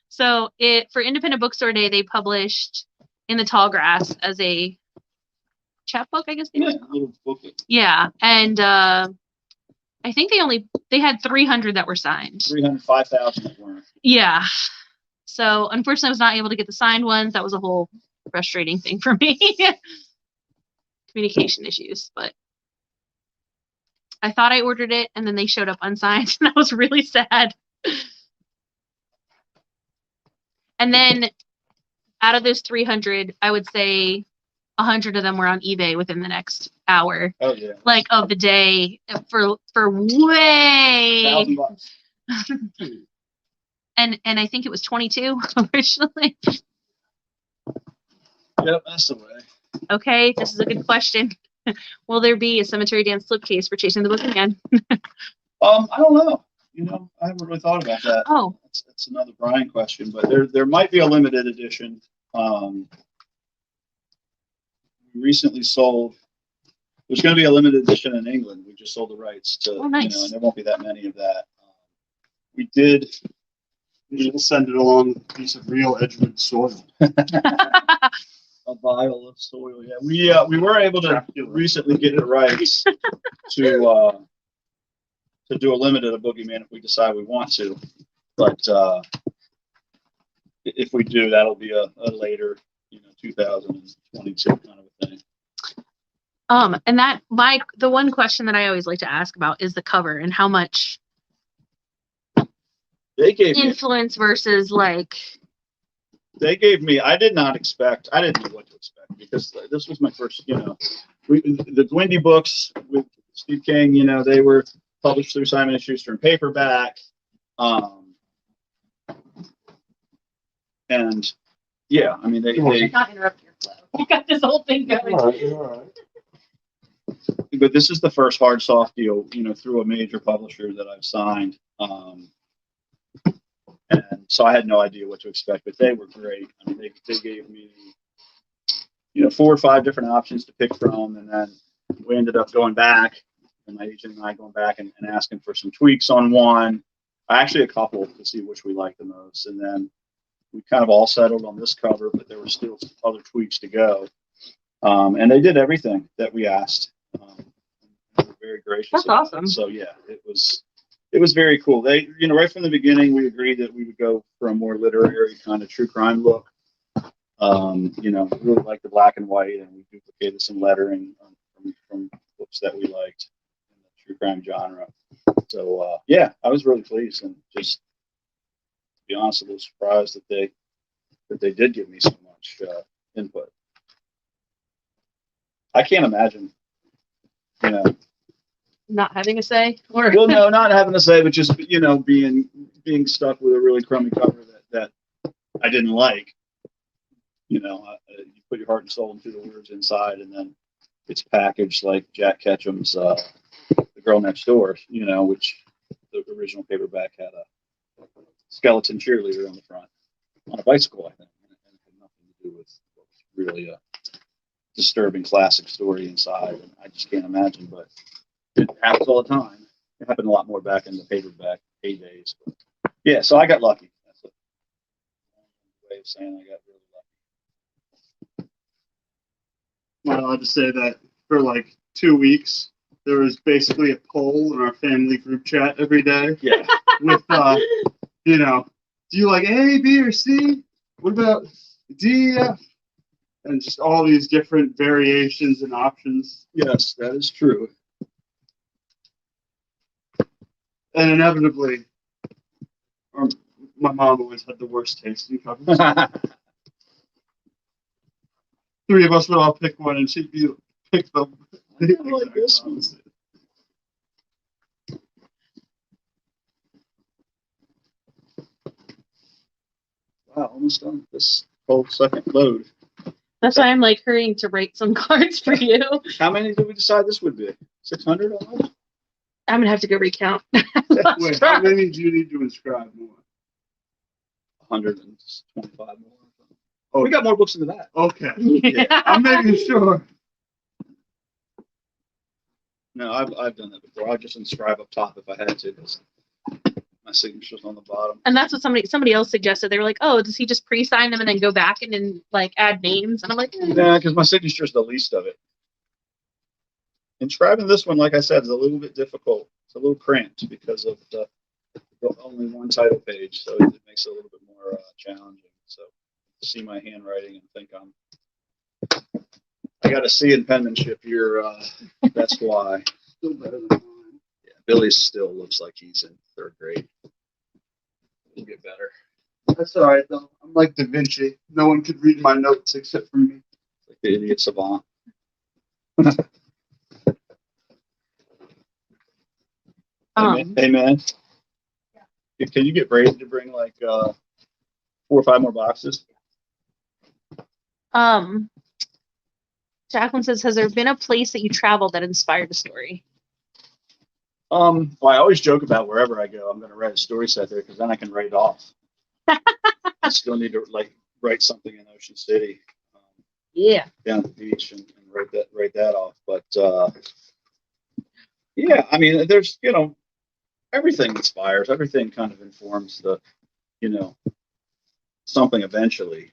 [SPEAKER 1] So for Independent Bookstore Day, they published In the Tall Grass as a chapbook, I guess.
[SPEAKER 2] Yeah, a little booklet.
[SPEAKER 1] Yeah, and I think they had 300 that were signed.
[SPEAKER 2] 305,000 that weren't.
[SPEAKER 1] Yeah. So unfortunately, I was not able to get the signed ones. That was a whole frustrating thing for me. Communication issues, but I thought I ordered it, and then they showed up unsigned, and I was really sad. And then out of those 300, I would say 100 of them were on eBay within the next hour.
[SPEAKER 2] Oh yeah.
[SPEAKER 1] Like of the day for way.
[SPEAKER 2] $1,000.
[SPEAKER 1] And I think it was 22 originally.
[SPEAKER 2] Yep, that's the way.
[SPEAKER 1] Okay, this is a good question. Will there be a cemetery dance slipcase for Chasing the Boogeyman?
[SPEAKER 2] I don't know. You know, I haven't really thought about that.
[SPEAKER 1] Oh.
[SPEAKER 2] That's another Brian question, but there might be a limited edition. We recently sold. There's going to be a limited edition in England. We just sold the rights to.
[SPEAKER 1] Oh, nice.
[SPEAKER 2] And there won't be that many of that. We did.
[SPEAKER 3] You should send it along with a piece of real Edgewood soil.
[SPEAKER 2] A vial of soil. Yeah, we were able to recently get the rights to do a limited of Boogeyman if we decide we want to. But if we do, that'll be a later, 2022 kind of a thing.
[SPEAKER 1] And the one question that I always like to ask about is the cover and how much
[SPEAKER 2] They gave me,
[SPEAKER 1] influence versus like.
[SPEAKER 2] I didn't know what to expect because this was my first, the Gwindy books with Steve King, they were published through Simon & Schuster in paperback. And yeah, I mean, they
[SPEAKER 1] Not interrupt your flow. You got this whole thing going.
[SPEAKER 3] All right.
[SPEAKER 2] But this is the first hard soft deal, through a major publisher that I've signed. And so I had no idea what to expect, but they were great. I mean, they gave me, 4 or 5 different options to pick from. And then we ended up going back, and my agent and I going back and asking for some tweaks on one. Actually, a couple to see which we liked the most. And then we kind of all settled on this cover, but there were still some other tweaks to go. And they did everything that we asked. They were very gracious.
[SPEAKER 1] That's awesome.
[SPEAKER 2] So yeah, it was very cool. They, right from the beginning, we agreed that we would go for a more literary kind of true crime look. Really like the black and white, and we duplicated some lettering from books that we liked in the true crime genre. So yeah, I was really pleased, and just to be honest, a little surprised that they did give me so much input. I can't imagine,
[SPEAKER 1] Not having a say, or
[SPEAKER 2] well, no, not having to say, but just being stuck with a really crummy cover that I didn't like. You put your heart and soul into the words inside, and then it's packaged like Jack Ketchum's The Girl Next Door, which the original paperback had a skeleton cheerleader on the front on a bicycle, I think, and it had nothing to do with what was really a disturbing classic story inside. And I just can't imagine, but it happens all the time. It happened a lot more back in the paperback heydays. But yeah, so I got lucky. That's a way of saying I got really lucky.
[SPEAKER 3] Am I allowed to say that for like 2 weeks, there was basically a poll in our family group chat every day
[SPEAKER 2] Yeah.
[SPEAKER 3] with, do you like A, B, or C? What about D, F? And just all these different variations and options.
[SPEAKER 2] Yes, that is true.
[SPEAKER 3] And inevitably, my mom always had the worst taste in covers. Three of us would all pick one, and she'd pick the
[SPEAKER 2] like this one. Wow, almost done with this whole second load.
[SPEAKER 1] That's why I'm like hurrying to write some cards for you.
[SPEAKER 2] How many did we decide this would be? 600 almost?
[SPEAKER 1] I'm gonna have to go recount.
[SPEAKER 3] Wait, how many do you need to inscribe more?
[SPEAKER 2] 125 more. Oh, we got more books than that.
[SPEAKER 3] Okay.
[SPEAKER 1] Yeah.
[SPEAKER 3] I'm making sure.
[SPEAKER 2] No, I've done that before. I'd just inscribe up top if I had to, because my signature's on the bottom.
[SPEAKER 1] And that's what somebody else suggested. They were like, "Oh, does he just pre-sign them and then go back and then like add names?" And I'm like,
[SPEAKER 2] Yeah, because my signature's the least of it. Inscribing this one, like I said, is a little bit difficult. It's a little cramped because of the only one title page, so it makes it a little bit more challenging. So see my handwriting and think I got a C in penmanship here. That's why.
[SPEAKER 3] Still better than mine.
[SPEAKER 2] Yeah, Billy still looks like he's in third grade. He'll get better.
[SPEAKER 3] That's all right, though. I'm like Da Vinci. No one could read my notes except for me.
[SPEAKER 2] Like the idiot savant. Amen. Can you get Brady to bring like 4 or 5 more boxes?
[SPEAKER 1] Jacqueline says, "Has there been a place that you traveled that inspired a story?"
[SPEAKER 2] Well, I always joke about wherever I go, I'm going to write a story set there because then I can write it off. I still need to like write something in Ocean City,
[SPEAKER 1] Yeah.
[SPEAKER 2] down at the beach, and write that off. But yeah, I mean, there's everything inspires, everything kind of informs the something eventually.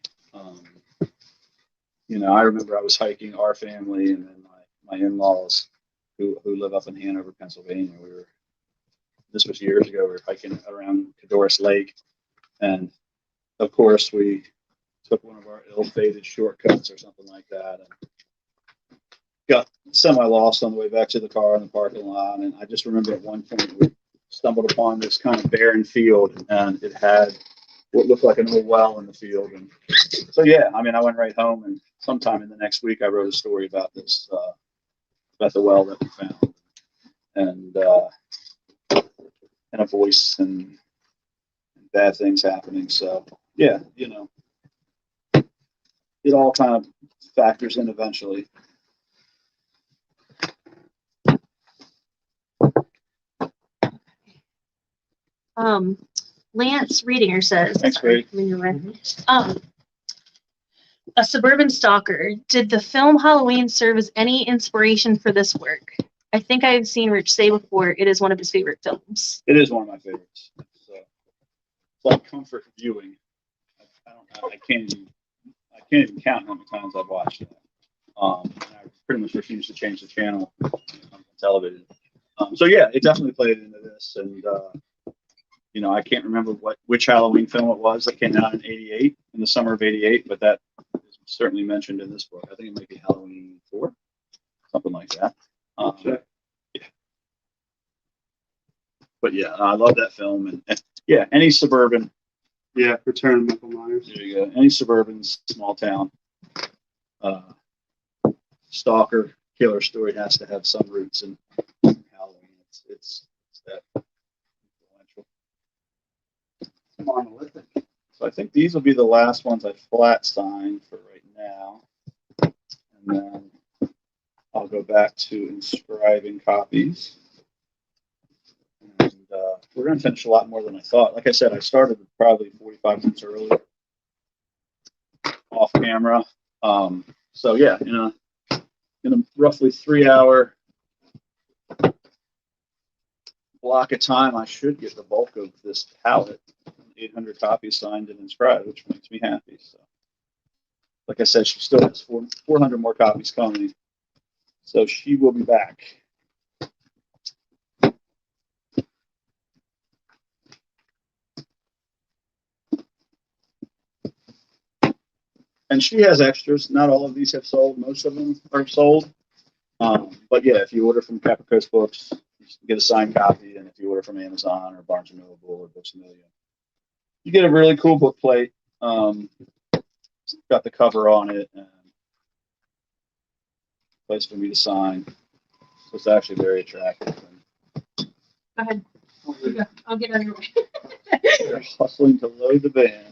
[SPEAKER 2] I remember I was hiking our family and then my in-laws who live up in Hanover, Pennsylvania. This was years ago. We were hiking around Cadorus Lake, and of course we took one of our ill-fated shortcuts or something like that, and got semi-lost on the way back to the car in the parking lot. And I just remember at one point we stumbled upon this kind of barren field, and it had what looked like an old well in the field. And so, yeah, I mean, I went right home, and sometime in the next week, I wrote a story about this, about the well that we found, and a voice and bad things happening. So, yeah, it all kind of factors in eventually.
[SPEAKER 1] Lance Readinger says,
[SPEAKER 2] Thanks,
[SPEAKER 1] sorry,
[SPEAKER 2] Brady.
[SPEAKER 1] when you're ready. A suburban stalker. Did the film Halloween serve as any inspiration for this work? I think I've seen Rich say before it is one of his favorite films.
[SPEAKER 2] It is one of my favorites. It's like comfort viewing. I can't even count how many times I've watched it. And I pretty much refuse to change the channel on television. So yeah, it definitely played into this, and I can't remember which Halloween film it was that came out in '88, in the summer of '88, but that is certainly mentioned in this book. I think it might be Halloween 4, something like that. Yeah. But yeah, I love that film, and yeah, any suburban.
[SPEAKER 3] Yeah, Return of Michael Myers.
[SPEAKER 2] There you go. Any suburban small town stalker killer story has to have some roots in Halloween. It's that influential.
[SPEAKER 3] Monolithic.
[SPEAKER 2] So I think these will be the last ones I flat sign for right now, and then I'll go back to inscribing copies. And we're going to finish a lot more than I thought. Like I said, I started probably 45 minutes early off camera. So yeah, in a roughly 3-hour block of time, I should get the bulk of this palette, 800 copies signed and inscribed, which makes me happy. So, like I said, she still has 400 more copies coming, so she will be back. And she has extras. Not all of these have sold. Most of them are sold. But yeah, if you order from Capra Coast Books, you get a signed copy. And if you order from Amazon or Barnes & Noble or Books A Million, you get a really cool book plate. It's got the cover on it and place for me to sign. So it's actually very attractive.
[SPEAKER 1] Go ahead. I'll get on your way.
[SPEAKER 2] They're hustling to load the van.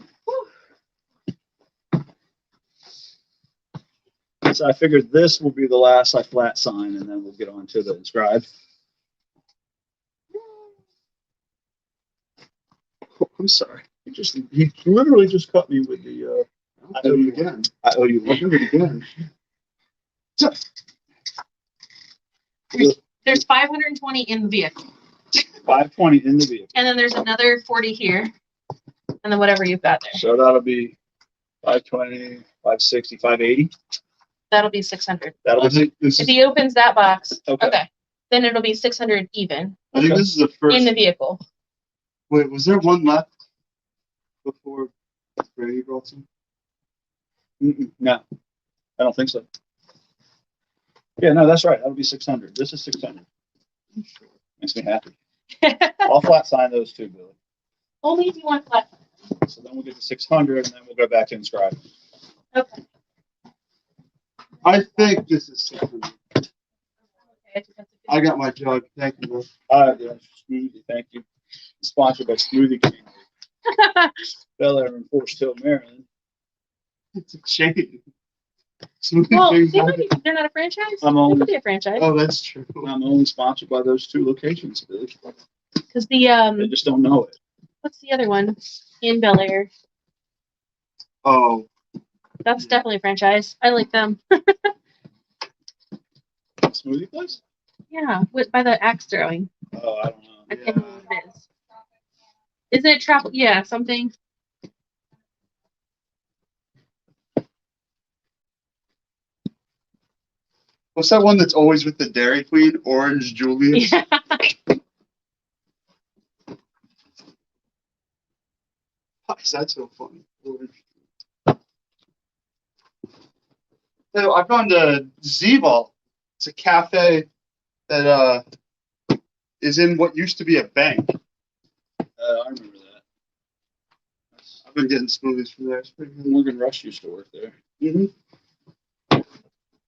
[SPEAKER 2] So I figured this will be the last I flat sign, and then we'll get on to the inscribed. Oh, I'm sorry. He literally just cut me with the.
[SPEAKER 3] I'll do it again.
[SPEAKER 2] I owe you
[SPEAKER 3] I'll do it again.
[SPEAKER 1] There's 520 in the vehicle.
[SPEAKER 2] 520 in the vehicle.
[SPEAKER 1] And then there's another 40 here. And then whatever you've got there.
[SPEAKER 2] So that'll be 520, 560, 580.
[SPEAKER 1] That'll be 600.
[SPEAKER 2] That'll
[SPEAKER 3] I
[SPEAKER 2] be.
[SPEAKER 3] think this
[SPEAKER 1] If
[SPEAKER 3] is.
[SPEAKER 1] he opens that box,
[SPEAKER 2] Okay.
[SPEAKER 1] okay. Then it'll be 600 even
[SPEAKER 3] I think
[SPEAKER 2] Okay.
[SPEAKER 3] this is the
[SPEAKER 1] in
[SPEAKER 3] first.
[SPEAKER 1] the vehicle.
[SPEAKER 3] Wait, was there one left before Brady brought some?
[SPEAKER 2] No, I don't think so. Yeah, no, that's right. That'll be 600. This is 600. Makes me happy. I'll flat sign those too, Billy.
[SPEAKER 1] Only if you want flat.
[SPEAKER 2] So then we'll get to 600, and then we'll go back to inscribe.
[SPEAKER 1] Okay.
[SPEAKER 3] I think this is 600.
[SPEAKER 1] Okay.
[SPEAKER 3] I got my jug. Thank you, bro.
[SPEAKER 2] Yeah, Smoothie, thank you. Sponsored by Smoothie King, Bel Air and Forest Hill, Maryland.
[SPEAKER 3] It's a chain. Smoothie
[SPEAKER 1] Well,
[SPEAKER 3] King's
[SPEAKER 1] they
[SPEAKER 3] not-
[SPEAKER 1] might be, they're not a franchise.
[SPEAKER 2] I'm
[SPEAKER 1] They
[SPEAKER 2] only,
[SPEAKER 1] could be a franchise.
[SPEAKER 3] Oh, that's true.
[SPEAKER 2] I'm only sponsored by those two locations, Billy.
[SPEAKER 1] Because
[SPEAKER 2] They
[SPEAKER 1] the
[SPEAKER 2] just don't know it.
[SPEAKER 1] what's the other one in Bel Air?
[SPEAKER 3] Oh,
[SPEAKER 1] That's definitely a franchise. I like them.
[SPEAKER 2] Smoothie place?
[SPEAKER 1] Yeah, with by the axe throwing.
[SPEAKER 2] Oh, I don't know.
[SPEAKER 1] I can't remember what it is. Isn't it travel? Yeah, something.
[SPEAKER 3] what's that one that's always with the Dairy Queen? Orange Julius.
[SPEAKER 1] Yeah.
[SPEAKER 3] Why is that so funny? Orange. So I've gone to Z-Vault. It's a cafe that is in what used to be a bank.
[SPEAKER 2] I remember that.
[SPEAKER 3] I've been getting smoothies from there. It's pretty good.
[SPEAKER 2] Morgan Rush used to work there.
[SPEAKER 3] Mm-hmm.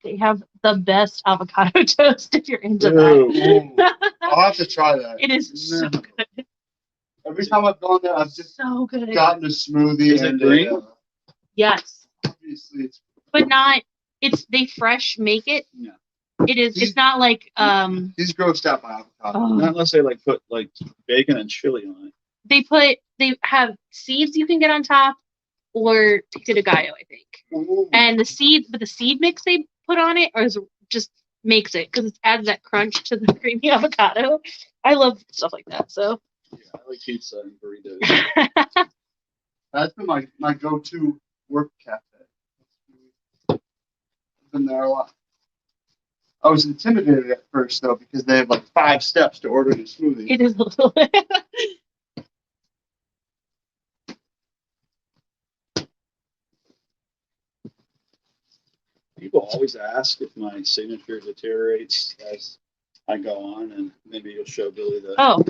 [SPEAKER 1] They have the best avocado toast if you're into that.
[SPEAKER 3] I'll have to try that.
[SPEAKER 1] It is so good.
[SPEAKER 3] Every time I've gone there, I've just
[SPEAKER 1] So good.
[SPEAKER 3] gotten a smoothie
[SPEAKER 2] Is it
[SPEAKER 3] and
[SPEAKER 2] green?
[SPEAKER 1] Yes,
[SPEAKER 3] obviously it's
[SPEAKER 1] but not. It's they fresh make it.
[SPEAKER 2] No.
[SPEAKER 1] It is. It's not like
[SPEAKER 3] he's grossed out by avocado.
[SPEAKER 1] Oh.
[SPEAKER 2] Not unless they like put like bacon and chili on it.
[SPEAKER 1] they have seeds you can get on top, or pico de gallo, I think.
[SPEAKER 3] Ooh.
[SPEAKER 1] And the seed mix they put on it, or is just makes it because it adds that crunch to the creamy avocado. I love stuff like that. So
[SPEAKER 2] Yeah, I like pizza and burritos.
[SPEAKER 3] That's been my go-to work cafe. I've been there a lot. I was intimidated at first though because they have like 5 steps to ordering a smoothie.
[SPEAKER 1] it is a little.
[SPEAKER 2] People always ask if my signature deteriorates as I go on, and maybe you'll show Billy
[SPEAKER 1] Oh,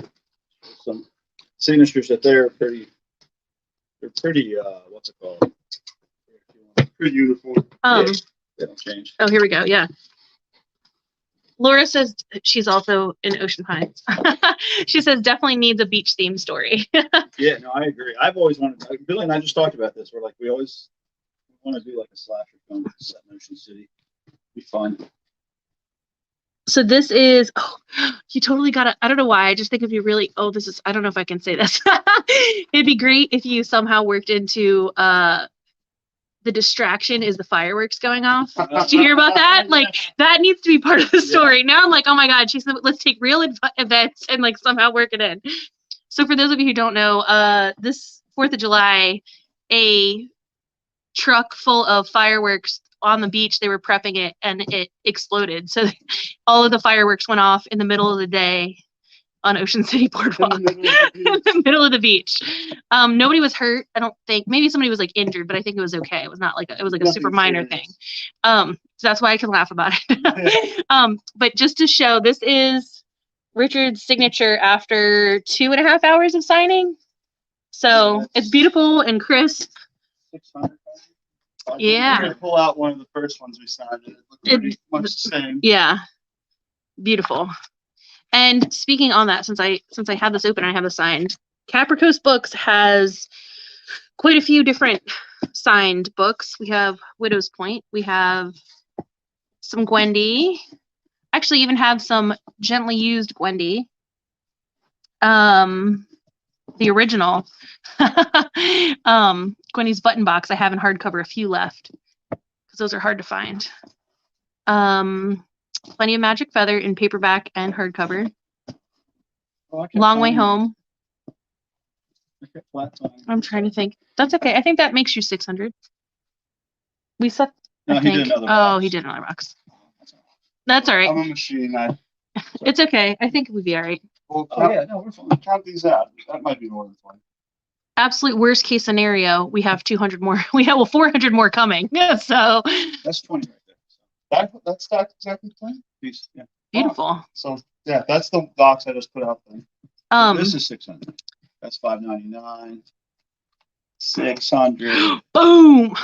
[SPEAKER 2] some signatures that they're pretty, what's it called?
[SPEAKER 3] Pretty uniform.
[SPEAKER 2] They don't change.
[SPEAKER 1] Oh, here we go. Yeah. Laura says she's also in Ocean Pines. She says definitely needs a beach theme story.
[SPEAKER 2] Yeah, no, I agree. I've always wanted, like, Billy and I just talked about this. We're like, we always want to do like a slasher film set in Ocean City. Be fun.
[SPEAKER 1] So this is, oh, you totally got it. I don't know why. I just think it'd be really, oh, this is, I don't know if I can say this. It'd be great if you somehow worked into the distraction is the fireworks going off. Did you hear about that? Like, that needs to be part of the story. Now I'm like, oh my God, she said, let's take real events and like somehow work it in. So for those of you who don't know, this 4th of July, a truck full of fireworks on the beach, they were prepping it and it exploded. So all of the fireworks went off in the middle of the day on Ocean City Boardwalk, in the middle of the beach. Nobody was hurt. I don't think. Maybe somebody was like injured, but I think it was okay. It was not like it was like a super minor thing. So that's why I can laugh about it. But just to show, this is Richard's signature after 2.5 hours of signing. So it's beautiful and crisp.
[SPEAKER 2] 600.
[SPEAKER 1] Yeah.
[SPEAKER 3] I'm gonna pull out one of the first ones we signed. It looked pretty much the same.
[SPEAKER 1] Yeah. Beautiful. And speaking on that, since I have this open, I have this signed. Capricos Books has quite a few different signed books. We have Widow's Point. We have some Gwendy. Actually, even have some gently used Gwendy. The original. Gwendy's button box. I have in hardcover a few left because those are hard to find. Plenty of Magic Feather in paperback and hardcover. Long Way Home. I'm trying to think. That's okay. I think that makes you 600. We set.
[SPEAKER 2] No, he did another box.
[SPEAKER 1] Oh, he did another box. That's all right.
[SPEAKER 3] I'm a machine.
[SPEAKER 1] It's okay. I think it would be all right.
[SPEAKER 3] Well,
[SPEAKER 2] We're fine.
[SPEAKER 3] count these out. That might be more than 20.
[SPEAKER 1] Absolute worst case scenario, we have 200 more. We have 400 more coming. So
[SPEAKER 2] That's 20 right there.
[SPEAKER 3] That's stacked exactly 20?
[SPEAKER 2] Piece, yeah.
[SPEAKER 1] beautiful.
[SPEAKER 3] So yeah, that's the box I just put out then.
[SPEAKER 2] This is 600. That's 599. 600.
[SPEAKER 1] Boom.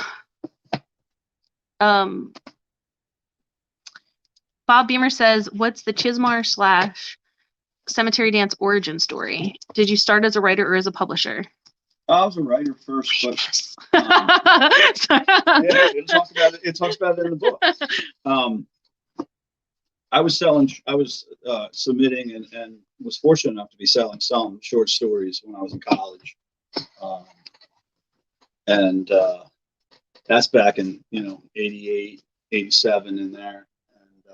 [SPEAKER 1] Bob Beamer says, "What's the Chismar / Cemetery Dance origin story? Did you start as a writer or as a publisher?"
[SPEAKER 2] I was a writer first, but
[SPEAKER 1] Yes.
[SPEAKER 2] yeah, it talks about it. It talks about it in the book. I was submitting and was fortunate enough to be selling some short stories when I was in college. And that's back in, 88, 87 in there. And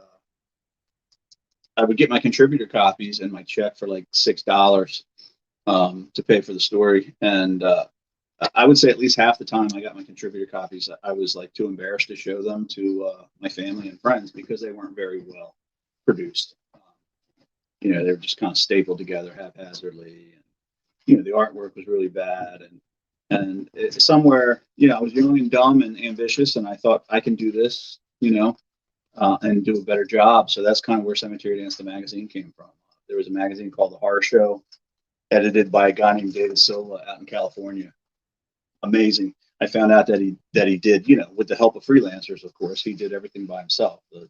[SPEAKER 2] I would get my contributor copies and my check for like $6 to pay for the story. And I would say at least half the time I got my contributor copies, I was like too embarrassed to show them to my family and friends because they weren't very well produced. They were just kind of stapled together haphazardly. And, the artwork was really bad. And somewhere, I was young and dumb and ambitious, and I thought I can do this, and do a better job. So that's kind of where Cemetery Dance, the magazine, came from. There was a magazine called The Horror Show, edited by a guy named David Silva out in California. Amazing. I found out that he did, with the help of freelancers, of course, he did everything by himself. The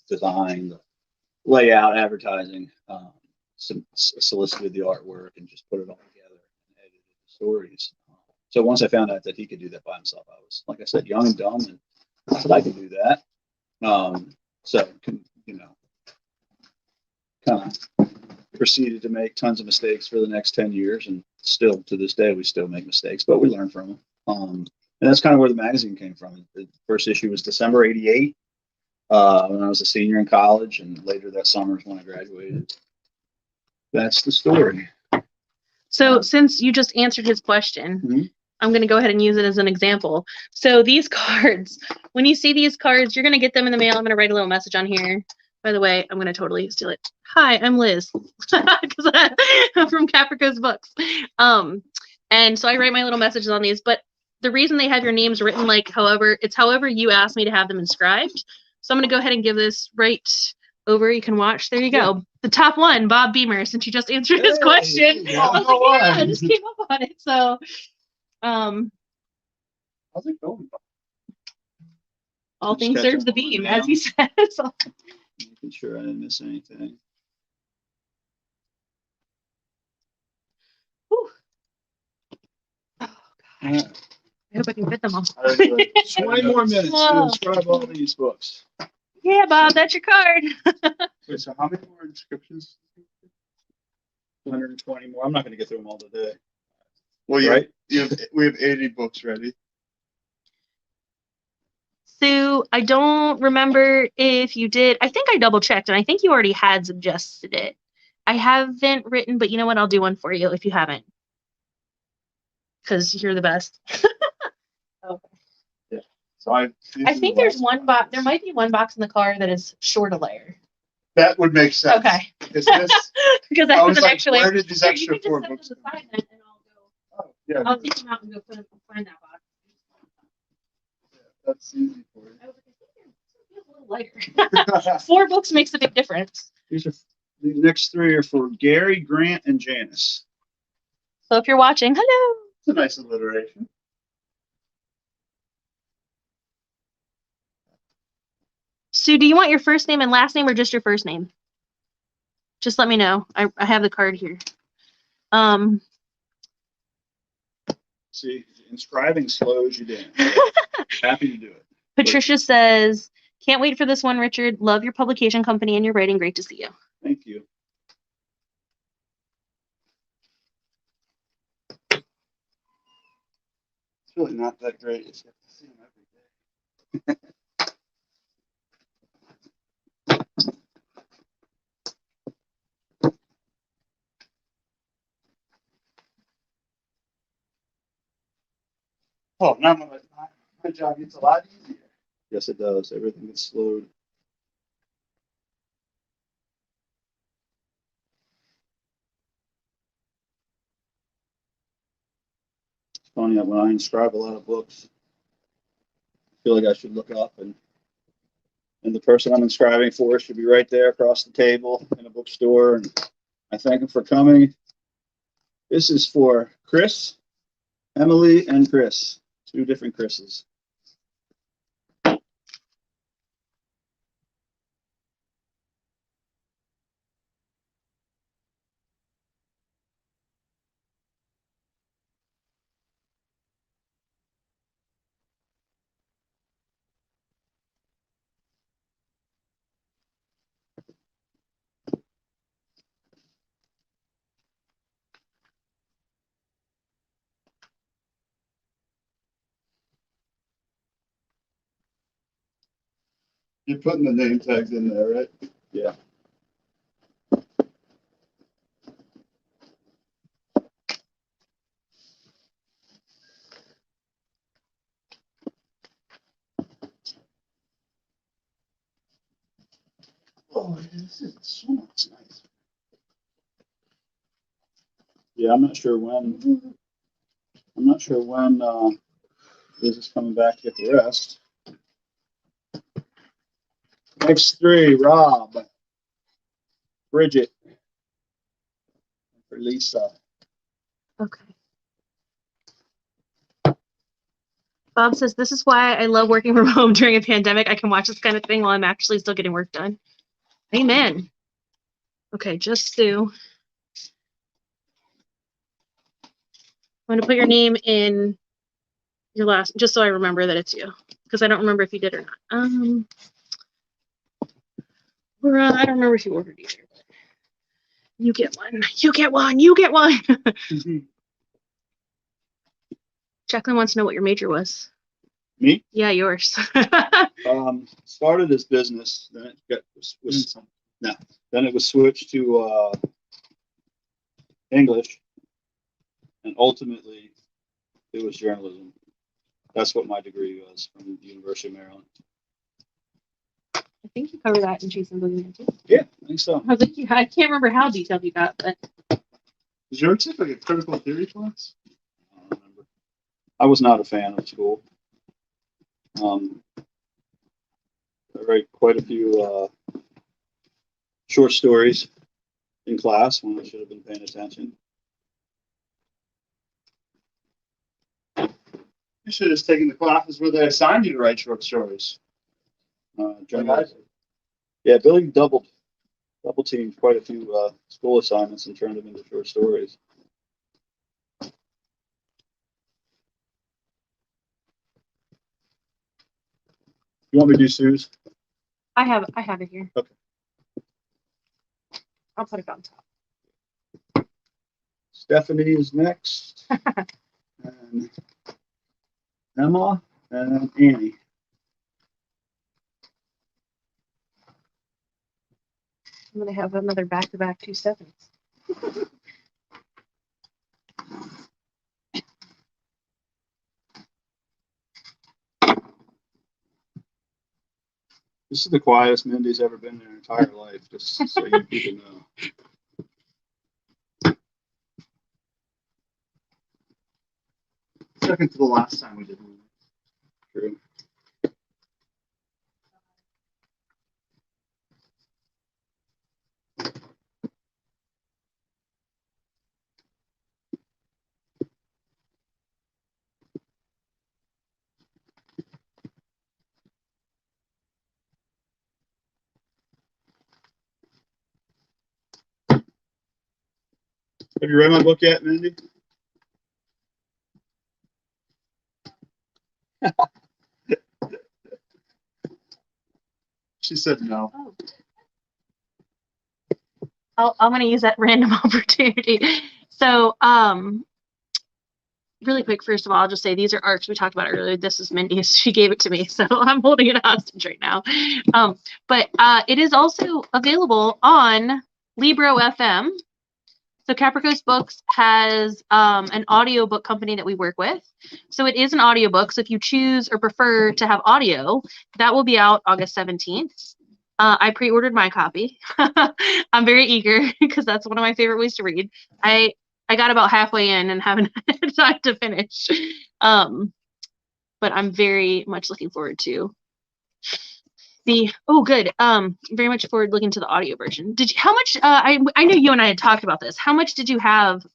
[SPEAKER 2] design, the layout, advertising, solicited the artwork and just put it all together and edited the stories. So once I found out that he could do that by himself, I was, like I said, young and dumb, and I said I could do that. So, kind of proceeded to make tons of mistakes for the next 10 years, and still to this day we still make mistakes, but we learn from them. And that's kind of where the magazine came from. The first issue was December '88, when I was a senior in college, and later that summer is when I graduated. That's the story.
[SPEAKER 1] So since you just answered his question, I'm going to go ahead and use it as an example. So these cards, when you see these cards, you're going to get them in the mail. I'm going to write a little message on here. By the way, I'm going to totally steal it. Hi, I'm Liz, because I'm from Capricos Books. And so I write my little messages on these, but the reason they have your names written however you asked me to have them inscribed. So I'm going to go ahead and give this right over. You can watch. There you go. Yeah. The top one, Bob Beamer, since you just answered his question. I was like, yeah, I just came up on it. So,
[SPEAKER 3] how's it going?
[SPEAKER 1] All things serves the beam, as he says.
[SPEAKER 2] Making sure I didn't miss anything.
[SPEAKER 1] Whew. Oh, gosh. I hope I can fit them all.
[SPEAKER 2] 20 more minutes to describe all these books.
[SPEAKER 1] Yeah, Bob, that's your card.
[SPEAKER 3] Wait, so how many more inscriptions?
[SPEAKER 2] 120 more. I'm not going to get through them all today.
[SPEAKER 3] Well,
[SPEAKER 2] right?
[SPEAKER 3] We have 80 books ready.
[SPEAKER 1] So I don't remember if you did. I think I double checked, and I think you already had suggested it. I haven't written, but you know what? I'll do one for you if you haven't, because you're the best. Okay.
[SPEAKER 3] Yeah. So I
[SPEAKER 1] think there's one box. There might be one box in the car that is short a layer.
[SPEAKER 3] That would make sense.
[SPEAKER 1] Okay.
[SPEAKER 3] Because
[SPEAKER 1] I
[SPEAKER 3] was like,
[SPEAKER 1] actually.
[SPEAKER 3] where did these extra 4 books
[SPEAKER 1] come?
[SPEAKER 3] Yeah, Yeah,
[SPEAKER 1] I'll take them out and go put them, find that box.
[SPEAKER 3] that's easy for
[SPEAKER 1] I was like, I think they're a little lighter.
[SPEAKER 3] you.
[SPEAKER 1] 4 books makes a big difference.
[SPEAKER 2] These next 3 are for Gary, Grant, and Janice.
[SPEAKER 1] So if you're watching, hello.
[SPEAKER 3] It's a nice alliteration.
[SPEAKER 1] Sue, do you want your first name and last name or just your first name? Just let me know. I have the card here.
[SPEAKER 2] See, inscribing slows you down. Happy to do it.
[SPEAKER 1] Patricia says, can't wait for this one, Richard. Love your publication company and your writing. Great to see you.
[SPEAKER 2] Thank you.
[SPEAKER 3] It's really not that great. It's have to see them every day. Oh, now my job gets a lot easier.
[SPEAKER 2] Yes, it does. Everything gets slowed. It's funny that when I inscribe a lot of books, I feel like I should look up and the person I'm inscribing for should be right there across the table in a bookstore. And I thank them for coming. This is for Chris, Emily, and Chris. 2 different Chris's.
[SPEAKER 3] You're putting the name tags in there, right?
[SPEAKER 2] Yeah.
[SPEAKER 3] Oh, this is so much nicer.
[SPEAKER 2] Yeah, I'm not sure when. I'm not sure when Liz is coming back to get the rest. Next 3, Rob, Bridget, and for Lisa.
[SPEAKER 1] Okay. Bob says, this is why I love working from home during a pandemic. I can watch this kind of thing while I'm actually still getting work done. Amen. Okay, just Sue. I'm going to put your name in your last, just so I remember that it's you. Because I don't remember if you did or not. I don't remember if you ordered either. But you get one. You get one. You get one. Jacqueline wants to know what your major was.
[SPEAKER 2] Me?
[SPEAKER 1] Yeah, yours.
[SPEAKER 2] Started this business, then it then it was switched to English, and ultimately it was journalism. That's what my degree was from the University of Maryland.
[SPEAKER 1] I think you covered that in Chasing Boogeyman too.
[SPEAKER 2] Yeah, I think so.
[SPEAKER 1] I was like, yeah, I can't remember how detailed you got, but
[SPEAKER 3] Is your tip like a critical theory class?
[SPEAKER 2] I don't remember. I was not a fan of school. I write quite a few short stories in class when I should have been paying attention.
[SPEAKER 3] You should have just taken the classes where they assigned you to write short stories.
[SPEAKER 2] Journalism. Yeah, Billy double teamed quite a few school assignments and turned them into short stories. You want me to do Sue's?
[SPEAKER 1] I have it here.
[SPEAKER 2] Okay.
[SPEAKER 1] I'll put it on top.
[SPEAKER 2] Stephanie is next. And Emma and Annie.
[SPEAKER 1] I'm gonna have another back-to-back 2 Stephanies.
[SPEAKER 2] This is the quietest Mindy's ever been in her entire life, just so you people know.
[SPEAKER 3] second to the last time we did one.
[SPEAKER 2] True. Have you read my book yet, Mindy?
[SPEAKER 3] She said no.
[SPEAKER 1] I'm going to use that random opportunity. So, really quick, first of all, I'll just say these are arcs we talked about earlier. This is Mindy's. She gave it to me, so I'm holding it hostage right now. But it is also available on Libro FM. So Capricos Books has an audiobook company that we work with. So it is an audiobook. So if you choose or prefer to have audio, that will be out August 17th. I pre-ordered my copy. I'm very eager because that's one of my favorite ways to read. I got about halfway in and haven't had time to finish. But I'm very much looking forward to good. Very much forward looking to the audio version. How much I know you and I had talked about this. How much did you have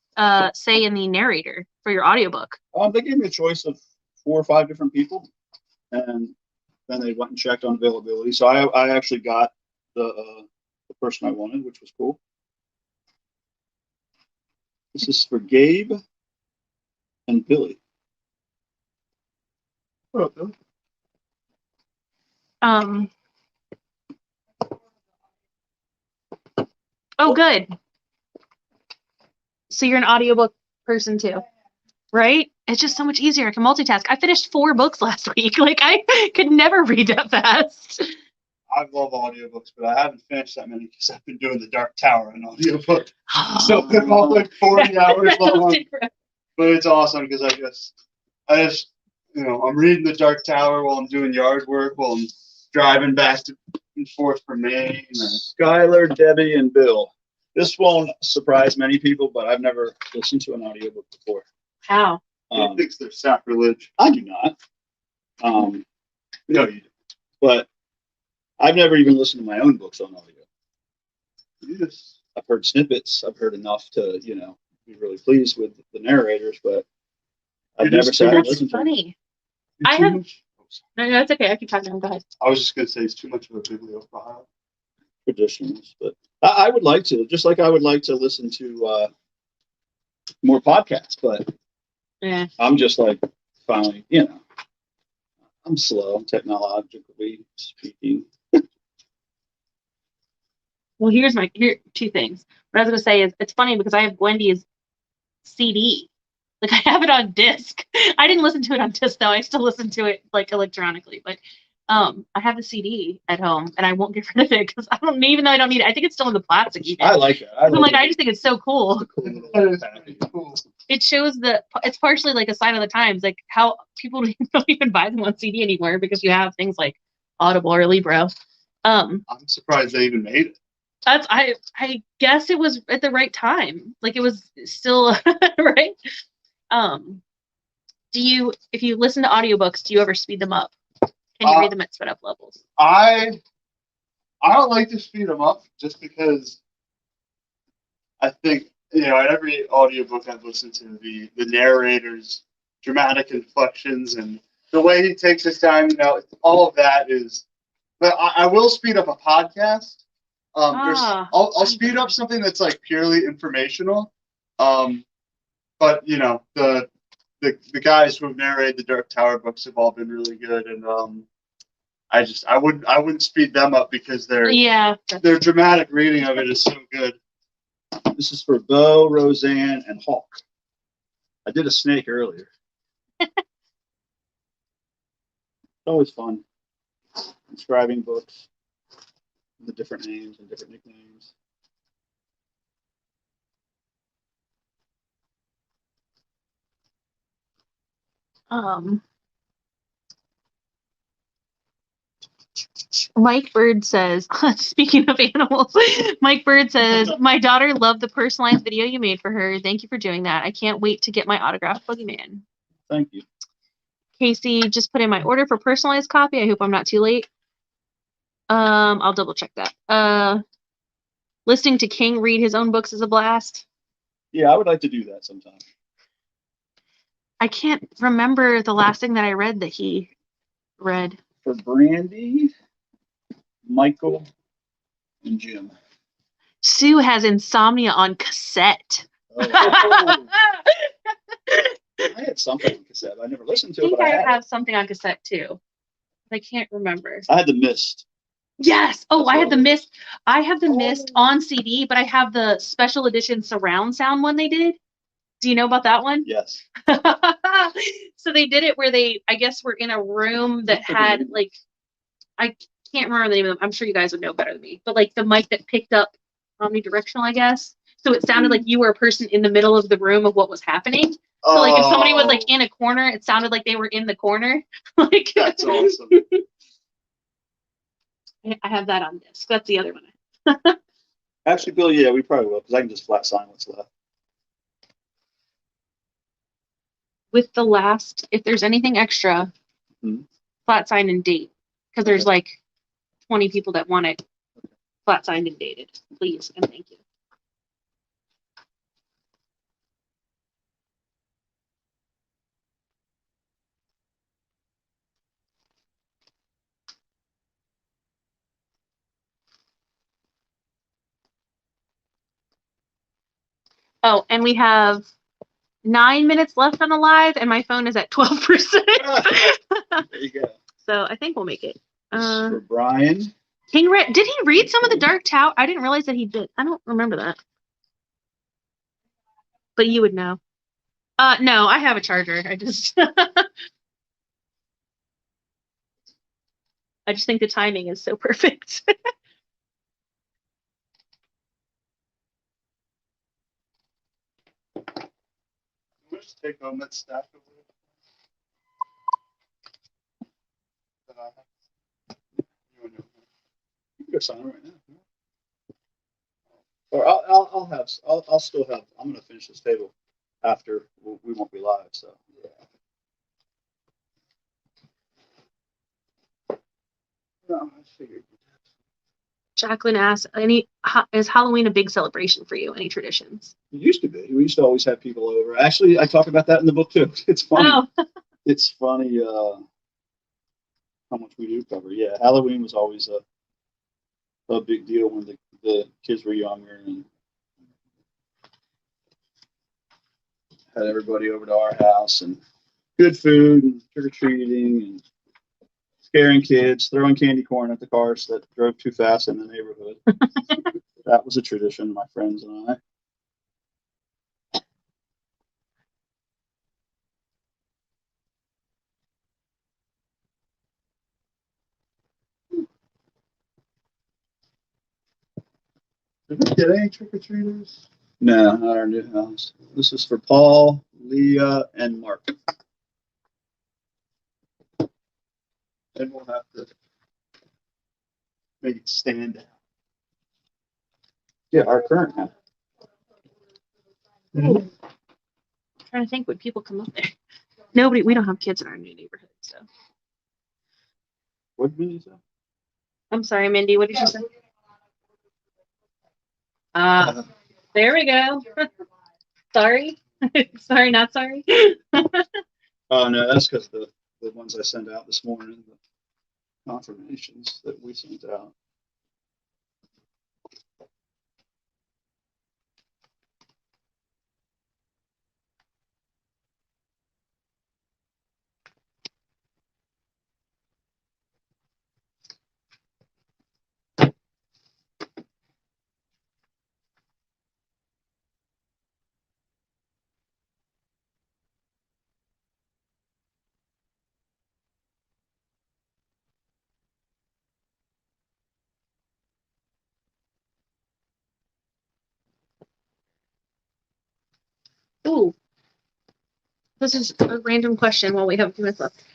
[SPEAKER 1] say in the narrator for your audiobook?
[SPEAKER 2] They gave me a choice of 4 or 5 different people, and then they went and checked on availability. So I actually got the person I wanted, which was cool. This is for Gabe and Billy.
[SPEAKER 3] What up, Bill?
[SPEAKER 1] Oh, good. So you're an audiobook person too, right? It's just so much easier. I can multitask. I finished 4 books last week. Like I could never read that fast.
[SPEAKER 3] I love audiobooks, but I haven't finished that many because I've been doing the Dark Tower in audiobook. So they're all like 40 hours long. But it's awesome because I just, I'm reading the Dark Tower while I'm doing yard work, while I'm driving back and forth from Maine.
[SPEAKER 2] Skylar, Debbie, and Bill. This won't surprise many people, but I've never listened to an audiobook before.
[SPEAKER 1] How?
[SPEAKER 3] He thinks they're sacrilege.
[SPEAKER 2] I do not.
[SPEAKER 3] No, you don't.
[SPEAKER 2] But I've never even listened to my own books on audio.
[SPEAKER 3] Yes.
[SPEAKER 2] I've heard snippets. I've heard enough to, be really pleased with the narrators, but I've never sat and listened to them.
[SPEAKER 1] Funny.
[SPEAKER 3] It's
[SPEAKER 1] I
[SPEAKER 3] too
[SPEAKER 1] have-
[SPEAKER 3] much.
[SPEAKER 1] No, it's okay. I can talk to him. Go ahead.
[SPEAKER 3] I was just gonna say it's too much of a bibliophile.
[SPEAKER 2] Traditionals, but I would like to, just like I would like to listen to more podcasts, but
[SPEAKER 1] Yeah.
[SPEAKER 2] I'm just like finally, I'm slow technologically speaking.
[SPEAKER 1] Well, here 2 things. What I was gonna say is it's funny because I have Wendy's CD. Like I have it on disc. I didn't listen to it on disc though. I still listen to it like electronically, but I have the CD at home and I won't get rid of it because I don't, even though I don't need it. I think it's still in the plastic even.
[SPEAKER 2] I like it.
[SPEAKER 1] I just think it's so cool.
[SPEAKER 3] That is pretty cool.
[SPEAKER 1] It shows it's partially like a sign of the times, like how people don't even buy them on CD anymore because you have things like Audible or Libro.
[SPEAKER 3] I'm surprised they even made it.
[SPEAKER 1] I guess it was at the right time. Like it was still right. If you listen to audiobooks, do you ever speed them up? Can you read them at sped up levels?
[SPEAKER 3] I don't like to speed them up just because I think, in every audiobook I've listened to, the narrator's dramatic inflections and the way he takes his time, all of that is, but I will speed up a podcast. I'll speed up something that's like purely informational. But the guys who have narrated the Dark Tower books have all been really good, and I wouldn't speed them up because their dramatic reading of it is so good.
[SPEAKER 2] This is for Bo, Roseanne, and Hawk. I did a snake earlier. Always fun. Describing books, the different names and different nicknames.
[SPEAKER 1] Mike Bird says, speaking of animals, Mike Bird says, my daughter loved the personalized video you made for her. Thank you for doing that. I can't wait to get my autographed Boogeyman.
[SPEAKER 2] Thank you.
[SPEAKER 1] Casey just put in my order for personalized copy. I hope I'm not too late. I'll double check that. Listening to King read his own books is a blast.
[SPEAKER 2] Yeah, I would like to do that sometime.
[SPEAKER 1] I can't remember the last thing that I read that he read.
[SPEAKER 2] For Brandy, Michael, and Jim.
[SPEAKER 1] Sue has Insomnia on cassette.
[SPEAKER 2] Oh. I had something on cassette. I never listened to
[SPEAKER 1] I
[SPEAKER 2] it,
[SPEAKER 1] think
[SPEAKER 2] but I
[SPEAKER 1] I
[SPEAKER 2] had
[SPEAKER 1] have something on cassette too. I can't remember.
[SPEAKER 2] I had The Mist.
[SPEAKER 1] Yes. Oh,
[SPEAKER 2] That's
[SPEAKER 1] I
[SPEAKER 2] what
[SPEAKER 1] have the
[SPEAKER 2] it was.
[SPEAKER 1] Mist. I have the Mist on CD, but I have the special edition surround sound one they did. Do you know about that one?
[SPEAKER 2] Yes.
[SPEAKER 1] So they did it where they, I guess, were in a room that had like, I can't remember the name of them. I'm sure you guys would know better than me, but like the mic that picked up omnidirectional, I guess. So it sounded like you were a person in the middle of the room of what was happening. So like if somebody was like in a corner, it sounded like they were in the corner. Like
[SPEAKER 2] That's awesome.
[SPEAKER 1] I have that on disc. That's the other one.
[SPEAKER 2] Actually, Bill, yeah, we probably will, because I can just flat sign what's left.
[SPEAKER 1] With the last, if there's anything extra, flat signed and date, because there's like 20 people that want it flat signed and dated. Please and thank you. Oh, and we have 9 minutes left on the live, and my phone is at 12%.
[SPEAKER 2] There you go.
[SPEAKER 1] So I think we'll make it.
[SPEAKER 2] This is for Brian.
[SPEAKER 1] King read. Did he read some of the Dark Tower? I didn't realize that he did. I don't remember that. But you would know. No, I have a charger. I just think the timing is so perfect.
[SPEAKER 3] Let's take home that stack of that I have. You
[SPEAKER 2] You can go sign right now. Or I'll still have. I'm gonna finish this table after we won't be live. So yeah. No, I figured.
[SPEAKER 1] Jacqueline asks, is Halloween a big celebration for you? Any traditions?
[SPEAKER 2] It used to be. We used to always have people over. Actually, I talk about that in the book too. It's funny.
[SPEAKER 1] Oh.
[SPEAKER 2] It's funny how much we do cover. Yeah, Halloween was always a big deal when the kids were younger and had everybody over to our house and good food and trick or treating and scaring kids, throwing candy corn at the cars that drove too fast in the neighborhood. That was a tradition, my friends and I. Did we get any trick or treaters? No, not our new house. This is for Paul, Leah, and Mark. And we'll have to make it stand out. Yeah, our current house.
[SPEAKER 1] I'm trying to think, would people come up there? Nobody. We don't have kids in our new neighborhood, so.
[SPEAKER 2] What did you say?
[SPEAKER 1] I'm sorry, Mindy. What did you say? There we go. Sorry. Sorry, not sorry.
[SPEAKER 2] Oh no, that's because the ones I sent out this morning, the confirmations that we sent out.
[SPEAKER 1] Ooh. This is a random question while we have a few minutes left.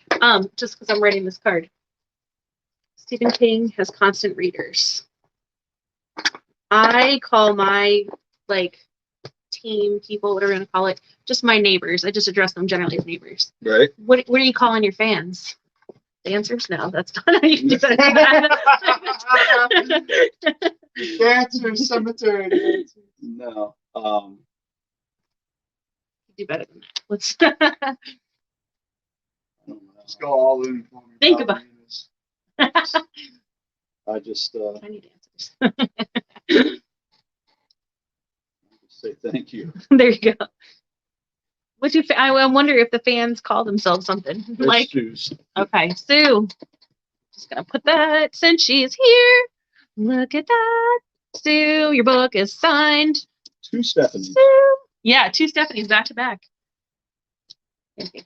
[SPEAKER 1] Just because I'm writing this card. Stephen King has constant readers. I call my team people, whatever you want to call it, just my neighbors. I just address them generally as neighbors.
[SPEAKER 2] Right.
[SPEAKER 1] What are you calling your fans? Dancers? No, that's not how you do that.
[SPEAKER 3] Dancers, cemetery dancers.
[SPEAKER 2] No.
[SPEAKER 1] Do better than that. Let's
[SPEAKER 2] I don't know.
[SPEAKER 3] Let's go all in. for me,
[SPEAKER 1] Think about-
[SPEAKER 3] ballerinas.
[SPEAKER 2] I just
[SPEAKER 1] tiny dancers.
[SPEAKER 2] say thank you.
[SPEAKER 1] There you go. What you? I wonder if the fans call themselves something
[SPEAKER 2] It's
[SPEAKER 1] like.
[SPEAKER 2] Sue's.
[SPEAKER 1] Okay, Sue. Just gonna put that since she's here. Look at that, Sue. Your book is signed.
[SPEAKER 2] To Stephanie.
[SPEAKER 1] Sue. Yeah, 2 Stephanies back to back. Okay.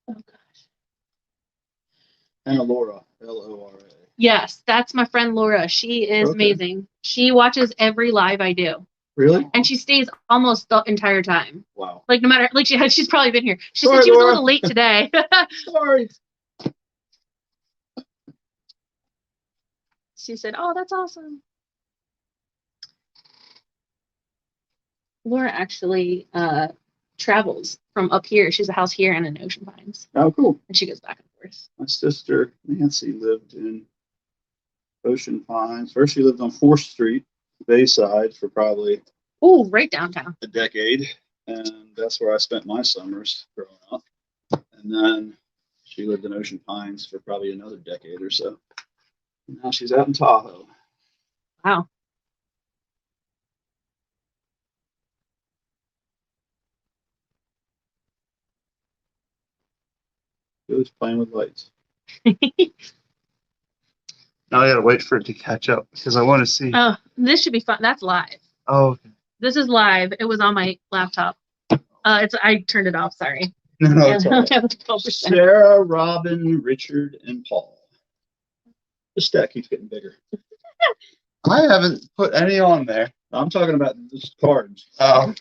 [SPEAKER 1] Oh gosh.
[SPEAKER 2] And a Laura. Lora.
[SPEAKER 1] Yes, that's my friend Laura. She is
[SPEAKER 2] Okay.
[SPEAKER 1] amazing. She watches every live I do,
[SPEAKER 2] Really?
[SPEAKER 1] and she stays almost the entire time.
[SPEAKER 2] Wow.
[SPEAKER 1] Like no matter, like she's probably been here. She
[SPEAKER 2] Sorry,
[SPEAKER 1] said she was a
[SPEAKER 2] Laura.
[SPEAKER 1] little late today.
[SPEAKER 2] Sorry.
[SPEAKER 1] She said, "Oh, that's awesome." Laura actually travels from up here. She has a house here and in Ocean Pines,
[SPEAKER 2] Oh, cool.
[SPEAKER 1] and she goes back and forth.
[SPEAKER 2] My sister Nancy lived in Ocean Pines. First, she lived on 4th Street, Bayside, for probably
[SPEAKER 1] Oh, right downtown.
[SPEAKER 2] a decade, and that's where I spent my summers growing up. And then she lived in Ocean Pines for probably another decade or so. Now she's out in Tahoe.
[SPEAKER 1] Wow.
[SPEAKER 2] She was playing with lights.
[SPEAKER 3] Now I gotta wait for it to catch up because I want to see.
[SPEAKER 1] Oh, this should be fun. That's live.
[SPEAKER 3] Oh, okay.
[SPEAKER 1] This is live. It was on my laptop. I turned it off. Sorry.
[SPEAKER 3] No,
[SPEAKER 1] Yeah,
[SPEAKER 3] it's all right.
[SPEAKER 1] I have 12%.
[SPEAKER 2] Sarah, Robin, Richard, and Paul. The stack keeps getting bigger.
[SPEAKER 3] I haven't put any on there.
[SPEAKER 2] I'm talking about the cards.
[SPEAKER 3] Oh,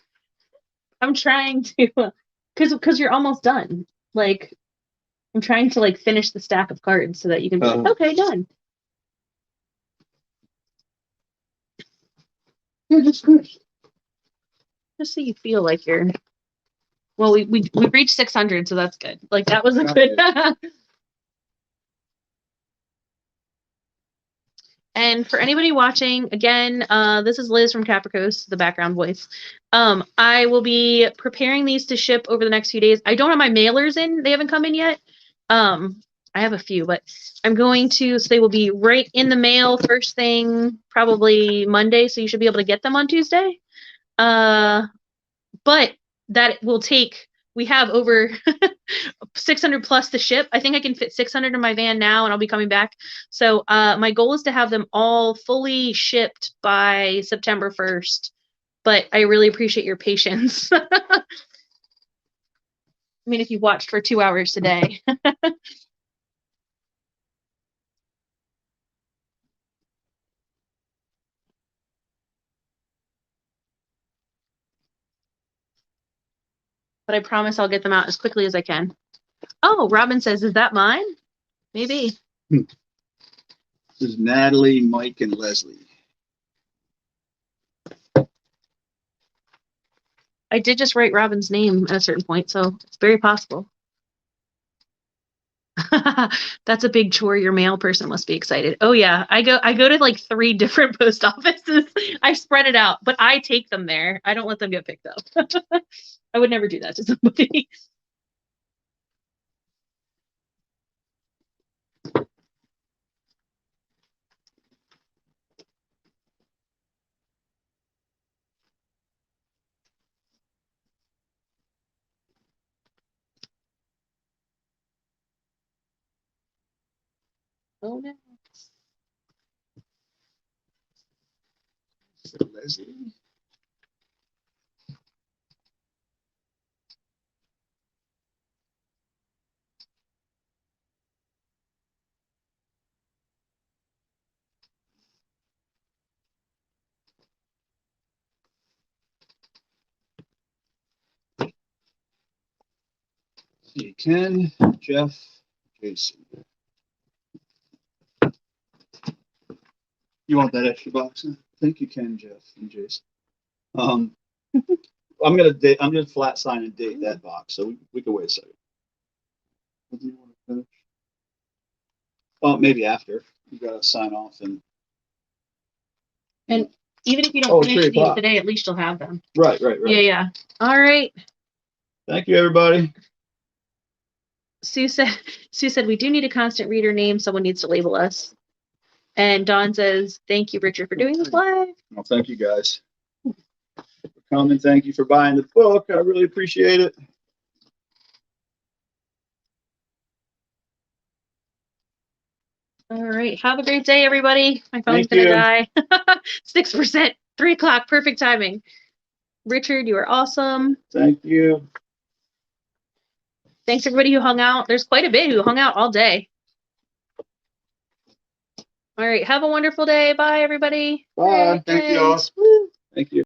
[SPEAKER 1] I'm trying to, because you're almost done. Like, I'm trying to like finish the stack of cards so that you can be like,
[SPEAKER 3] Oh.
[SPEAKER 1] okay, done.
[SPEAKER 2] Yeah, just finished.
[SPEAKER 1] Just so you feel like you're. Well, we reached 600, so that's good. Like that was a
[SPEAKER 2] Not
[SPEAKER 1] good. And for anybody watching, again, this is Liz from Capricos, the background voice. I will be preparing these to ship over the next few days. I don't have my mailers in; they haven't come in yet. I have a few, but I'm going to. So they will be right in the mail first thing, probably Monday. So you should be able to get them on Tuesday. But that will take. We have over 600 plus to ship. I think I can fit 600 in my van now, and I'll be coming back. So my goal is to have them all fully shipped by September 1st. But I really appreciate your patience. I mean, if you've watched for 2 hours today. But I promise I'll get them out as quickly as I can. Oh, Robin says, is that mine? Maybe.
[SPEAKER 2] This is Natalie, Mike, and Leslie.
[SPEAKER 1] I did just write Robin's name at a certain point, so it's very possible. That's a big chore. Your mail person must be excited. Oh yeah, I go to like 3 different post offices. I spread it out, but I take them there. I don't let them get picked up. I would never do that to somebody. Oh no.
[SPEAKER 2] Leslie. See, Ken, Jeff, Jason.
[SPEAKER 3] you want that extra box? Huh?
[SPEAKER 2] Thank you, Ken, Jeff, and Jason. I'm gonna flat sign and date that box, so we can wait a second.
[SPEAKER 3] What do you want to finish?
[SPEAKER 2] Oh, maybe after. You gotta sign off and.
[SPEAKER 1] And even if you
[SPEAKER 2] Oh,
[SPEAKER 1] don't finish
[SPEAKER 2] 3
[SPEAKER 1] these
[SPEAKER 2] o'clock.
[SPEAKER 1] today, at least you'll have them.
[SPEAKER 2] Right.
[SPEAKER 1] Yeah. All right.
[SPEAKER 2] Thank you, everybody.
[SPEAKER 1] Sue said we do need a constant reader name. Someone needs to label us. And Dawn says, thank you, Richard, for doing this live.
[SPEAKER 2] Well, thank you guys for coming. Thank you for buying the book. I really appreciate it.
[SPEAKER 1] All right. Have a great day, everybody. My phone's
[SPEAKER 2] Thank
[SPEAKER 1] gonna
[SPEAKER 2] you.
[SPEAKER 1] die. 6%, 3 o'clock, perfect timing. Richard, you are awesome.
[SPEAKER 2] Thank you.
[SPEAKER 1] Thanks everybody who hung out. There's quite a bit who hung out all day. All right. Have a wonderful day. Bye, everybody.
[SPEAKER 2] Bye.
[SPEAKER 3] Thank you all.
[SPEAKER 1] Woo.
[SPEAKER 2] Thank you.